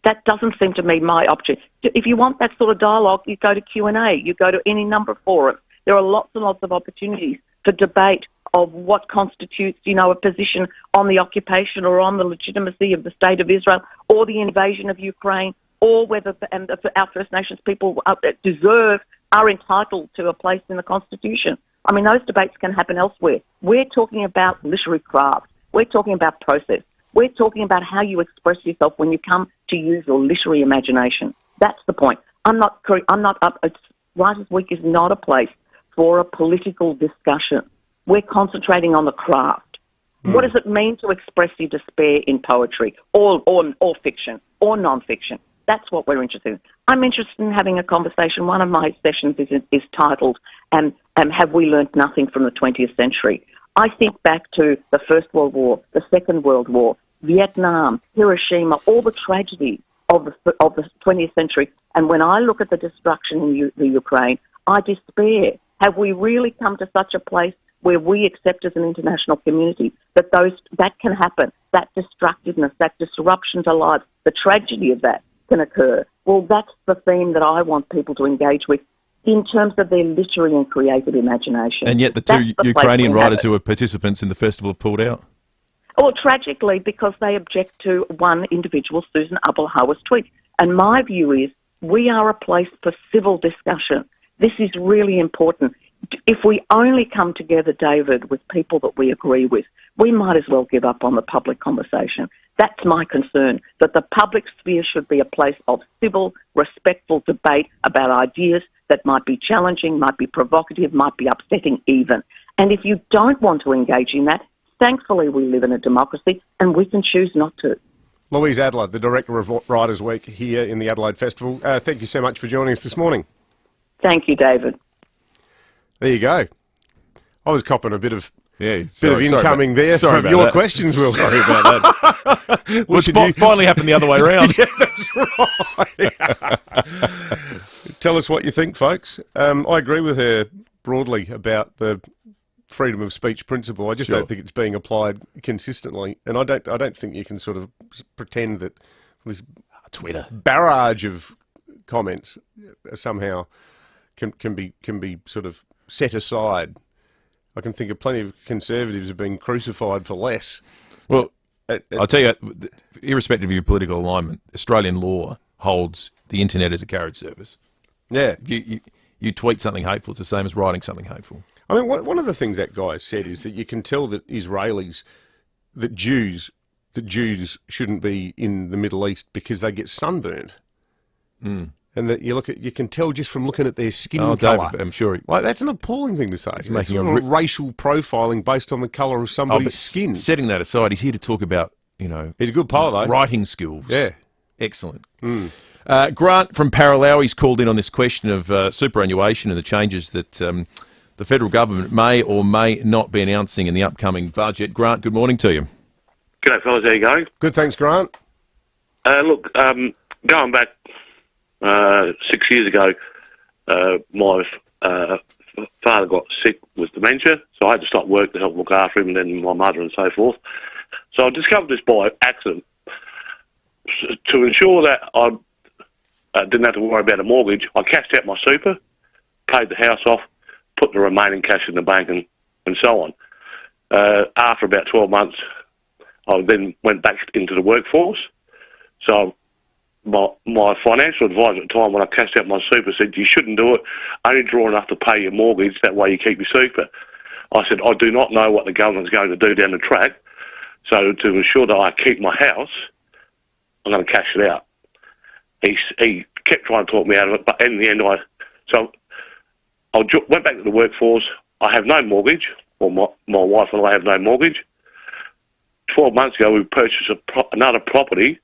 That doesn't seem to me my option. If you want that sort of dialogue, you go to Q&A, you go to any number of forums. There are lots and lots of opportunities for debate of what constitutes, a position on the occupation or on the legitimacy of the State of Israel or the invasion of Ukraine, or whether our First Nations people are entitled to a place in the Constitution. I mean, those debates can happen elsewhere. We're talking about literary craft. We're talking about process. We're talking about how you express yourself when you come to use your literary imagination. That's the point. Writers' Week is not a place for a political discussion. We're concentrating on the craft. What does it mean to express your despair in poetry or fiction or non-fiction? That's what we're interested in. I'm interested in having a conversation. One of my sessions is titled, Have We Learnt Nothing from the 20th Century? I think back to the First World War, the Second World War, Vietnam, Hiroshima, all the tragedies of the 20th century. And when I look at the destruction in the Ukraine, I despair. Have we really come to such a place where we accept as an international community that that can happen, that destructiveness, that disruption to life, the tragedy of that can occur? Well, that's the theme that I want people to engage with in terms of their literary and creative imagination. And yet the two Ukrainian writers who were participants in the festival have pulled out. Well, tragically, because they object to one individual, Susan Abelhauer's tweet. And my view is we are a place for civil discussion. This is really important. If we only come together, David, with people that we agree with, we might as well give up on the public conversation. That's my concern, that the public sphere should be a place of civil, respectful debate about ideas that might be challenging, might be provocative, might be upsetting even. And if you don't want to engage in that, thankfully we live in a democracy and we can choose not to. Louise Adler, the Director of Writers' Week here in the Adelaide Festival. Thank you so much for joining us this morning. Thank you, David. There you go. I was copping a bit of incoming there from your questions, Will. Sorry about that. Which finally happened the other way around. Yeah, that's right. Tell us what you think, folks. I agree with her broadly about the freedom of speech principle. I just don't think it's being applied consistently, and I don't think you can sort of pretend that this Twitter barrage of comments somehow can be sort of set aside. I can think of plenty of conservatives have been crucified for less. Well, I'll tell you, irrespective of your political alignment, Australian law holds the internet as a carriage service. Yeah. You tweet something hateful, it's the same as writing something hateful. I mean, one of the things that guy said is that you can tell that Jews Jews shouldn't be in the Middle East because they get sunburned. Mm. And that you can tell just from looking at their skin colour. I'm sure. That's an appalling thing to say. It's making racial profiling based on the colour of somebody's skin. Setting that aside, he's here to talk about, he's a good poet though. Writing skills. Yeah. Excellent. Mm. Grant from Paralaui's called in on this question of superannuation and the changes that the federal government may or may not be announcing in the upcoming budget. Grant, good morning to you. G'day, fellas. How you going? Good, thanks, Grant. Look, going back 6 years ago, my father got sick with dementia, so I had to stop work to help look after him, and then my mother and so forth. So I discovered this by accident. To ensure that I didn't have to worry about a mortgage, I cashed out my super, paid the house off, put the remaining cash in the bank, and so on. After about 12 months, I then went back into the workforce. So my financial advisor at the time, when I cashed out my super, said, you shouldn't do it, only draw enough to pay your mortgage, that way you keep your super. I said, I do not know what the government's going to do down the track, so to ensure that I keep my house, I'm going to cash it out. He kept trying to talk me out of it, but in the end, I went back to the workforce. I have no mortgage, or my wife and I have no mortgage. 12 months ago, we purchased another property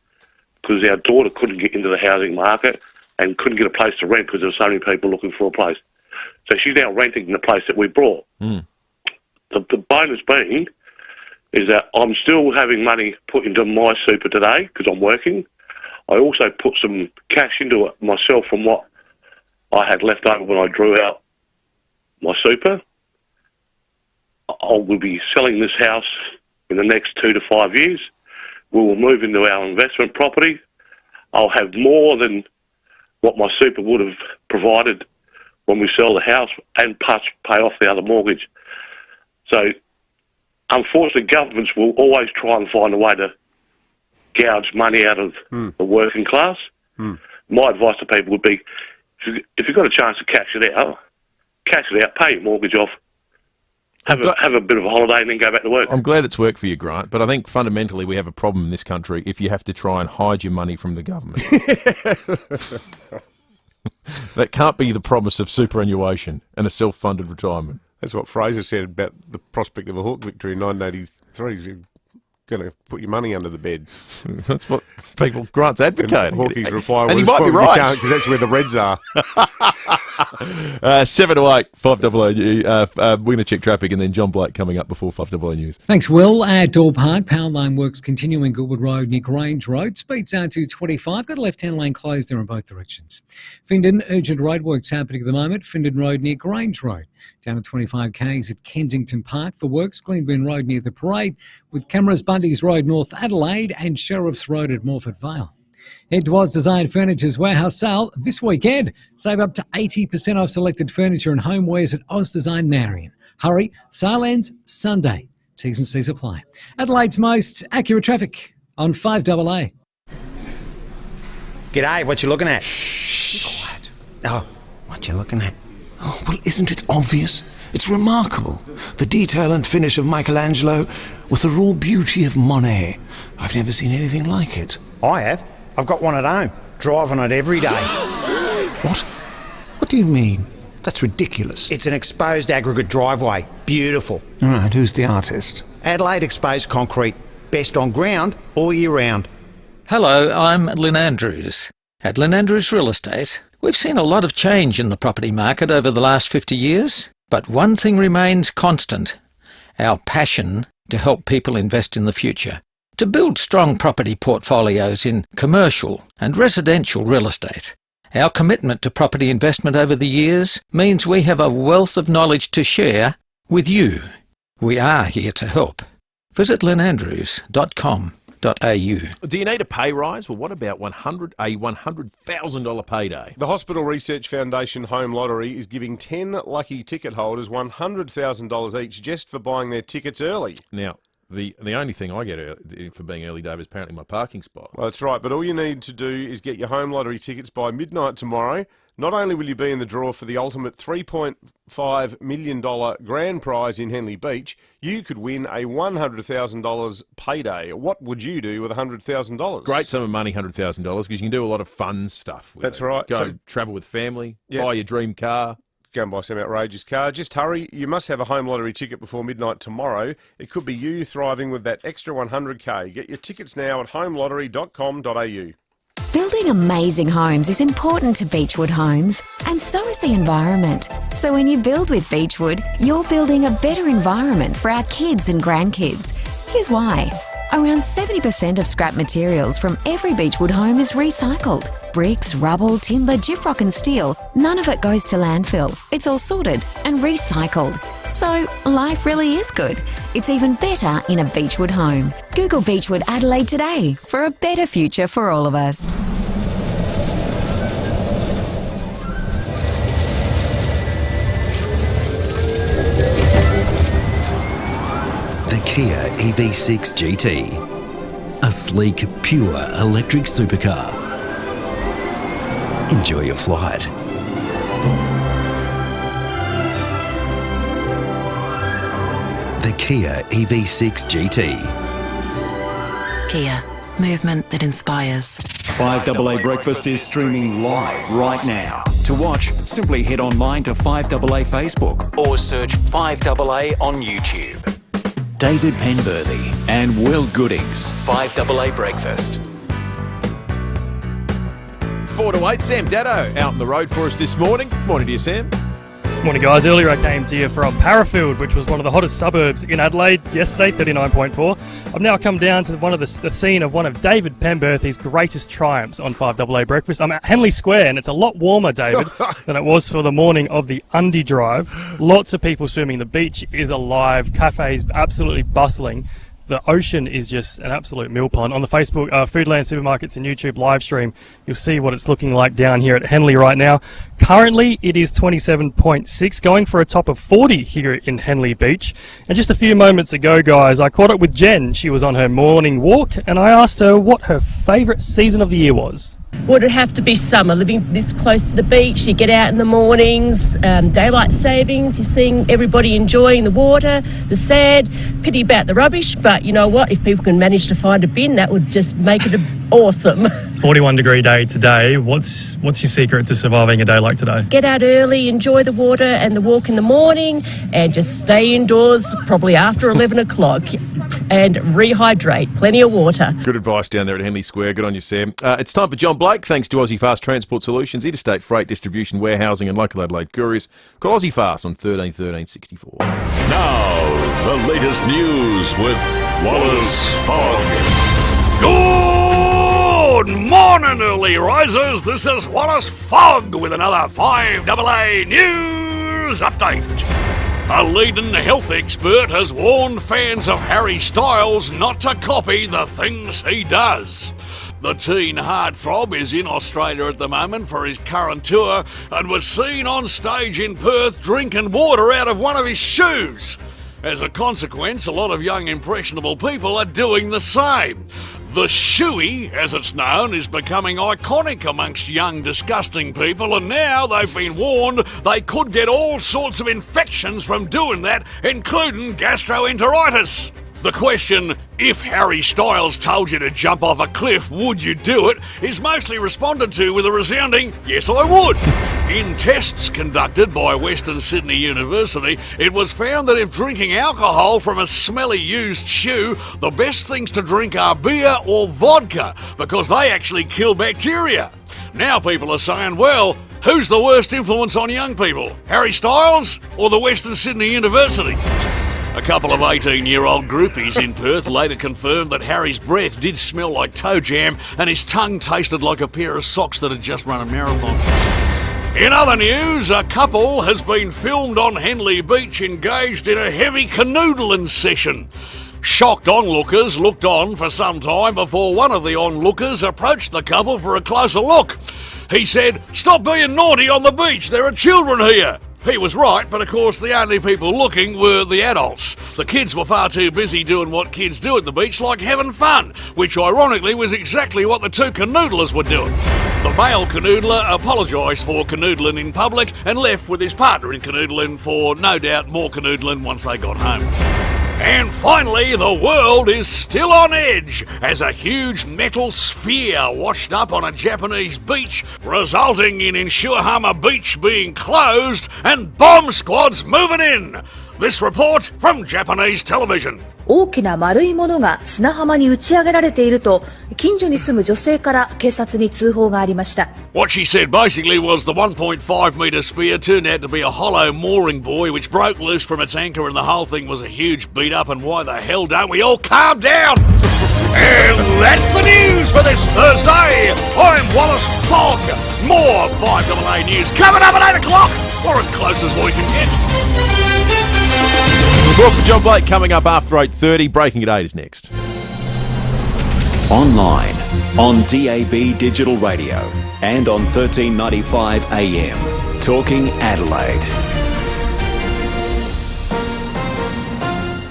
because our daughter couldn't get into the housing market and couldn't get a place to rent because there were so many people looking for a place. So she's now renting in the place that we bought. Mm. The bonus being is that I'm still having money put into my super today because I'm working. I also put some cash into it myself from what I had left over when I drew out my super. I will be selling this house in the next 2 to 5 years. We will move into our investment property. I'll have more than what my super would have provided when we sell the house and plus pay off the other mortgage. So, unfortunately, governments will always try and find a way to gouge money out of the working class. My advice to people would be, if you've got a chance to cash it out, pay your mortgage off, have a bit of a holiday and then go back to work. I'm glad it's worked for you, Grant, but I think fundamentally we have a problem in this country if you have to try and hide your money from the government. That can't be the promise of superannuation and a self-funded retirement. That's what Fraser said about the prospect of a Hawke victory in 1983. You're going to put your money under the bed. That's what Grant's advocating. Hawke's reply was, and he might be right. Because that's where the Reds are. 7 to 8, 5AA. We're going to check traffic and then John Blake coming up before 5AA News. Thanks, Will. At Door Park, power line works continuing Goodwood Road near Grange Road. Speeds down to 25. Got a left-hand lane closed there in both directions. Findon, urgent roadworks happening at the moment. Findon Road near Grange Road. Down to 25 k's at Kensington Park for works. Glenburn Road near the parade. With cameras Bundy's Road, North Adelaide, and Sheriff's Road at Morford Vale. Head to Oz Design Furniture's warehouse sale this weekend. Save up to 80% off selected furniture and homewares at Oz Design Marion. Hurry, sale ends Sunday. T's and C's apply. Adelaide's most accurate traffic on 5AA. G'day, what you looking at? Shh. Be quiet. Oh, what you looking at? Oh, well, isn't it obvious? It's remarkable. The detail and finish of Michelangelo with the raw beauty of Monet. I've never seen anything like it. I have. I've got one at home. Drive on it every day. What? What do you mean? That's ridiculous. It's an exposed aggregate driveway. Beautiful. All right, who's the artist? Adelaide Exposed Concrete. Best on ground all year round. Hello, I'm Lynn Andrews. At Lynn Andrews Real Estate, we've seen a lot of change in the property market over the last 50 years, but one thing remains constant: our passion to help people invest in the future, to build strong property portfolios in commercial and residential real estate. Our commitment to property investment over the years means we have a wealth of knowledge to share with you. We are here to help. Visit lynandrews.com.au. Do you need a pay rise? Well, what about a $100,000 payday? The Hospital Research Foundation Home Lottery is giving 10 lucky ticket holders $100,000 each just for buying their tickets early. Now, the only thing I get for being early, Dave, is apparently my parking spot. Well, that's right, but all you need to do is get your home lottery tickets by midnight tomorrow. Not only will you be in the draw for the ultimate $3.5 million grand prize in Henley Beach, you could win a $100,000 payday. What would you do with $100,000? Great sum of money, $100,000, because you can do a lot of fun stuff with That's it. right. Go travel with family, buy your dream car. Go and buy some outrageous car. Just hurry. You must have a home lottery ticket before midnight tomorrow. It could be you thriving with that extra $100K. Get your tickets now at homelottery.com.au. Building amazing homes is important to Beechwood Homes, and so is the environment. So when you build with Beechwood, you're building a better environment for our kids and grandkids. Here's why. Around 70% of scrap materials from every Beechwood home is recycled. Bricks, rubble, timber, gyprock and steel, none of it goes to landfill. It's all sorted and recycled. So life really is good. It's even better in a Beechwood home. Google Beechwood Adelaide today for a better future for all of us. The Kia EV6 GT. A sleek, pure electric supercar. Enjoy your flight. The Kia EV6 GT. Kia, movement that inspires. 5AA Breakfast is streaming live right now. To watch, simply head online to 5AA Facebook or search 5AA on YouTube. David Penberthy and Will Goodings, 5AA Breakfast. 4 to 8, Sam Daddo out on the road for us this morning. Morning to you, Sam. Morning, guys. Earlier I came to you from Parafield, which was one of the hottest suburbs in Adelaide yesterday, 39.4. I've now come down to the scene of one of David Penberthy's greatest triumphs on 5AA Breakfast. I'm at Henley Square, and it's a lot warmer, David, than it was for the morning of the Undie Drive. Lots of people swimming. The beach is alive. Cafes absolutely bustling. The ocean is just an absolute mill pond. On the Facebook Foodland Supermarkets and YouTube live stream, you'll see what it's looking like down here at Henley right now. Currently, it is 27.6, going for a top of 40 here in Henley Beach. And just a few moments ago, guys, I caught up with Jen. She was on her morning walk, and I asked her what her favourite season of the year was. Would it have to be summer? Living this close to the beach, you get out in the mornings, daylight savings, you're seeing everybody enjoying the water, the sand. Pity about the rubbish, but you know what? If people can manage to find a bin, that would just make it awesome. 41-degree day today. What's your secret to surviving a day like today? Get out early, enjoy the water and the walk in the morning, and just stay indoors probably after 11 o'clock and rehydrate. Plenty of water. Good advice down there at Henley Square. Good on you, Sam. It's time for John Blake, thanks to Aussie Fast Transport Solutions, interstate freight distribution, warehousing and local Adelaide couriers. Call Aussie Fast on 13 13 64. Now, the latest news with Wallace Fogg. Good morning, early risers. This is Wallace Fogg with another 5AA News Update. A leading health expert has warned fans of Harry Styles not to copy the things he does. The teen heartthrob is in Australia at the moment for his current tour and was seen on stage in Perth drinking water out of one of his shoes. As a consequence, a lot of young impressionable people are doing the same. The shoey, as it's known, is becoming iconic amongst young, disgusting people, and now they've been warned they could get all sorts of infections from doing that, including gastroenteritis. The question, if Harry Styles told you to jump off a cliff, would you do it, is mostly responded to with a resounding, yes I would. In tests conducted by Western Sydney University, it was found that if drinking alcohol from a smelly used shoe, the best things to drink are beer or vodka, because they actually kill bacteria. Now people are saying, well, who's the worst influence on young people, Harry Styles or the Western Sydney University? A couple of 18-year-old groupies in Perth later confirmed that Harry's breath did smell like toe jam and his tongue tasted like a pair of socks that had just run a marathon. In other news, a couple has been filmed on Henley Beach engaged in a heavy canoodling session. Shocked onlookers looked on for some time before one of the onlookers approached the couple for a closer look. He said, "Stop being naughty on the beach, there are children here." He was right, but of course the only people looking were the adults. The kids were far too busy doing what kids do at the beach, like having fun, which ironically was exactly what the two canoodlers were doing. The male canoodler apologised for canoodling in public and left with his partner in canoodling for no doubt more canoodling once they got home. And finally, the world is still on edge as a huge metal sphere washed up on a Japanese beach, resulting in Inshurahama Beach being closed and bomb squads moving in. This report from Japanese television. 大きな丸いものが砂浜に打ち上げられていると近所に住む女性から警察に通報がありました。 What she said basically was the 1.5 metre spear turned out to be a hollow mooring buoy which broke loose from its anchor and the whole thing was a huge beat up, and why the hell don't we all calm down? And that's the news for this Thursday. I'm Wallace Fogg. More 5AA news coming up at 8 o'clock, or as close as we can get. Report for John Blake coming up after 8:30. Breaking at 8 is next. Online, on DAB Digital Radio and on 1395 AM. Talking Adelaide.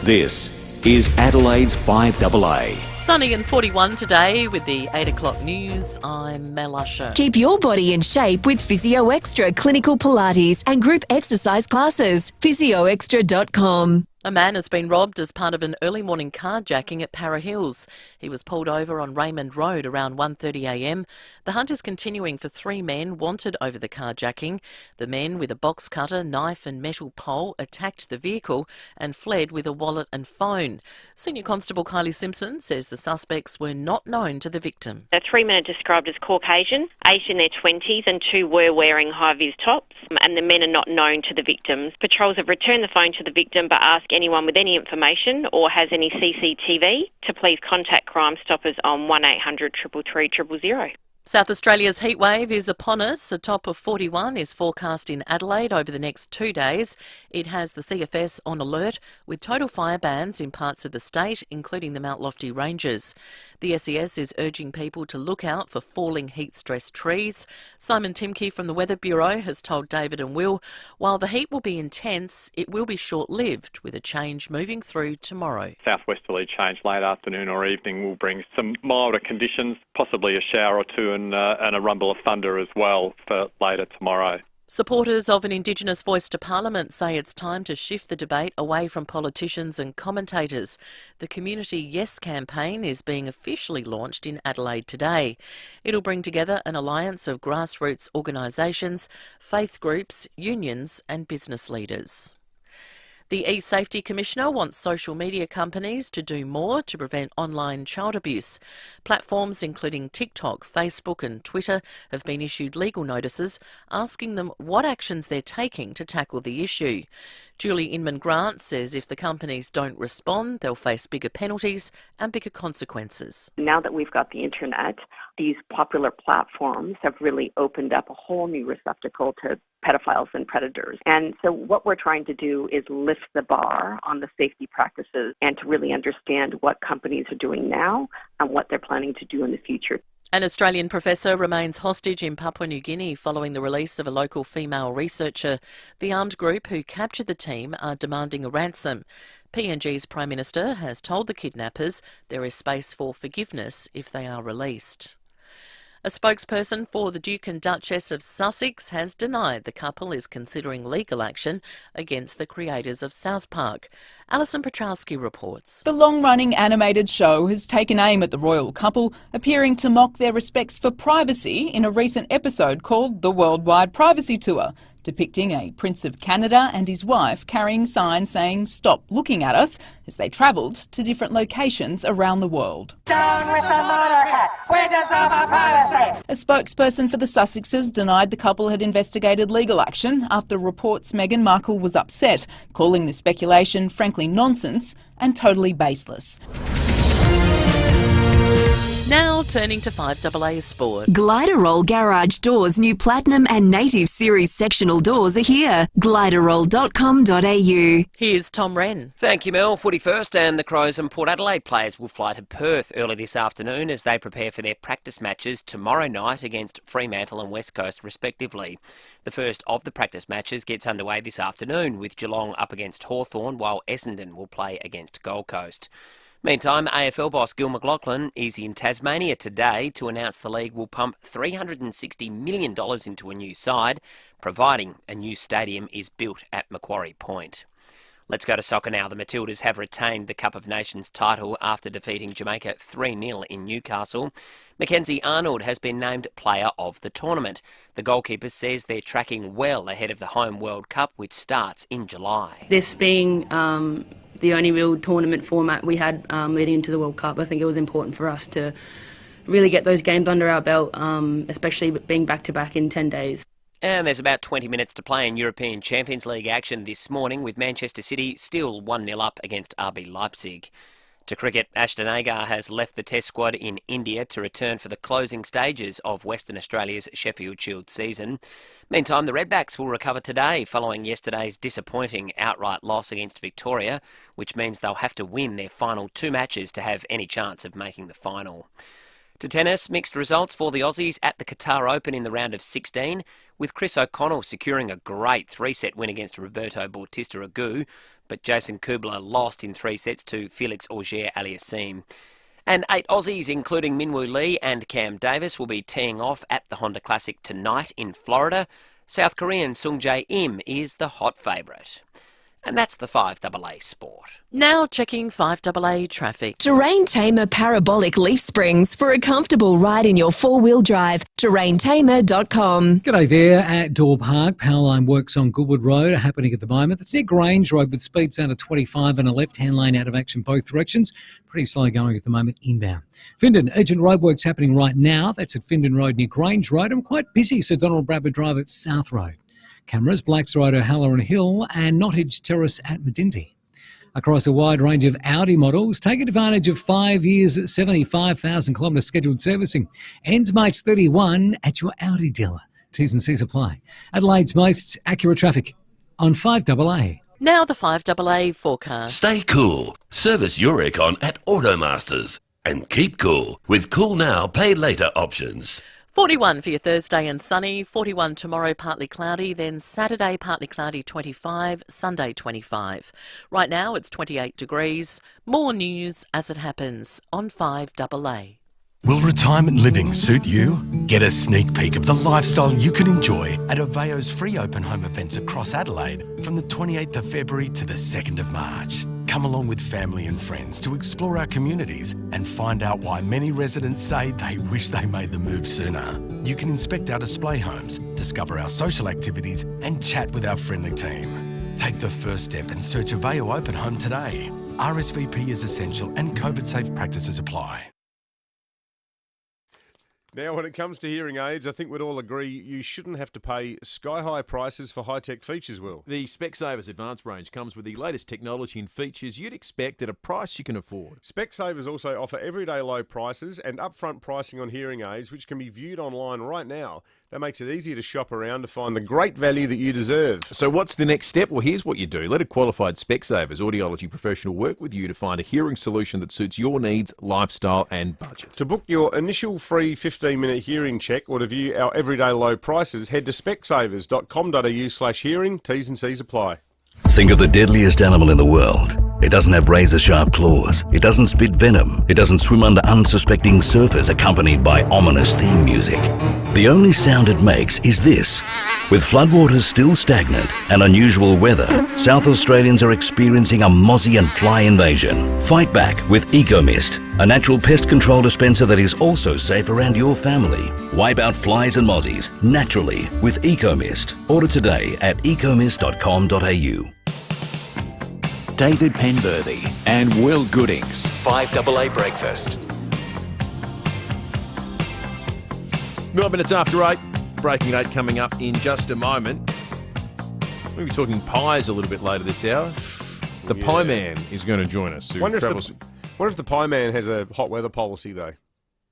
This is Adelaide's 5AA. Sunny and 41 today with the 8 o'clock news. I'm Mel Usher. Keep your body in shape with FIVEAA Extra clinical Pilates and group exercise classes. PhysioExtra.com. A man has been robbed as part of an early morning carjacking at Para Hills. He was pulled over on Raymond Road around 1:30am. The hunt is continuing for 3 men wanted over the carjacking. The men with a box cutter, knife and metal pole attacked the vehicle and fled with a wallet and phone. Senior Constable Kylie Simpson says the suspects were not known to the victim. The 3 men are described as Caucasian, aged in their 20s, and 2 were wearing high-vis tops, and the men are not known to the victims. Patrols have returned the phone to the victim but ask anyone with any information or has any CCTV to please contact Crime Stoppers on 1800 333 000. South Australia's heatwave is upon us. A top of 41 is forecast in Adelaide over the next 2 days. It has the CFS on alert with total fire bans in parts of the state, including the Mount Lofty Ranges. The SES is urging people to look out for falling heat-stressed trees. Simon Timke from the Weather Bureau has told David and Will, while the heat will be intense, it will be short-lived, with a change moving through tomorrow. Southwesterly change late afternoon or evening will bring some milder conditions, possibly a shower or two and a rumble of thunder as well for later tomorrow. Supporters of an Indigenous voice to Parliament say it's time to shift the debate away from politicians and commentators. The Community Yes campaign is being officially launched in Adelaide today. It'll bring together an alliance of grassroots organisations, faith groups, unions and business leaders. The E-Safety Commissioner wants social media companies to do more to prevent online child abuse. Platforms including TikTok, Facebook and Twitter have been issued legal notices asking them what actions they're taking to tackle the issue. Julie Inman-Grant says if the companies don't respond, they'll face bigger penalties and bigger consequences. Now that we've got the internet, these popular platforms have really opened up a whole new receptacle to pedophiles and predators. And so what we're trying to do is lift the bar on the safety practices and to really understand what companies are doing now and what they're planning to do in the future. An Australian professor remains hostage in Papua New Guinea following the release of a local female researcher. The armed group who captured the team are demanding a ransom. PNG's Prime Minister has told the kidnappers there is space for forgiveness if they are released. A spokesperson for the Duke and Duchess of Sussex has denied the couple is considering legal action against the creators of South Park. Alison Petrowski reports. The long-running animated show has taken aim at the royal couple, appearing to mock their respects for privacy in a recent episode called The Worldwide Privacy Tour, depicting a Prince of Canada and his wife carrying signs saying "Stop looking at us" as they travelled to different locations around the world. Down with the motorhead! We deserve our privacy! A spokesperson for the Sussexes denied the couple had investigated legal action after reports Meghan Markle was upset, calling the speculation frankly nonsense and totally baseless. Now turning to 5AA Sport. Gliderroll Garage Doors' new Platinum and Native Series sectional doors are here. Gliderroll.com.au. Here's Tom Wren. Thank you, Mel. Footy first, and the Crows and Port Adelaide players will fly to Perth early this afternoon as they prepare for their practice matches tomorrow night against Fremantle and West Coast respectively. The first of the practice matches gets underway this afternoon with Geelong up against Hawthorn, while Essendon will play against Gold Coast. Meantime, AFL boss Gil McLachlan is in Tasmania today to announce the league will pump $360 million into a new side, providing a new stadium is built at Macquarie Point. Let's go to soccer now. The Matildas have retained the Cup of Nations title after defeating Jamaica 3-0 in Newcastle. Mackenzie Arnold has been named Player of the Tournament. The goalkeeper says they're tracking well ahead of the home World Cup, which starts in July. This being the only real tournament format we had leading into the World Cup, I think it was important for us to really get those games under our belt, especially being back-to-back in 10 days. And there's about 20 minutes to play in European Champions League action this morning, with Manchester City still 1-0 up against RB Leipzig. To cricket, Ashton Agar has left the Test squad in India to return for the closing stages of Western Australia's Sheffield Shield season. Meantime, the Redbacks will recover today following yesterday's disappointing outright loss against Victoria, which means they'll have to win their final 2 matches to have any chance of making the final. To tennis, mixed results for the Aussies at the Qatar Open in the round of 16, with Chris O'Connell securing a great 3-set win against Roberto Bautista Agut, but Jason Kubler lost in 3 sets to Felix Auger-Aliassime. And 8 Aussies, including Minwoo Lee and Cam Davis, will be teeing off at the Honda Classic tonight in Florida. South Korean Sung Jae Im is the hot favourite. And that's the 5AA Sport. Now checking 5AA traffic. Terrain Tamer Parabolic Leaf Springs for a comfortable ride in your four-wheel drive. terraintamer.com. G'day there at Door Park. Powerline works on Goodwood Road are happening at the moment. That's near Grange Road with speeds down to 25 and a left-hand lane out of action both directions. Pretty slow going at the moment inbound. Findon, urgent roadworks happening right now. That's at Findon Road near Grange Road. I'm quite busy, so Donald Bradford Drive at South Road. Cameras, Blacks Road, O'Halloran Hill and Nottage Terrace at Medinty. Across a wide range of Audi models, take advantage of 5 years, 75,000 kilometre scheduled servicing. Ends March 31 at your Audi dealer. T's and C's apply. Adelaide's most accurate traffic on 5AA. Now the 5AA forecast. Stay cool. Service your aircon at Automasters. And keep cool with Cool Now, Pay Later options. 41 for your Thursday and sunny, 41 tomorrow partly cloudy, then Saturday partly cloudy 25, Sunday 25. Right now it's 28 degrees. More news as it happens on 5AA. Will retirement living suit you? Get a sneak peek of the lifestyle you can enjoy at FIVEAA's free open home events across Adelaide from the 28th of February to the 2nd of March. Come along with family and friends to explore our communities and find out why many residents say they wish they made the move sooner. You can inspect our display homes, discover our social activities and chat with our friendly team. Take the first step and search FIVEAA Open Home today. RSVP is essential and COVID-safe practices apply. Now, when it comes to hearing aids, I think we'd all agree you shouldn't have to pay sky-high prices for high-tech features, Will. The Specsavers Advanced range comes with the latest technology and features you'd expect at a price you can afford. Specsavers also offer everyday low prices and upfront pricing on hearing aids, which can be viewed online right now. That makes it easier to shop around to find the great value that you deserve. So what's the next step? Well, here's what you do. Let a qualified Specsavers audiology professional work with you to find a hearing solution that suits your needs, lifestyle and budget. To book your initial free 15-minute hearing check or to view our everyday low prices, head to specsavers.com.au/hearing. T's and C's apply. Think of the deadliest animal in the world. It doesn't have razor-sharp claws. It doesn't spit venom. It doesn't swim under unsuspecting surfers accompanied by ominous theme music. The only sound it makes is this. With floodwaters still stagnant and unusual weather, South Australians are experiencing a mozzie and fly invasion. Fight back with EcoMist, a natural pest control dispenser that is also safe around your family. Wipe out flies and mozzies naturally with EcoMist. Order today at ecomist.com.au. David Penberthy and Will Goodings. 5AA Breakfast. 9 minutes after 8. Breaking 8 coming up in just a moment. We'll be talking pies a little bit later this hour. The Pie Man is going to join us. Wonder if the Pie Man has a hot weather policy, though.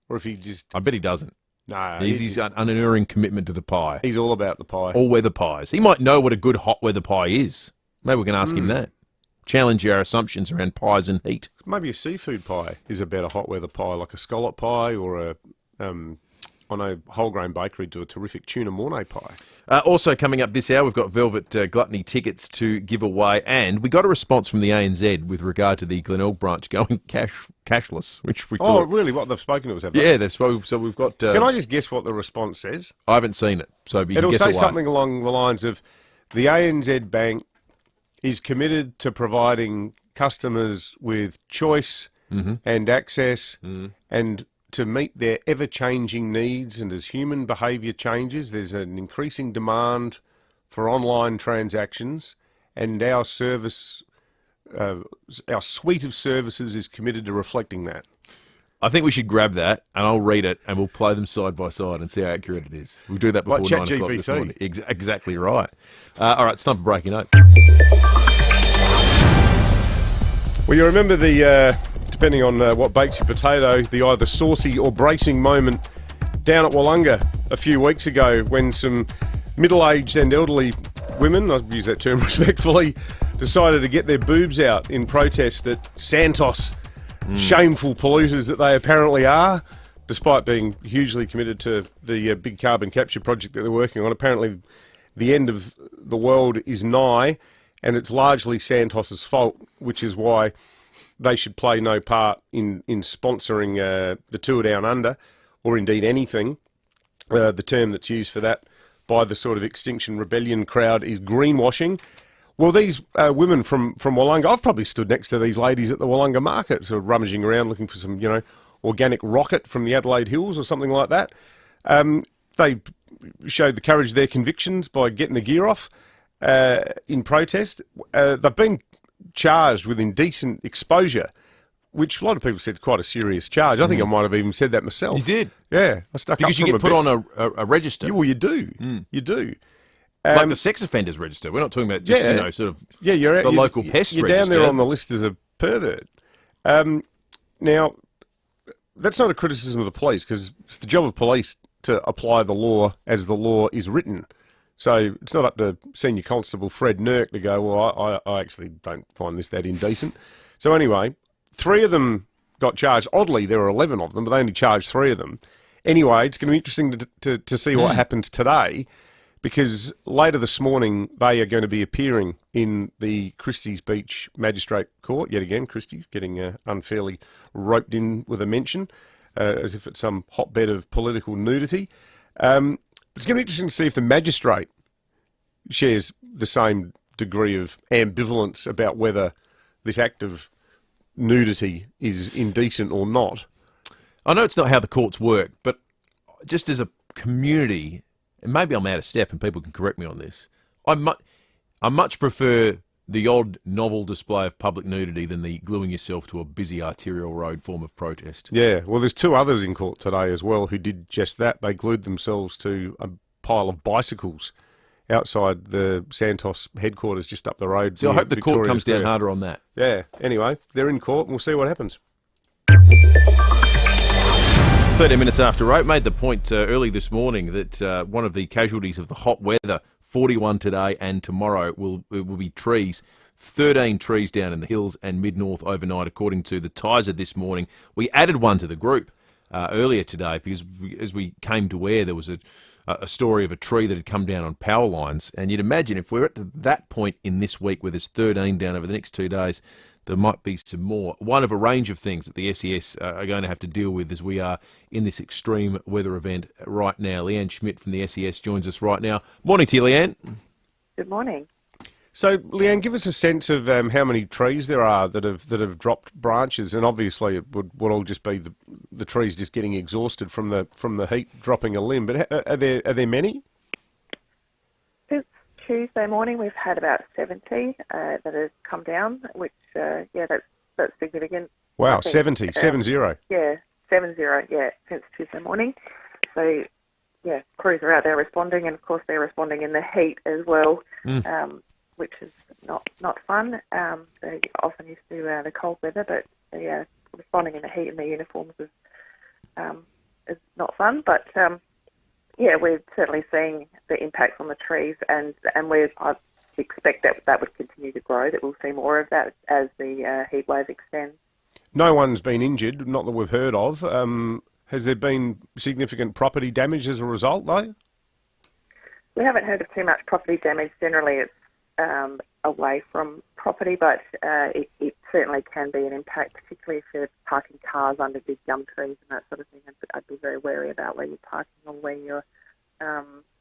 Or if he just... I bet he doesn't. No. He's an unerring commitment to the pie. He's all about the pie. All weather pies. He might know what a good hot weather pie is. Maybe we can ask him that. Challenge our assumptions around pies and heat. Maybe a seafood pie is a better hot weather pie, like a scallop pie or a... I know Whole Grain Bakery do a terrific tuna mornay pie. Also coming up this hour, we've got Velvet Gluttony tickets to give away, and we got a response from the ANZ with regard to the Glenelg branch going cashless, which we thought... Oh, really? What, they've spoken to us, have they? Yeah, they've spoken. So we've got... Can I just guess what the response says? I haven't seen it, so you It'll can guess say away. something along the lines of, the ANZ Bank is committed to providing customers with choice and access and to meet their ever-changing needs, and as human behaviour changes, there's an increasing demand for online transactions, and our service, our suite of services is committed to reflecting that. I think we should grab that, and I'll read it, and we'll play them side by side and see how accurate it is. We'll do that before 9 o'clock this morning. Exactly right. All right, it's time for Breaking 8. Well, you remember the... depending on what bakes your potato, the either saucy or bracing moment down at Wollonga a few weeks ago when some middle-aged and elderly women, I use that term respectfully, decided to get their boobs out in protest at Santos, shameful polluters that they apparently are, despite being hugely committed to the big carbon capture project that they're working on. Apparently the end of the world is nigh, and it's largely Santos's fault, which is why they should play no part in sponsoring the Tour Down Under, or indeed anything. The term that's used for that by the sort of Extinction Rebellion crowd is greenwashing. Well, these women from Wollonga, I've probably stood next to these ladies at the Wollonga market, sort of rummaging around looking for some, organic rocket from the Adelaide Hills or something like that. They showed the courage of their convictions by getting the gear off in protest. They've been charged with indecent exposure, which a lot of people said quite a serious charge. I think I might have even said that myself. You did? Yeah. I stuck because up you from get put on a register. Yeah, well, you do. You do. Like the sex offenders register. We're not talking about just, you're the local pest you're register. Down there on the list as a pervert. Now, that's not a criticism of the police, because it's the job of police to apply the law as the law is written. So it's not up to Senior Constable Fred Nurk to go, well, I actually don't find this that indecent. So anyway, 3 of them got charged. Oddly, there were 11 of them, but they only charged 3 of them. Anyway, it's going to be interesting to see what happens today, because later this morning they are going to be appearing in the Christie's Beach Magistrate Court. Yet again, Christie's getting unfairly roped in with a mention, as if it's some hotbed of political nudity. It's going to be interesting to see if the magistrate shares the same degree of ambivalence about whether this act of nudity is indecent or not. I know it's not how the courts work, but just as a community, and maybe I'm out of step and people can correct me on this, I much prefer the odd novel display of public nudity than the gluing yourself to a busy arterial road form of protest. Yeah, well, there's 2 others in court today as well who did just that. They glued themselves to a pile of bicycles outside the Santos headquarters just up the road. So I hope the Victoria court comes down Square. harder on that. Yeah, anyway, they're in court and we'll see what happens. 13 minutes after 8, made the point early this morning that one of the casualties of the hot weather, 41 today and tomorrow, will be trees. 13 trees down in the hills and mid-north overnight, according to the Tizer this morning. We added one to the group earlier today because as we came to air, there was a story of a tree that had come down on power lines. And you'd imagine if we're at that point in this week where there's 13 down over the next 2 days, there might be some more. One of a range of things that the SES are going to have to deal with as we are in this extreme weather event right now. Leanne Schmidt from the SES joins us right now. Morning to you, Leanne. Good morning. So, Leanne, give us a sense of how many trees there are that have dropped branches, and obviously it would all just be the trees just getting exhausted from the heat, dropping a limb. But are there many? Tuesday morning, we've had about 70 that have come down, which, that's significant. Wow, 70, 70. Yeah, 70, since Tuesday morning. So, crews are out there responding, and of course they're responding in the heat as well, which is not fun. They're often used to the cold weather, but responding in the heat in their uniforms is not fun, but... we're certainly seeing the impacts on the trees, and I expect that would continue to grow, that we'll see more of that as the heat wave extends. No one's been injured, not that we've heard of. Has there been significant property damage as a result, though? We haven't heard of too much property damage. Generally, it's away from property, but it certainly can be an impact, particularly if you're parking cars under big gum trees and that sort of thing. I'd be very wary about where you're parking or where you're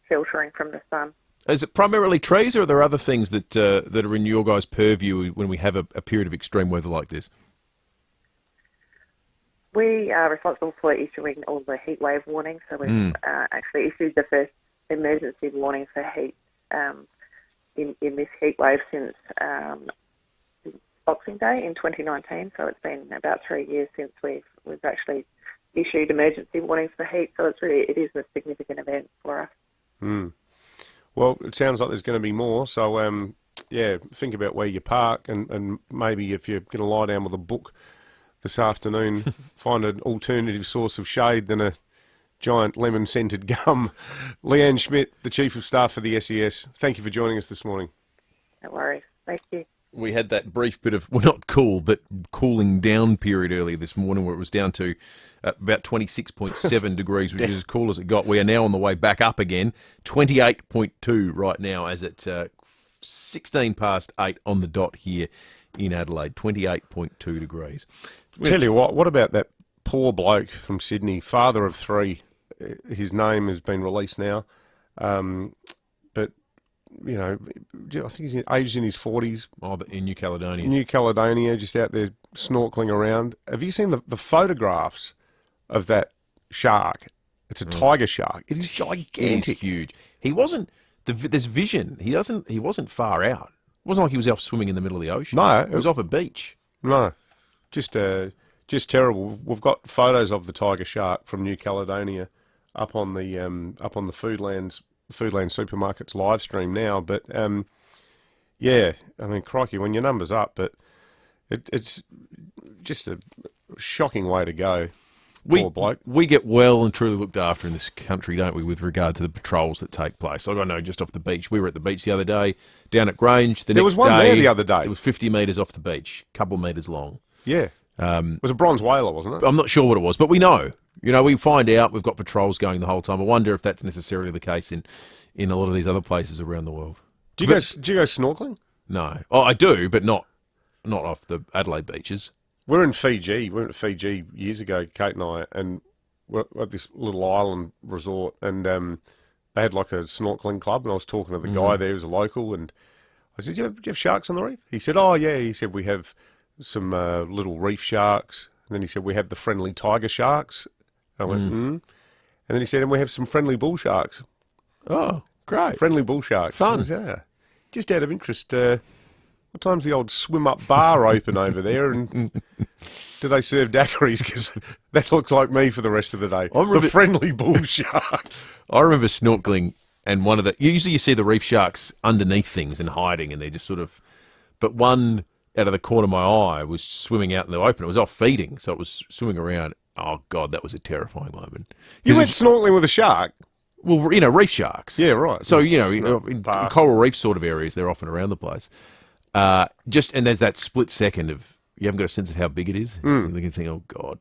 filtering from the sun. Is it primarily trees, or are there other things that are in your guys' purview when we have a period of extreme weather like this? We are responsible for issuing all the heat wave warnings, so we've actually issued the first emergency warning for heat in this heat wave since Boxing Day in 2019. So it's been about 3 years since we've actually issued emergency warnings for heat. So it is a significant event for us. Well, it sounds like there's going to be more. So think about where you park, and maybe if you're going to lie down with a book this afternoon, find an alternative source of shade than a giant lemon-scented gum. Leanne Schmidt, the Chief of Staff for the SES, thank you for joining us this morning. No worries. Thank you. We had that brief bit of, well, not cool, but cooling down period earlier this morning where it was down to about 26.7 degrees, which is as cool as it got. We are now on the way back up again, 28.2 right now as at 16 past 8 on the dot here in Adelaide, 28.2 degrees. Tell you what about that poor bloke from Sydney, father of 3? His name has been released now, but you know, I think he's aged in his 40s. Oh, but in New Caledonia. New Caledonia, just out there snorkeling around. Have you seen the photographs of that shark? It's a tiger shark. It is gigantic. It's huge. He wasn't. There's vision. He wasn't far out. It wasn't like he was off swimming in the middle of the ocean. No, it was off a beach. No, just terrible. We've got photos of the tiger shark from New Caledonia up on the Foodlands Supermarkets live stream now. But yeah, I mean, crikey, when your number's up, but it's just a shocking way to go. Poor bloke. We get well and truly looked after in this country, don't we, with regard to the patrols that take place. I know, just off the beach. We were at the beach the other day, down at Grange. There was one there the other day. It was 50 metres off the beach, a couple metres long. Yeah. It was a bronze whaler, wasn't it? I'm not sure what it was, but we know. You know, we find out. We've got patrols going the whole time. I wonder if that's necessarily the case in a lot of these other places around the world. Do you go snorkeling? No. Oh, I do, but not off the Adelaide beaches. We're in Fiji. We went to Fiji years ago, Kate and I, and we're at this little island resort, and they had like a snorkeling club, and I was talking to the guy there who's a local, and I said, do you have sharks on the reef? He said, oh, yeah. He said, we have some little reef sharks. And then he said, we have the friendly tiger sharks. And I went, And then he said, and we have some friendly bull sharks. Oh, great. Friendly bull sharks. Fun. Yeah. Just out of interest, what time's the old swim-up bar open over there, and do they serve daiquiris? Because that looks like me for the rest of the day. The friendly bull sharks. I remember snorkeling, and usually you see the reef sharks underneath things and hiding, and they're just sort of, but one out of the corner of my eye was swimming out in the open. It was off feeding, so it was swimming around. Oh, God, that was a terrifying moment. You went snorkeling with a shark? Well, you know, reef sharks. Yeah, right. So, you know, in coral reef sort of areas, they're often around the place. And there's that split second of, you haven't got a sense of how big it is. You can think, oh, God.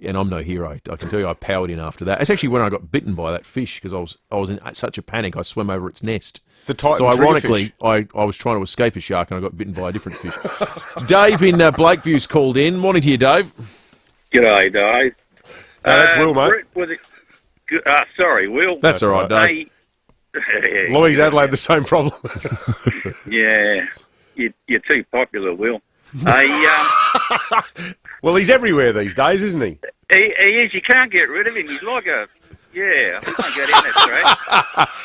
And I'm no hero. I can tell you I powered in after that. It's actually when I got bitten by that fish, because I was in such a panic, I swam over its nest. So ironically, I was trying to escape a shark and I got bitten by a different fish. Dave in Blakeview's called in. Morning to you, Dave. G'day, Dave. That's Will, mate. Sorry, Will. That's all right, Dave. Louise Adelaide, the same problem. Yeah, you're too popular, Will. Well, he's everywhere these days, isn't he? He is. You can't get rid of him. He's like a... Yeah, I can't get in that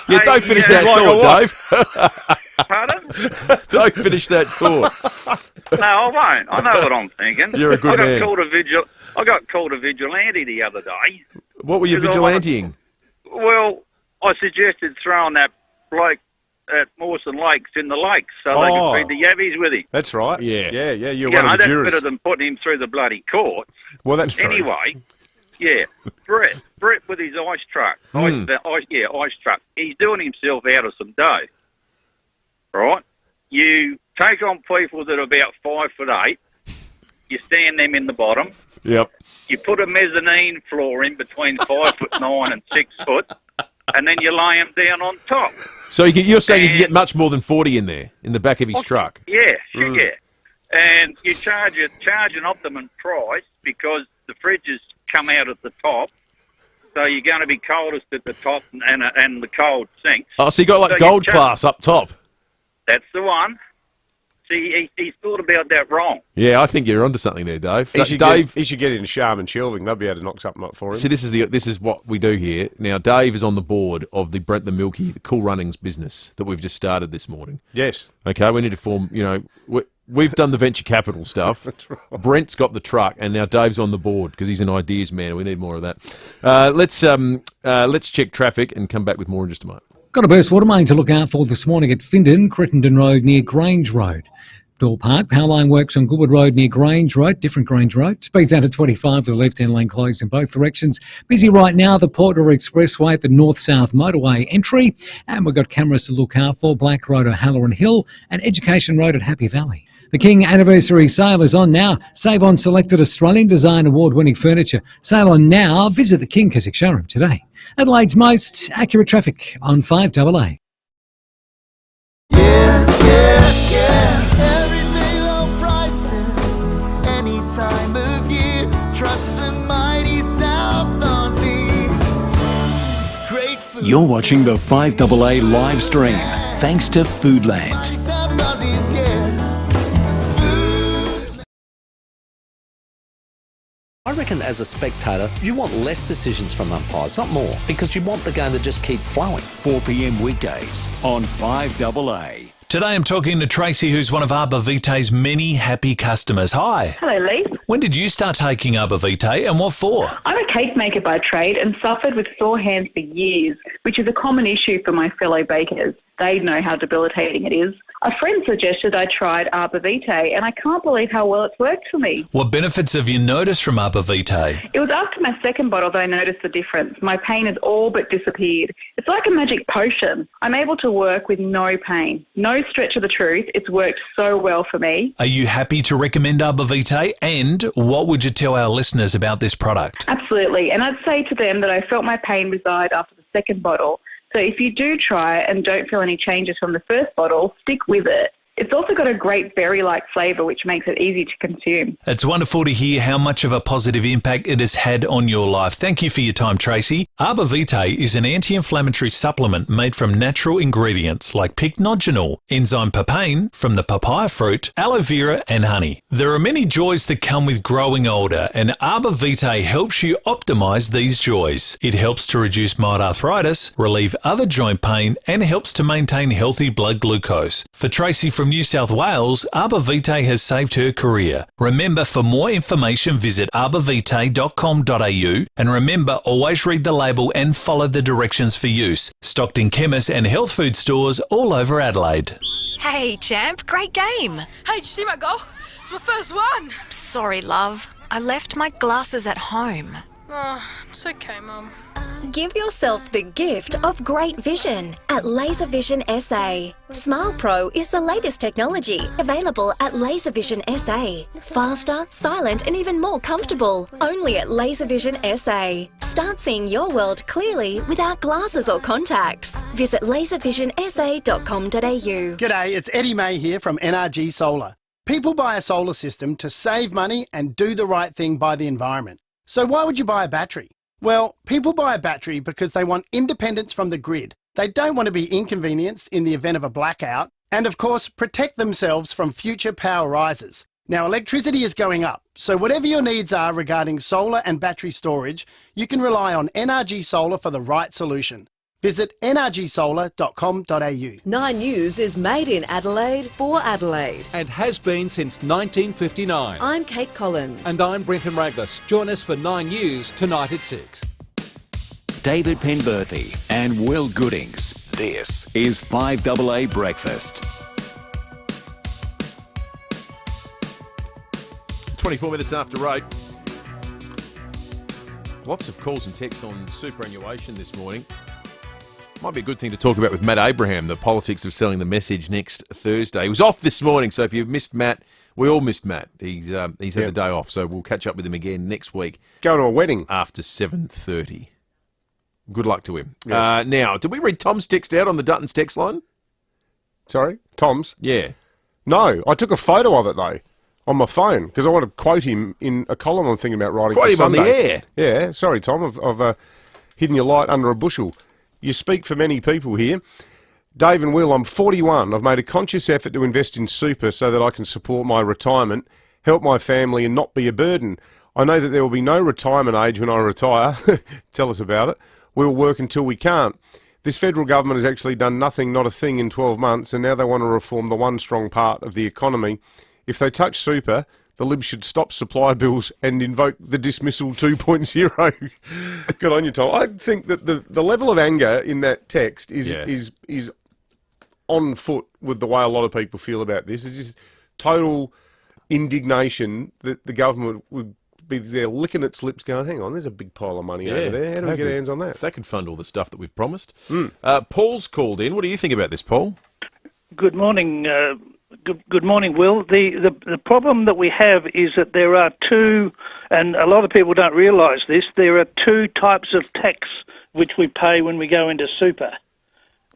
straight. Yeah, don't finish that thought, Dave. Pardon? Don't finish that thought. No, I won't. I know what I'm thinking. You're a good man. I got called a vigilante the other day. What were you vigilanteing? Well, I suggested throwing that bloke at Mawson Lakes in the lakes so they could feed the yabbies with him. That's right. Yeah. You're one of the jurors. That's better than putting him through the bloody court. Well, that's true. Anyway, yeah, Brett with his ice truck. Ice truck. He's doing himself out of some dough. Right? You take on people that are about 5'8". You stand them in the bottom. Yep. You put a mezzanine floor in between 5'9" and 6 foot, and then you lay them down on top. So you're saying you can get much more than 40 in there, in the back of his truck? Yeah, sure, yeah. And you charge an optimum price because the fridges come out at the top, so you're going to be coldest at the top and the cold sinks. Oh, so you got like gold class up top? That's the one. See, he's thought about that wrong. Yeah, I think you're onto something there, Dave. He should get in Sharm and Shelving. They'll be able to knock something up for him. See, this is what we do here. Now, Dave is on the board of the Brent the Milky, the Cool Runnings business that we've just started this morning. Yes. Okay, we need to form, we've done the venture capital stuff. That's right. Brent's got the truck, and now Dave's on the board because he's an ideas man. We need more of that. Let's check traffic and come back with more in just a moment. Got a burst water main to look out for this morning at Findon, Crittenden Road near Grange Road. Door Park, power line works on Goodwood Road near Grange Road, different Grange Road. Speeds out at 25 with the left-hand lane closed in both directions. Busy right now, the Port River Expressway at the north-south motorway entry. And we've got cameras to look out for Black Road at Halloran Hill and Education Road at Happy Valley. The King Anniversary Sale is on now. Save on selected Australian Design Award-winning furniture. Sale on now. Visit the King Keswick showroom today. Adelaide's most accurate traffic on 5AA. Everyday low prices, any time of year. Trust the mighty South Aussies. Great food. You're watching the 5AA live stream. thanks to Foodland. I reckon as a spectator, you want less decisions from umpires, not more, because you want the game to just keep flowing. 4 p.m. weekdays on 5AA. Today I'm talking to Tracy, who's one of Arbor Vitae's many happy customers. Hi. Hello, Lee. When did you start taking Arbor Vitae and what for? I'm a cake maker by trade and suffered with sore hands for years, which is a common issue for my fellow bakers. They know how debilitating it is. A friend suggested I tried Arbor Vitae, and I can't believe how well it's worked for me. What benefits have you noticed from Arbor Vitae? It was after my second bottle that I noticed the difference. My pain has all but disappeared. It's like a magic potion. I'm able to work with no pain. No stretch of the truth. It's worked so well for me. Are you happy to recommend Arbor Vitae? And what would you tell our listeners about this product? Absolutely. And I'd say to them that I felt my pain reside after the second bottle. So if you do try it and don't feel any changes from the first bottle, stick with it. It's also got a great berry-like flavour, which makes it easy to consume. It's wonderful to hear how much of a positive impact it has had on your life. Thank you for your time, Tracy. Arbor Vitae is an anti-inflammatory supplement made from natural ingredients like pycnogenol, enzyme papain from the papaya fruit, aloe vera and honey. There are many joys that come with growing older, and Arbor Vitae helps you optimise these joys. It helps to reduce mild arthritis, relieve other joint pain, and helps to maintain healthy blood glucose. For Tracy from New South Wales, Arbor Vitae has saved her career. Remember, for more information, visit arborvitae.com.au, and remember, always read the label and follow the directions for use. Stocked in chemists and health food stores all over Adelaide. Hey, champ, great game. Hey, did you see my goal? It's my first one. Sorry, love. I left my glasses at home. Oh, it's okay, Mum. Give yourself the gift of great vision at Laser Vision SA. Smile Pro is the latest technology available at Laser Vision SA. Faster, silent and even more comfortable. Only at Laser Vision SA. Start seeing your world clearly without glasses or contacts. Visit laservisionsa.com.au. G'day, it's Eddie May here from NRG Solar. People buy a solar system to save money and do the right thing by the environment. So why would you buy a battery? Well, people buy a battery because they want independence from the grid. They don't want to be inconvenienced in the event of a blackout, and of course, protect themselves from future power rises. Now, electricity is going up, so whatever your needs are regarding solar and battery storage, you can rely on NRG Solar for the right solution. Visit nrgsolar.com.au. 9 News is made in Adelaide for Adelaide. And has been since 1959. I'm Kate Collins. And I'm Brenton Raglas. Join us for 9 News tonight at 6. David Penberthy and Will Goodings. This is 5AA Breakfast. 24 minutes after 8. Lots of calls and texts on superannuation this morning. Might be a good thing to talk about with Matt Abraham, the politics of selling the message next Thursday. He was off this morning, so if you've missed Matt, we all missed Matt. He's had the day off, so we'll catch up with him again next week. Going to a wedding. After 7:30. Good luck to him. Yes. Now, did we read Tom's text out on the Dutton's text line? Sorry? Tom's? Yeah. No, I took a photo of it, though, on my phone, because I want to quote him in a column I'm thinking about writing Quote for him Sunday. on the air. Yeah, sorry, Tom, I've hidden your light under a bushel. You speak for many people here. Dave and Will, I'm 41. I've made a conscious effort to invest in super so that I can support my retirement, help my family and not be a burden. I know that there will be no retirement age when I retire. Tell us about it. We'll work until we can't. This federal government has actually done nothing, not a thing in 12 months, and now they want to reform the one strong part of the economy. If they touch super, the Libs should stop supply bills and invoke the dismissal 2.0. Good on you, Tom. I think that the level of anger in that text is on foot with the way a lot of people feel about this. It's just total indignation that the government would be there licking its lips going, hang on, there's a big pile of money over there. How do we get our hands on that? If they could fund all the stuff that we've promised. Paul's called in. What do you think about this, Paul? Good morning, Good morning, Will. The problem that we have is that there are two, and a lot of people don't realise this, there are two types of tax which we pay when we go into super.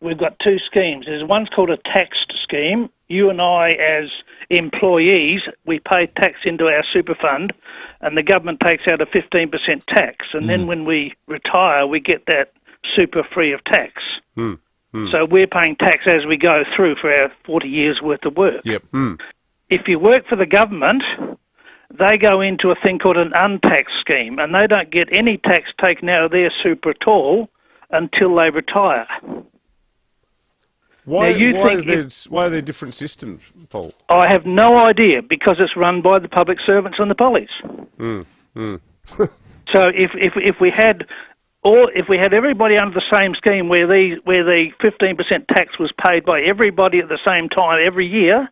We've got two schemes. There's one's called a taxed scheme. You and I, as employees, we pay tax into our super fund, and the government takes out a 15% tax. And then when we retire, we get that super free of tax. So we're paying tax as we go through for our 40 years' worth of work. Yep. If you work for the government, they go into a thing called an untaxed scheme, and they don't get any tax taken out of their super at all until they retire. Why are there different systems, Paul? I have no idea, because it's run by the public servants and the police. So if we had everybody under the same scheme where the 15% tax was paid by everybody at the same time every year,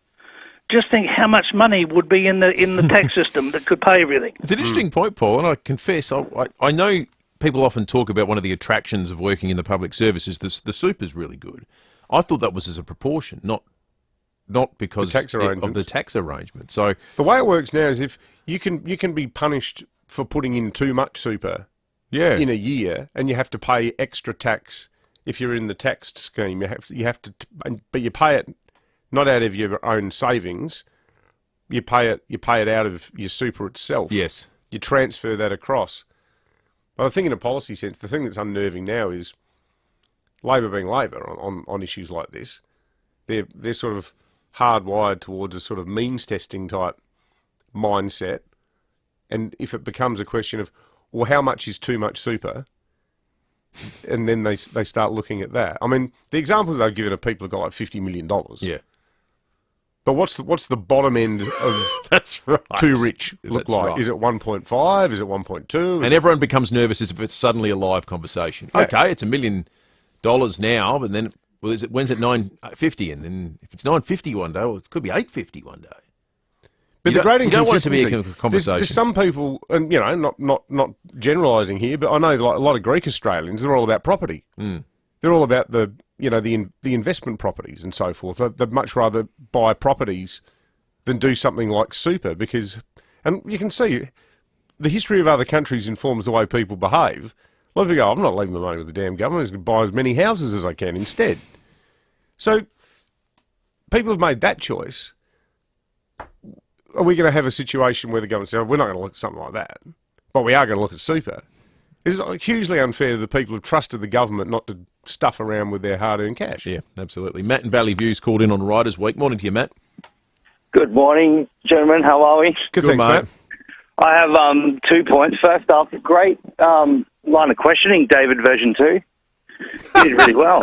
just think how much money would be in the tax system that could pay everything. It's an interesting point, Paul, and I confess, I know people often talk about one of the attractions of working in the public service is the super's really good. I thought that was as a proportion, not because of the tax arrangement. So the way it works now is if you can be punished for putting in too much super in a year, and you have to pay extra tax if you're in the taxed scheme. You have to, but you pay it not out of your own savings. You pay it out of your super itself. Yes, you transfer that across. But I think in a policy sense, the thing that's unnerving now is Labor being Labor on issues like this. They're sort of hardwired towards a sort of means testing type mindset, and if it becomes a question of, well, how much is too much super, and then they start looking at that. I mean, the examples they've given of people who've got like $50 million. Yeah. But what's the bottom end of that's right. too rich look That's like? right. Is it 1.5? Is it 1.2? And everyone becomes nervous as if it's suddenly a live conversation. Yeah. Okay, it's $1 million now, but then when's it $950? And then if it's $950 one day, well, it could be $850 one day. But you don't want it to be a conversation. There's some people, and not generalising here, but I know like a lot of Greek Australians, they're all about property. They're all about the investment properties and so forth. They'd much rather buy properties than do something like super and you can see the history of other countries informs the way people behave. A lot of people go, I'm not leaving the money with the damn government. I'm just going to buy as many houses as I can instead. So people have made that choice. Are we going to have a situation where the government says, we're not going to look at something like that, but we are going to look at super? It's hugely unfair to the people who've trusted the government not to stuff around with their hard-earned cash. Yeah, absolutely. Matt in Valley View's called in on Riders Week. Morning to you, Matt. Good morning, gentlemen. How are we? Good, thanks, Matt. I have 2 points. First off, great line of questioning, David version 2. He did really well.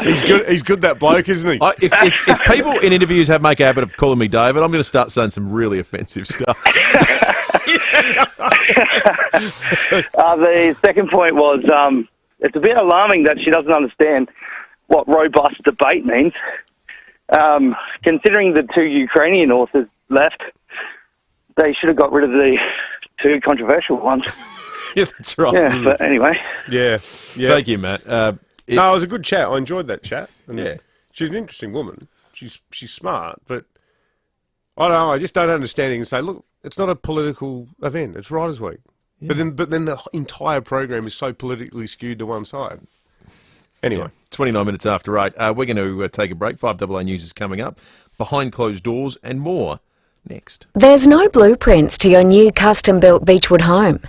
He's good, that bloke, isn't he? If people in interviews make a habit of calling me David, I'm going to start saying some really offensive stuff. The second point was it's a bit alarming that she doesn't understand what robust debate means. Considering the 2 Ukrainian authors left, they should have got rid of the 2 controversial ones. Yeah, that's right. Yeah, but anyway. Yeah. Thank you, Matt. No, it was a good chat. I enjoyed that chat. And yeah. She's an interesting woman. She's smart, but I don't know. I just don't understand it and say, look, it's not a political event. It's Riders Week. Yeah. But then the entire program is so politically skewed to one side. Anyway. 29 minutes after 8. We're going to take a break. 5AA News is coming up. Behind closed doors and more next. There's no blueprints to your new custom-built Beechwood home.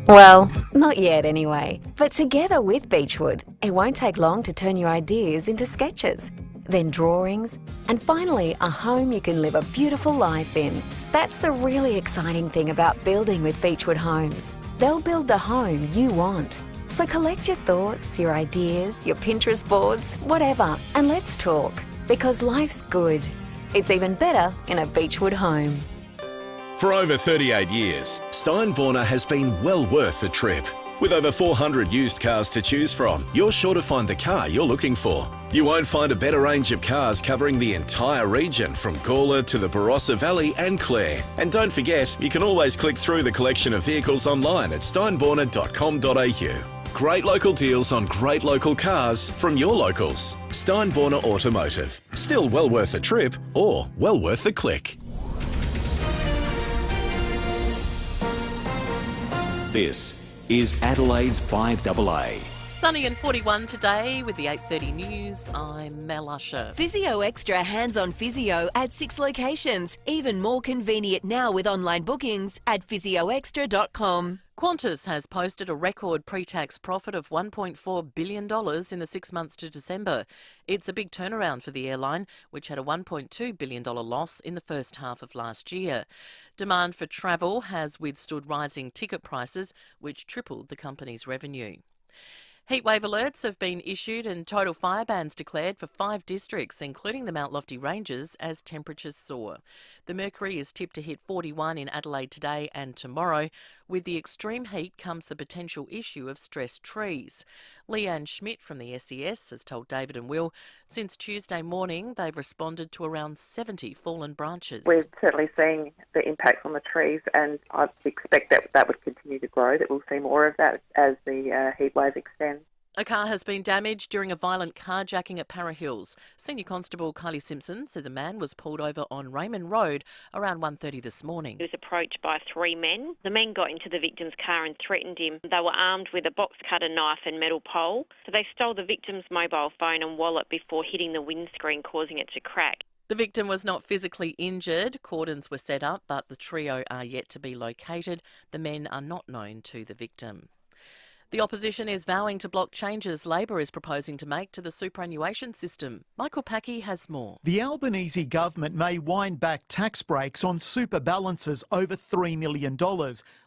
Well, not yet anyway. But together with Beechwood, it won't take long to turn your ideas into sketches, then drawings, and finally a home you can live a beautiful life in. That's the really exciting thing about building with Beechwood Homes. They'll build the home you want. So collect your thoughts, your ideas, your Pinterest boards, whatever, and let's talk. Because life's good. It's even better in a Beechwood home. For over 38 years, Steinborner has been well worth the trip. With over 400 used cars to choose from, you're sure to find the car you're looking for. You won't find a better range of cars covering the entire region from Gawler to the Barossa Valley and Clare. And don't forget, you can always click through the collection of vehicles online at steinborner.com.au. Great local deals on great local cars from your locals. Steinborner Automotive. Still well worth the trip or well worth the click. This is Adelaide's 5AA. Sunny and 41 today with the 8:30 news. I'm Mel Usher. Physio Extra hands-on physio at 6 locations. Even more convenient now with online bookings at physioextra.com. Qantas has posted a record pre-tax profit of $1.4 billion in the 6 months to December. It's a big turnaround for the airline, which had a $1.2 billion loss in the first half of last year. Demand for travel has withstood rising ticket prices, which tripled the company's revenue. Heatwave alerts have been issued and total fire bans declared for 5 districts, including the Mount Lofty Ranges, as temperatures soar. The mercury is tipped to hit 41 in Adelaide today and tomorrow. With the extreme heat comes the potential issue of stressed trees. Leanne Schmidt from the SES has told David and Will, since Tuesday morning they've responded to around 70 fallen branches. We're certainly seeing the impacts on the trees, and I expect that would continue to grow, that we'll see more of that as the heat wave extends. A car has been damaged during a violent carjacking at Para Hills. Senior Constable Kylie Simpson says a man was pulled over on Raymond Road around 1:30 this morning. He was approached by 3 men. The men got into the victim's car and threatened him. They were armed with a box cutter knife and metal pole. So they stole the victim's mobile phone and wallet before hitting the windscreen, causing it to crack. The victim was not physically injured. Cordons were set up, but the trio are yet to be located. The men are not known to the victim. The opposition is vowing to block changes Labor is proposing to make to the superannuation system. Michael Packey has more. The Albanese government may wind back tax breaks on super balances over $3 million.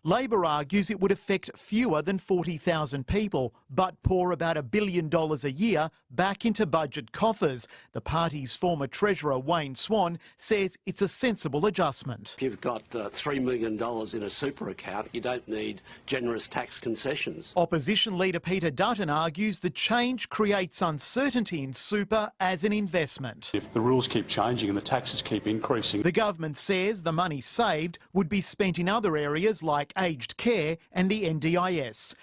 Labor argues it would affect fewer than 40,000 people, but pour about $1 billion a year back into budget coffers. The party's former treasurer, Wayne Swan, says it's a sensible adjustment. If you've got $3 million in a super account, you don't need generous tax concessions. Opposition leader Peter Dutton argues the change creates uncertainty in super as an investment. If the rules keep changing and the taxes keep increasing. The government says the money saved would be spent in other areas like aged care and the NDIS.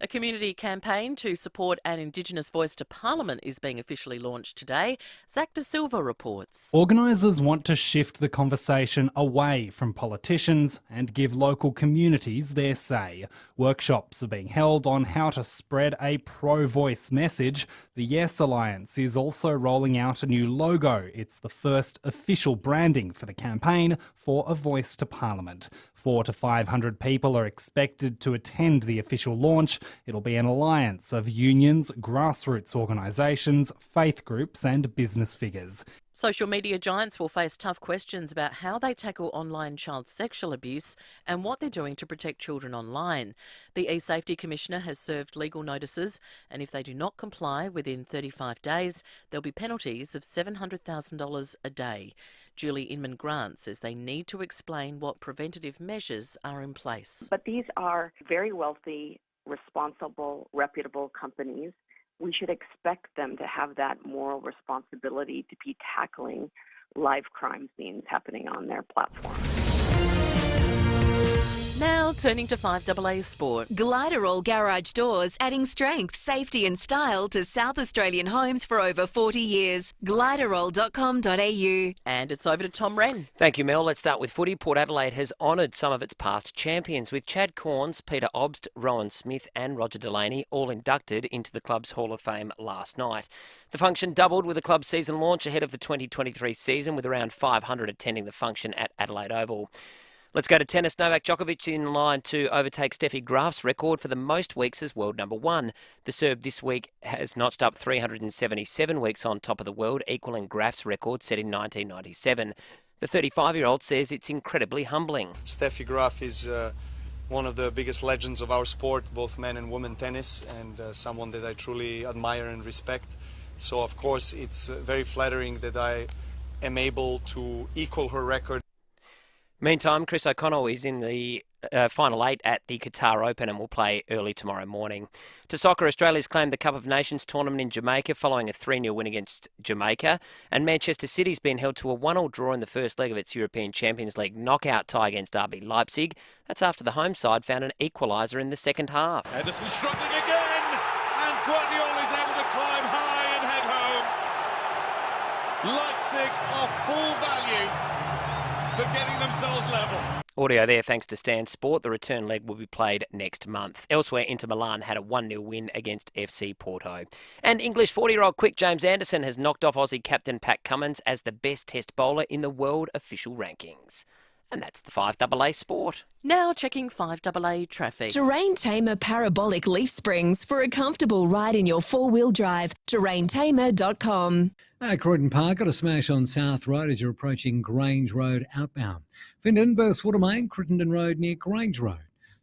A community campaign to support an Indigenous voice to Parliament is being officially launched today. Zach De Silva reports. Organisers want to shift the conversation away from politicians and give local communities their say. Workshops are being held on how to spread a pro-voice message. The Yes Alliance is also rolling out a new logo. It's the first official branding for the campaign for a voice to Parliament. 400 to 500 people are expected to attend the official launch. It'll be an alliance of unions, grassroots organisations, faith groups and business figures. Social media giants will face tough questions about how they tackle online child sexual abuse and what they're doing to protect children online. The E-Safety Commissioner has served legal notices, and if they do not comply within 35 days, there'll be penalties of $700,000 a day. Julie Inman-Grant says they need to explain what preventative measures are in place. But these are very wealthy, responsible, reputable companies. We should expect them to have that moral responsibility to be tackling live crime scenes happening on their platform. Now turning to 5AA Sport. Gliderol Garage Doors, adding strength, safety and style to South Australian homes for over 40 years. Gliderol.com.au. And it's over to Tom Wren. Thank you, Mel. Let's start with footy. Port Adelaide has honoured some of its past champions, with Chad Corns, Peter Obst, Rowan Smith and Roger Delaney all inducted into the club's Hall of Fame last night. The function doubled with the club's season launch ahead of the 2023 season, with around 500 attending the function at Adelaide Oval. Let's go to tennis. Novak Djokovic in line to overtake Steffi Graf's record for the most weeks as world number 1. The Serb this week has notched up 377 weeks on top of the world, equaling Graf's record set in 1997. The 35-year-old says it's incredibly humbling. Steffi Graf is one of the biggest legends of our sport, both men and women tennis, and someone that I truly admire and respect. So, of course, it's very flattering that I am able to equal her record. Meantime, Chris O'Connell is in the Final 8 at the Qatar Open and will play early tomorrow morning. To soccer, Australia's claimed the Cup of Nations tournament in Jamaica following a 3-0 win against Jamaica, and Manchester City's been held to a 1-1 draw in the first leg of its European Champions League knockout tie against RB Leipzig. That's after the home side found an equaliser in the second half. Henderson struggling again, and Guardiola is able to climb high and head home. Leipzig are full value for getting themselves level. Audio there thanks to Stan Sport. The return leg will be played next month. Elsewhere, Inter Milan had a 1-0 win against FC Porto. And English 40-year-old quick James Anderson has knocked off Aussie captain Pat Cummins as the best test bowler in the world official rankings. And that's the 5AA Sport. Now checking 5AA traffic. Terrain Tamer Parabolic Leaf Springs for a comfortable ride in your four-wheel drive. terraintamer.com. Croydon Park got a smash on South Road as you're approaching Grange Road outbound. Findon, Burstwater Main, Crittenden Road near Grange Road.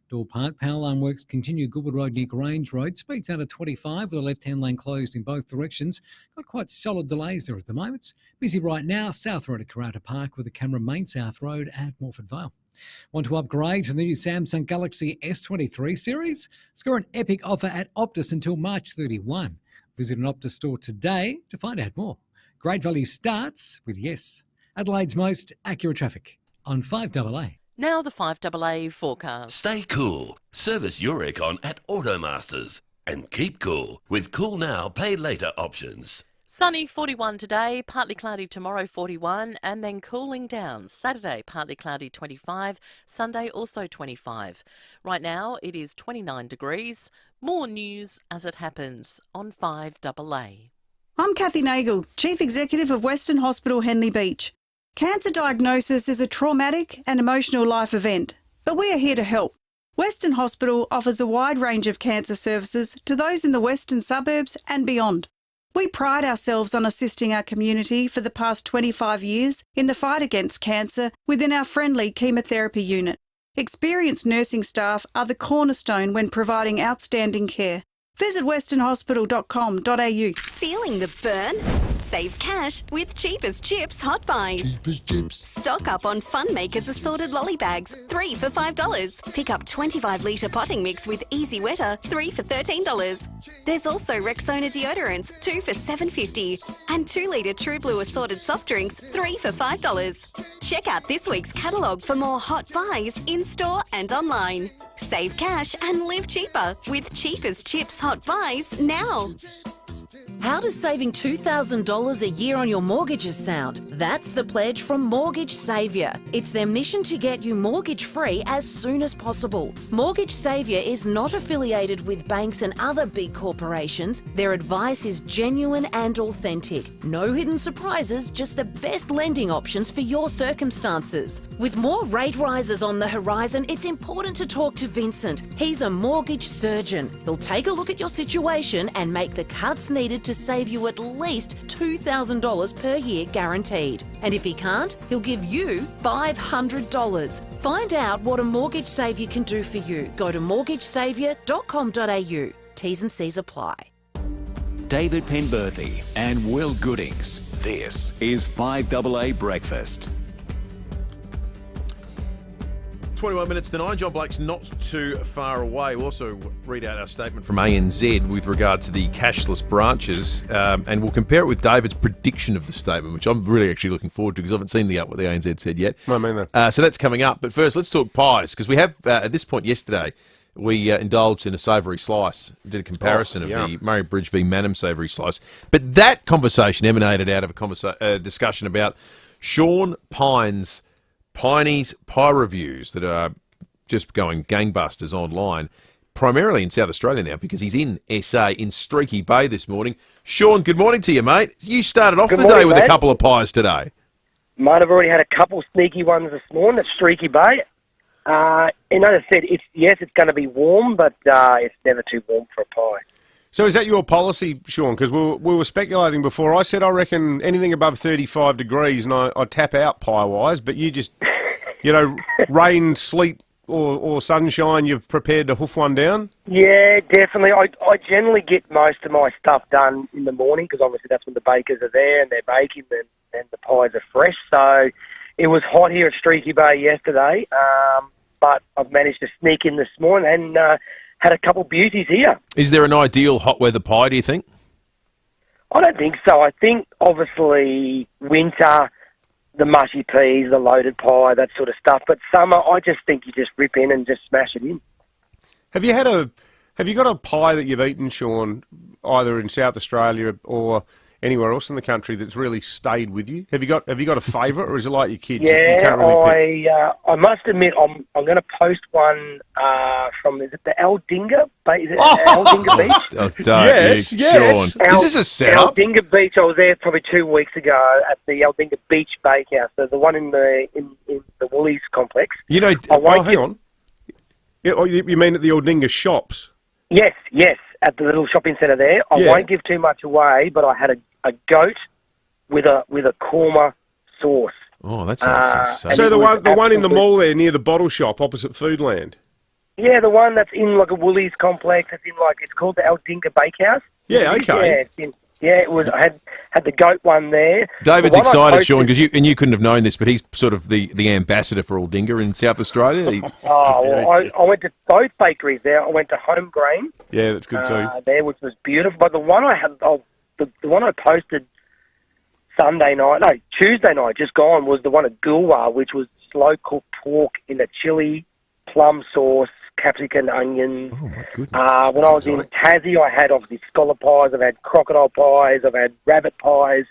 Door Park, power line works continue Goodwood Road near Grange Road. Speeds out at 25 with the left-hand lane closed in both directions. Got quite solid delays there at the moment. It's busy right now, South Road at Karata Park with the camera main South Road at Morford Vale. Want to upgrade to the new Samsung Galaxy S23 series? Score an epic offer at Optus until March 31. Visit an Optus store today to find out more. Great value starts with Yes. Adelaide's most accurate traffic on 5AA. Now the 5AA forecast. Stay cool. Service your aircon at Automasters. And keep cool with Cool Now, Pay Later options. Sunny, 41 today, partly cloudy tomorrow, 41, and then cooling down. Saturday, partly cloudy, 25. Sunday, also 25. Right now, it is 29 degrees. More news as it happens on 5AA. I'm Kathy Nagel, Chief Executive of Western Hospital Henley Beach. Cancer diagnosis is a traumatic and emotional life event, but we are here to help. Western Hospital offers a wide range of cancer services to those in the western suburbs and beyond. We pride ourselves on assisting our community for the past 25 years in the fight against cancer within our friendly chemotherapy unit. Experienced nursing staff are the cornerstone when providing outstanding care. Visit westernhospital.com.au. Feeling the burn? Save cash with Cheapest Chips Hot Buys. Cheapest Chips. Stock up on Fun Makers assorted lolly bags, 3 for $5. Pick up 25-litre potting mix with Easy Wetter, 3 for $13. There's also Rexona deodorants, 2 for $7.50. And 2-litre True Blue assorted soft drinks, 3 for $5. Check out this week's catalogue for more hot buys in-store and online. Save cash and live cheaper with Cheapest Chips Hot Buys now. How does saving $2,000 a year on your mortgages sound? That's the pledge from Mortgage Saviour. It's their mission to get you mortgage-free as soon as possible. Mortgage Saviour is not affiliated with banks and other big corporations. Their advice is genuine and authentic. No hidden surprises, just the best lending options for your circumstances. With more rate rises on the horizon, it's important to talk to Vincent. He's a mortgage surgeon. He'll take a look at your situation and make the cuts needed to save you at least $2,000 per year guaranteed. And if he can't, he'll give you $500. Find out what a mortgage saviour can do for you. Go to mortgagesaviour.com.au. T's and C's apply. David Penberthy and Will Goodings. This is 5AA Breakfast. 21 minutes to 9. John Blake's not too far away. We'll also read out our statement from ANZ with regard to the cashless branches, and we'll compare it with David's prediction of the statement, which I'm really actually looking forward to because I haven't seen what the ANZ said yet. No, me neither. So that's coming up. But first, let's talk pies, because we have, at this point yesterday, we indulged in a savoury slice. We did a comparison of the Murray Bridge v Mannum savoury slice. But that conversation emanated out of a discussion about Sean Pine's Piney's pie reviews that are just going gangbusters online, primarily in South Australia now, because he's in SA in Streaky Bay this morning. Sean, good morning to you, mate. You started off the day with a couple of pies today. Mate, I've already had a couple sneaky ones this morning at Streaky Bay. And as I said, it's going to be warm, but it's never too warm for a pie. So is that your policy, Sean? Because we were speculating before. I said I reckon anything above 35 degrees and I tap out pie-wise, but you just, rain, sleet or sunshine, you've prepared to hoof one down? Yeah, definitely. I generally get most of my stuff done in the morning because obviously that's when the bakers are there and they're baking and the pies are fresh. So it was hot here at Streaky Bay yesterday, but I've managed to sneak in this morning and had a couple beauties here. Is there an ideal hot weather pie, do you think? I don't think so. I think, obviously, winter, the mushy peas, the loaded pie, that sort of stuff. But summer, I just think you just rip in and just smash it in. Have you got a pie that you've eaten, Sean, either in South Australia or anywhere else in the country that's really stayed with you? Have you got a favourite, or is it like your kids? You Yeah, can't really pick? I must admit, I'm going to post one from, is it the Aldinga? Is it Oh! Aldinga Beach? Oh, don't you, Sean. Is this a setup? Aldinga Beach. I was there probably 2 weeks ago at the Aldinga Beach Bakehouse, so the one in the Woolies complex. You know, hang on. Yeah, you mean at the Aldinga shops? Yes, at the little shopping centre there. I won't give too much away, but I had a goat with a korma sauce. Oh, that sounds sensational. So the one in the mall there near the bottle shop opposite Foodland? Yeah, the one that's in like a Woolies complex. It's called the Aldinga Bakehouse. Yeah, okay. It was. I had the goat one there. David's excited, Sean, because you couldn't have known this, but he's sort of the ambassador for Aldinga in South Australia. I went to both bakeries there. I went to Home Grain. Yeah, that's good too. There, which was beautiful. But the one I had, the one I posted Tuesday night, just gone, was the one at Gulwa, which was slow cooked pork in a chili, plum sauce, capsicum, onions. Oh, my goodness. When I was in Tassie, I had obviously scallop pies, I've had crocodile pies, I've had rabbit pies.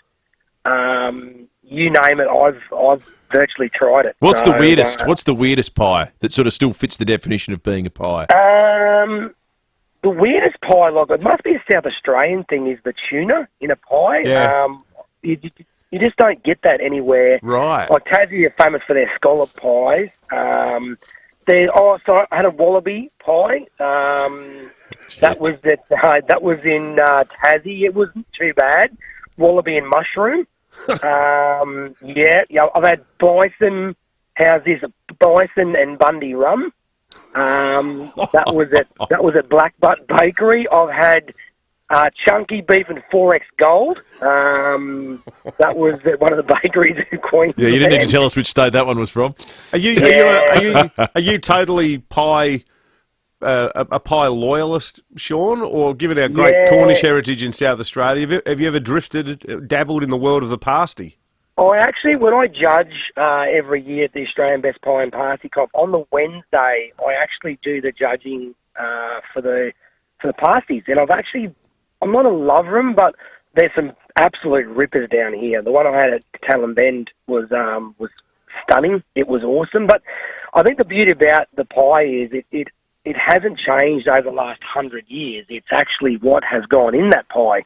You name it, I've virtually tried it. What's the weirdest? What's the weirdest pie that sort of still fits the definition of being a pie? The weirdest pie, like it must be a South Australian thing, is the tuna in a pie. Yeah. You just don't get that anywhere. Right. Like Tassie are famous for their scallop pies. So I had a wallaby pie. That was in Tassie. It wasn't too bad. Wallaby and mushroom. I've had bison. How's this? Bison and Bundy rum. That was at Black Butt Bakery. I've had chunky beef and 4X gold. That was at one of the bakeries in Queensland. Yeah, you didn't need to tell us which state that one was from. Are you totally pie a pie loyalist, Sean? Or given our great Cornish heritage in South Australia, have you ever dabbled in the world of the pasty? I actually, when I judge every year at the Australian Best Pie and Pasty Comp, on the Wednesday, I actually do the judging for the pasties. And I'm not a lover of them, but there's some absolute rippers down here. The one I had at Talon Bend was stunning. It was awesome. But I think the beauty about the pie is it hasn't changed over the last 100 years. It's actually what has gone in that pie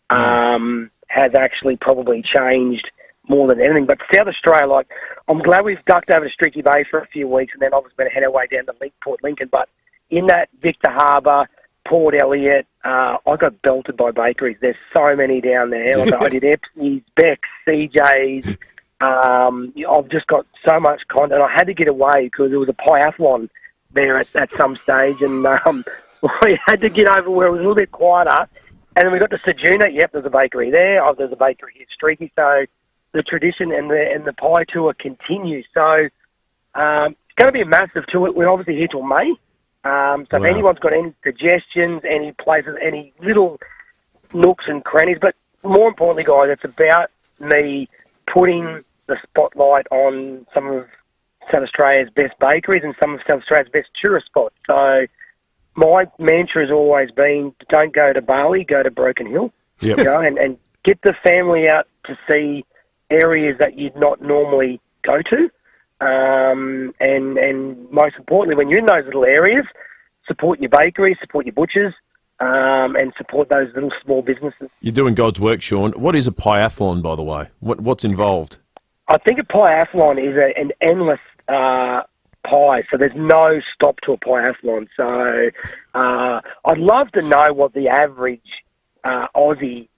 has actually probably changed more than anything. But South Australia, I'm glad we've ducked over to Streaky Bay for a few weeks and then obviously going to head our way down to Port Lincoln. But in that Victor Harbour, Port Elliot, I got belted by bakeries. There's so many down there. I did Epson's, Beck's, CJ's. I've just got so much content. I had to get away because there was a piathlon there at some stage, and we had to get over where it was a little bit quieter. And then we got to Sejuna. Yep, there's a bakery there. There's a bakery here at Streaky. So the tradition and the pie tour continues. So it's going to be a massive tour. We're obviously here till May. If anyone's got any suggestions, any places, any little nooks and crannies, but more importantly, guys, it's about me putting the spotlight on some of South Australia's best bakeries and some of South Australia's best tourist spots. So my mantra has always been, don't go to Bali, go to Broken Hill. Yep. You know, and get the family out to see areas that you'd not normally go to. And most importantly, when you're in those little areas, support your bakeries, support your butchers, and support those little small businesses. You're doing God's work, Sean. What is a piathlon, by the way? What's involved? I think a piathlon is an endless pie, so there's no stop to a piathlon. So I'd love to know what the average Aussie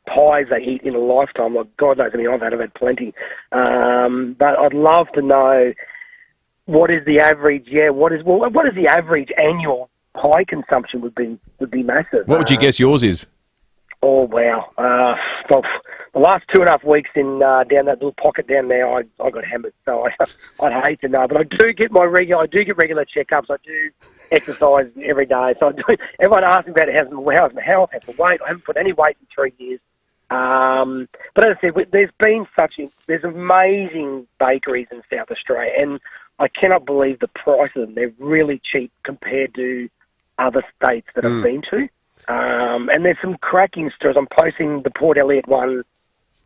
pies they eat in a lifetime. Like, God knows, I've had plenty. But I'd love to know what is the average. What is the average annual pie consumption would be massive. What would you guess yours is? Oh wow! Well, the last 2.5 weeks in down that little pocket down there, I got hammered. So I'd hate to know, but I do get regular checkups. I do exercise every day. So everyone asks me about how's my health, how's my weight. I haven't put any weight in 3 years. But as I said, there's amazing bakeries in South Australia, and I cannot believe the price of them. They're really cheap compared to other states that I've been to. And there's some cracking stories. I'm posting the Port Elliot one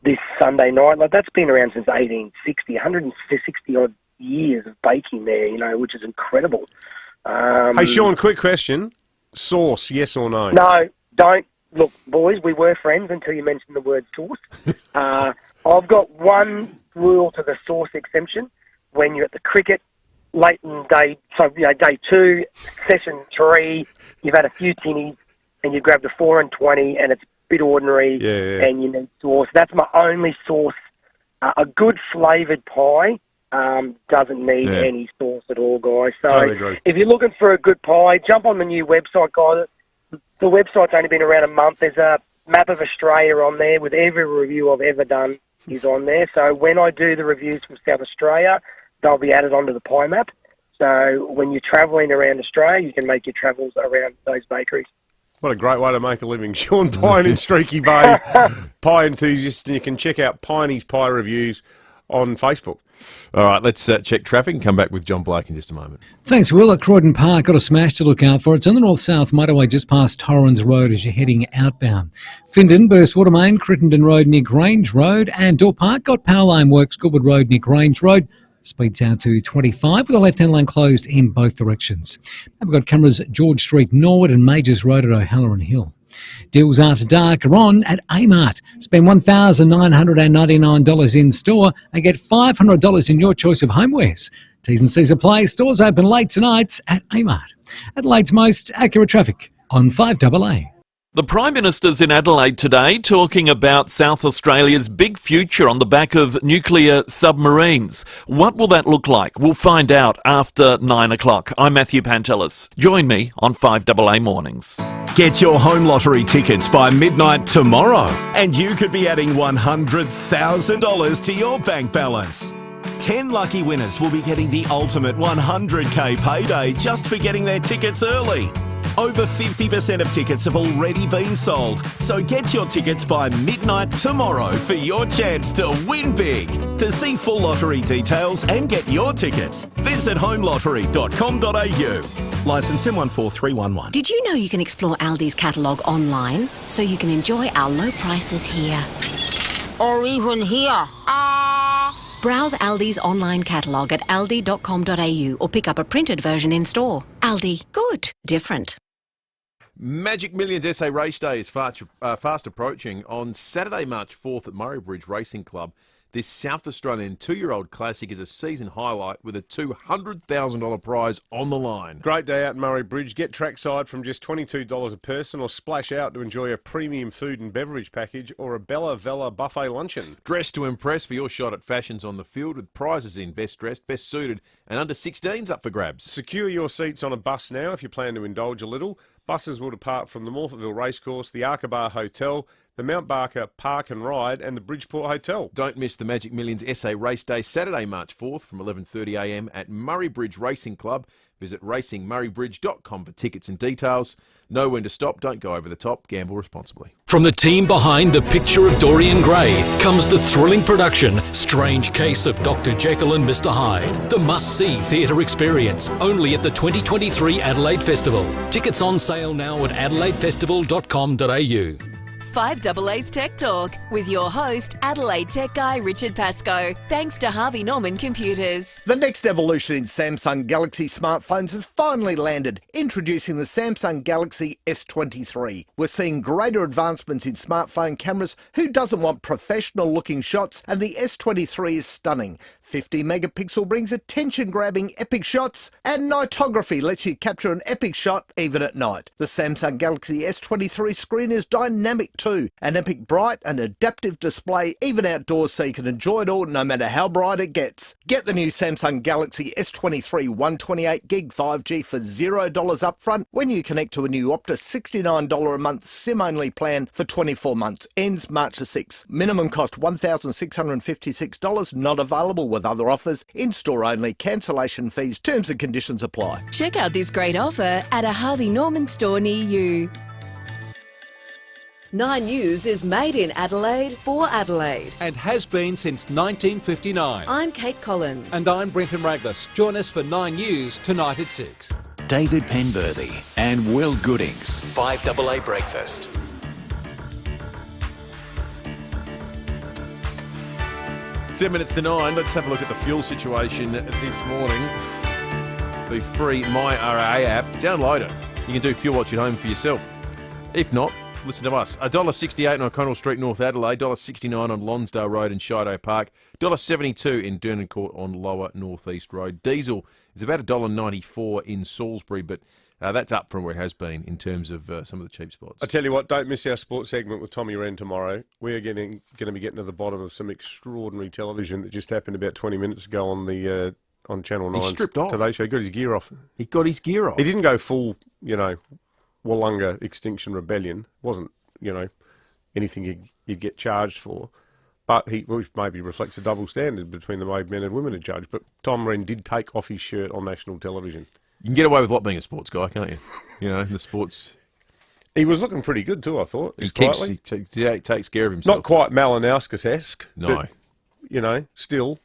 this Sunday night. Like, that's been around since 1860, 160 odd years of baking there, you know, which is incredible. Hey, Sean, quick question. Sauce, yes or no? No, don't. Look, boys, we were friends until you mentioned the word sauce. I've got one rule to the sauce exemption. When you're at the cricket, late in day 2, session 3, you've had a few tinnies, and you've grabbed a 4 and 20, and it's a bit ordinary, and you need sauce. That's my only sauce. A good flavoured pie doesn't need any sauce at all, guys. So Totally if you're looking for a good pie, jump on the new website, guys. The website's only been around a month. There's a map of Australia on there with every review I've ever done is on there. So when I do the reviews from South Australia, they'll be added onto the pie map. So when you're travelling around Australia, you can make your travels around those bakeries. What a great way to make a living. Sean Pine in Streaky Bay, pie enthusiast, and you can check out Piney's Pie Reviews on Facebook. All right, let's check traffic and come back with John Blake in just a moment. Thanks, Will. At Croydon Park, got a smash to look out for. It's on the north-south motorway just past Torrens Road as you're heading outbound. Findon, Burstwater Main, Crittenden Road near Grange Road, and Door Park got power line works, Goodwood Road near Grange Road. Speeds out to 25 with the left-hand lane closed in both directions. Now we've got cameras at George Street, Norwood and Majors Road at O'Halloran Hill. Deals after dark are on at Amart. Spend $1,999 in store and get $500 in your choice of homewares. T's and C's apply. Stores open late tonight at Amart. Adelaide's most accurate traffic on 5AA. The Prime Minister's in Adelaide today talking about South Australia's big future on the back of nuclear submarines. What will that look like? We'll find out after 9 o'clock. I'm Matthew Pantelis. Join me on 5AA Mornings. Get your home lottery tickets by midnight tomorrow, and you could be adding $100,000 to your bank balance. 10 lucky winners will be getting the ultimate 100k payday just for getting their tickets early. Over 50% of tickets have already been sold, so get your tickets by midnight tomorrow for your chance to win big. To see full lottery details and get your tickets, visit homelottery.com.au. Licence M14311. Did you know you can explore Aldi's catalogue online so you can enjoy our low prices here? Or even here. Browse Aldi's online catalogue at aldi.com.au or pick up a printed version in store. Aldi. Good. Different. Magic Millions SA Race Day is fast approaching. On Saturday, March 4th at Murray Bridge Racing Club, this South Australian 2-year-old classic is a season highlight with a $200,000 prize on the line. Great day out at Murray Bridge. Get trackside from just $22 a person or splash out to enjoy a premium food and beverage package or a Bella Vella buffet luncheon. Dress to impress for your shot at fashions on the field with prizes in best dressed, best suited and under 16s up for grabs. Secure your seats on a bus now if you plan to indulge a little. Buses will depart from the Morphettville Racecourse, the Arkabar Hotel, the Mount Barker Park and Ride and the Bridgeport Hotel. Don't miss the Magic Millions SA Race Day, Saturday, March 4th from 11:30am at Murray Bridge Racing Club. Visit racingmurraybridge.com for tickets and details. Know when to stop, don't go over the top, gamble responsibly. From the team behind The Picture of Dorian Gray comes the thrilling production Strange Case of Dr. Jekyll and Mr. Hyde. The must-see theatre experience, only at the 2023 Adelaide Festival. Tickets on sale now at adelaidefestival.com.au. 5AA's Tech Talk with your host, Adelaide Tech guy Richard Pascoe. Thanks to Harvey Norman Computers. The next evolution in Samsung Galaxy smartphones has finally landed, introducing the Samsung Galaxy S23. We're seeing greater advancements in smartphone cameras. Who doesn't want professional-looking shots? And the S23 is stunning. 50 megapixel brings attention-grabbing epic shots, and nightography lets you capture an epic shot even at night. The Samsung Galaxy S23 screen is dynamic too. An epic bright and adaptive display even outdoors so you can enjoy it all no matter how bright it gets. Get the new Samsung Galaxy S23 128GB 5G for $0 upfront when you connect to a new Optus $69 a month SIM-only plan for 24 months. Ends March the 6th. Minimum cost $1,656, not available with other offers. In-store only. Cancellation fees. Terms and conditions apply. Check out this great offer at a Harvey Norman store near you. 9 News is made in Adelaide for Adelaide. And has been since 1959. I'm Kate Collins. And I'm Brenton Raglas. Join us for 9 News tonight at 6. David Penberthy and Will Goodings. 5AA Breakfast. Ten minutes to 9. Let's have a look at the fuel situation this morning. The free MyRA app. Download it. You can do Fuel Watch at home for yourself. If not, listen to us. $1.68 on O'Connell Street, North Adelaide. $1.69 on Lonsdale Road in Shido Park. $1.72 in Dernan Court on Lower North East Road. Diesel is about $1.94 in Salisbury, but that's up from where it has been in terms of some of the cheap spots. I tell you what, don't miss our sports segment with Tommy Wren tomorrow. We're going to be getting to the bottom of some extraordinary television that just happened about 20 minutes ago on the on Channel 9 stripped off. Today Show. He got his gear off. He got his gear off. He didn't go full, Wollonga Extinction Rebellion. Wasn't, anything you'd get charged for. But which maybe reflects a double standard between the way men and women are judged. But Tom Wren did take off his shirt on national television. You can get away with a lot being a sports guy, can't you? The sports. He was looking pretty good too, I thought. He takes care of himself. Not quite Malinowskis-esque. No. But, still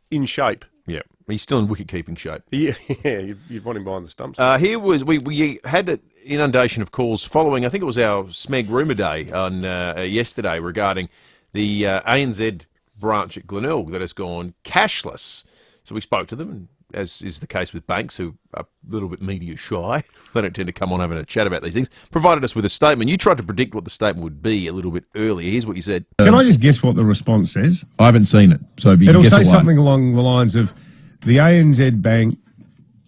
in shape. Yeah, he's still in wicket-keeping shape. Yeah, you'd want him behind the stumps. Here was we had an inundation of calls following, I think it was our SMEG Rumour Day on yesterday regarding the ANZ branch at Glenelg that has gone cashless. So we spoke to them, and as is the case with banks who are a little bit media shy, they don't tend to come on having a chat about these things, provided us with a statement. You tried to predict what the statement would be a little bit earlier. Here's what you said. Can I just guess what the response says? I haven't seen it, so if you it'll can guess say away. something along the lines of, the ANZ Bank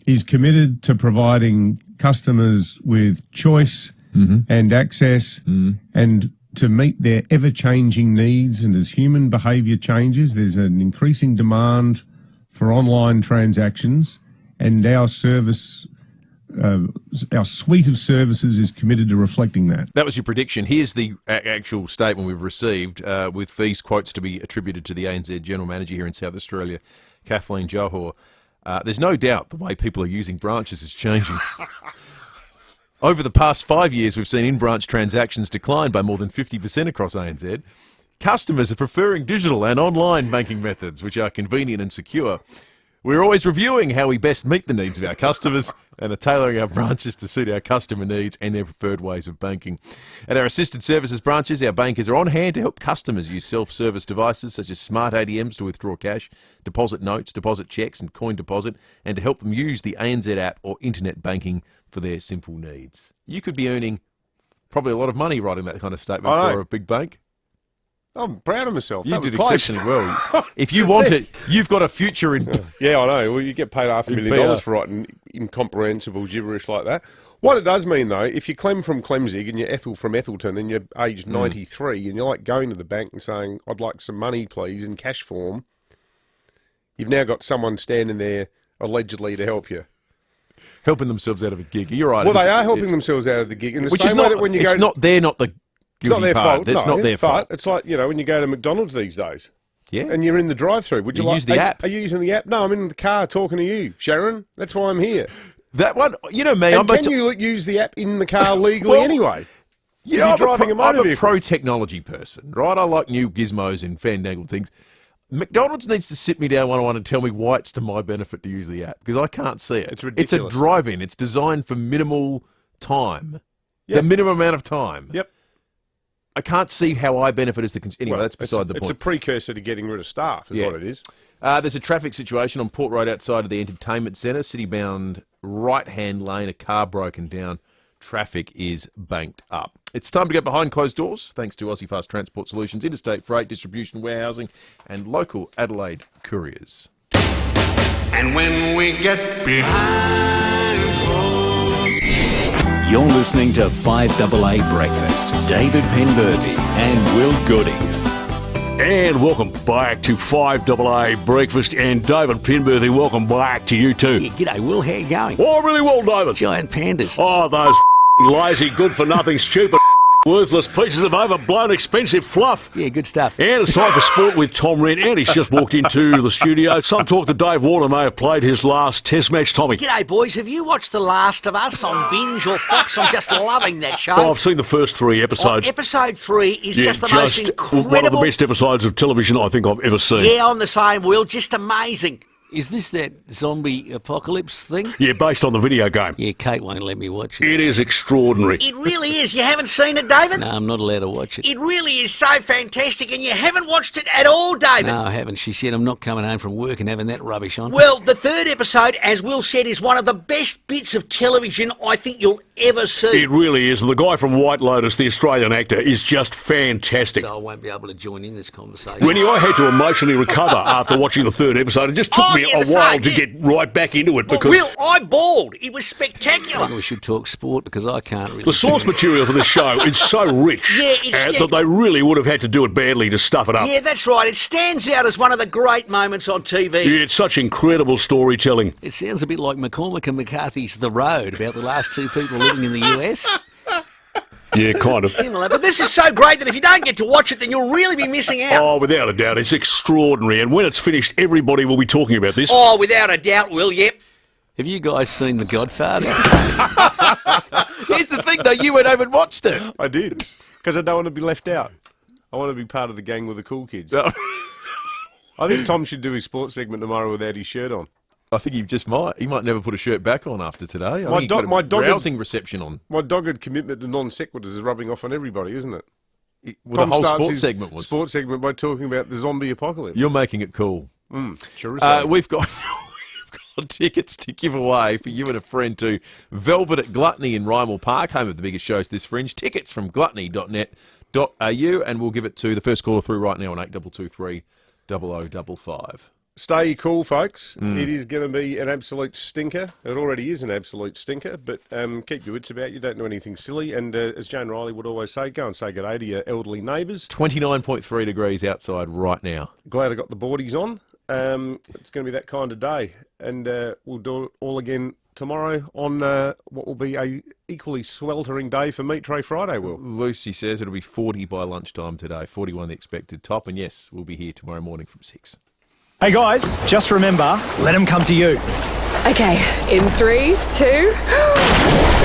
is committed to providing customers with choice and access and to meet their ever-changing needs. And as human behaviour changes, there's an increasing demand for online transactions, and our service, our suite of services is committed to reflecting that. That was your prediction. Here's the actual statement we've received, with these quotes to be attributed to the ANZ General Manager here in South Australia, Kathleen Johor. There's no doubt the way people are using branches is changing. Over the past 5 years, we've seen in-branch transactions decline by more than 50% across ANZ. Customers are preferring digital and online banking methods, which are convenient and secure. We're always reviewing how we best meet the needs of our customers and are tailoring our branches to suit our customer needs and their preferred ways of banking. At our assisted services branches, our bankers are on hand to help customers use self-service devices such as smart ATMs to withdraw cash, deposit notes, deposit cheques and coin deposit, and to help them use the ANZ app or internet banking for their simple needs. You could be earning probably a lot of money writing that kind of statement for a big bank. I'm proud of myself. You did exceptionally well. If you want it, you've got a future in... Yeah, I know. Well, you get paid $500,000 for writing incomprehensible gibberish like that. What it does mean, though, if you're Clem from Clemzig and you're Ethel from Ethelton and you're aged 93 and you're like going to the bank and saying, I'd like some money, please, in cash form, you've now got someone standing there allegedly to help you. Helping themselves out of a gig. You're right. Well, they are helping themselves out of the gig. In the same way that when you go... They're not the... It's not their fault. That's not their fault. But it's like, when you go to McDonald's these days. Yeah. And you're in the drive-thru. Would you use the app? Are you using the app? No, I'm in the car talking to you, Sharon. That's why I'm here. That one, me. And can you use the app in the car legally anyway? Yeah, you're driving a motor vehicle. I'm a pro-technology person, right? I like new gizmos and fandangled things. McDonald's needs to sit me down one-on-one and tell me why it's to my benefit to use the app, because I can't see it. It's ridiculous. It's a drive-in. It's designed for minimal time. Yep. The minimum amount of time. Yep. I can't see how I benefit as the consumer. Anyway, that's beside the point. It's a precursor to getting rid of staff, is what it is. There's a traffic situation on Port Road outside of the entertainment centre. City-bound right-hand lane, a car broken down. Traffic is banked up. It's time to get behind closed doors, thanks to Aussie Fast Transport Solutions, interstate freight, distribution, warehousing, and local Adelaide couriers. And when we get behind closed... You're listening to 5AA Breakfast. David Penberthy and Will Goodings. And welcome back to 5AA Breakfast. And David Penberthy, welcome back to you too. Yeah, g'day, Will. How you going? Oh, really well, David. Giant pandas. Oh, those lazy, good-for-nothing, stupid, worthless pieces of overblown, expensive fluff. Yeah, good stuff. And it's time for sport with Tom Wren. And he's just walked into the studio. Some talk that Dave Warner may have played his last test match, Tommy. G'day, boys. Have you watched The Last of Us on Binge or Fox? I'm just loving that show. Oh, I've seen the first 3 episodes. Episode 3 is just the most incredible... one of the best episodes of television I think I've ever seen. Yeah, I'm the same, Will. Just amazing. Is this that zombie apocalypse thing? Yeah, based on the video game. Yeah, Kate won't let me watch it. It is extraordinary. It really is. You haven't seen it, David? No, I'm not allowed to watch it. It really is so fantastic, and you haven't watched it at all, David. No, I haven't. She said I'm not coming home from work and having that rubbish on. Well, the third episode, as Will said, is one of the best bits of television I think you'll ever see. It really is. And the guy from White Lotus, the Australian actor, is just fantastic. So I won't be able to join in this conversation. Rennie, I had to emotionally recover after watching the third episode. It just took me a while to get right back into it because... Will, I bawled. It was spectacular. I think we should talk sport because I can't really... The source material for this show is so rich that they really would have had to do it badly to stuff it up. Yeah, that's right. It stands out as one of the great moments on TV. Yeah, it's such incredible storytelling. It sounds a bit like McCormack and McCarthy's The Road about the last two people living in the US. Yeah, kind of. Similar, but this is so great that if you don't get to watch it, then you'll really be missing out. Oh, without a doubt. It's extraordinary. And when it's finished, everybody will be talking about this. Oh, without a doubt, Will, yep. Have you guys seen The Godfather? Here's the thing, though. You went over and watched it. I did. Because I don't want to be left out. I want to be part of the gang with the cool kids. I think Tom should do his sports segment tomorrow without his shirt on. I think he just might. He might never put a shirt back on after today. My rousing reception on. My dogged commitment to non sequiturs is rubbing off on everybody, isn't it? Well, the whole sports segment was. Sports segment by talking about the zombie apocalypse. You're making it cool. Sure. We've got tickets to give away for you and a friend to Velvet at Gluttony in Rymel Park, home of the biggest shows this fringe. Tickets from gluttony.net.au, and we'll give it to the first caller through right now on 8223 0055. Stay cool, folks. It is going to be an absolute stinker. It already is an absolute stinker, but keep your wits about you. Don't do anything silly. And as Jane Riley would always say, go and say good day to your elderly neighbours. 29.3 degrees outside right now. Glad I got the boardies on. It's going to be that kind of day. And we'll do it all again tomorrow on what will be a equally sweltering day for Meat Tray Friday, Will. Lucy says it'll be 40 by lunchtime today. 41 the expected top. And yes, we'll be here tomorrow morning from 6. Hey guys, just remember, let them come to you. Okay, in 3, 2...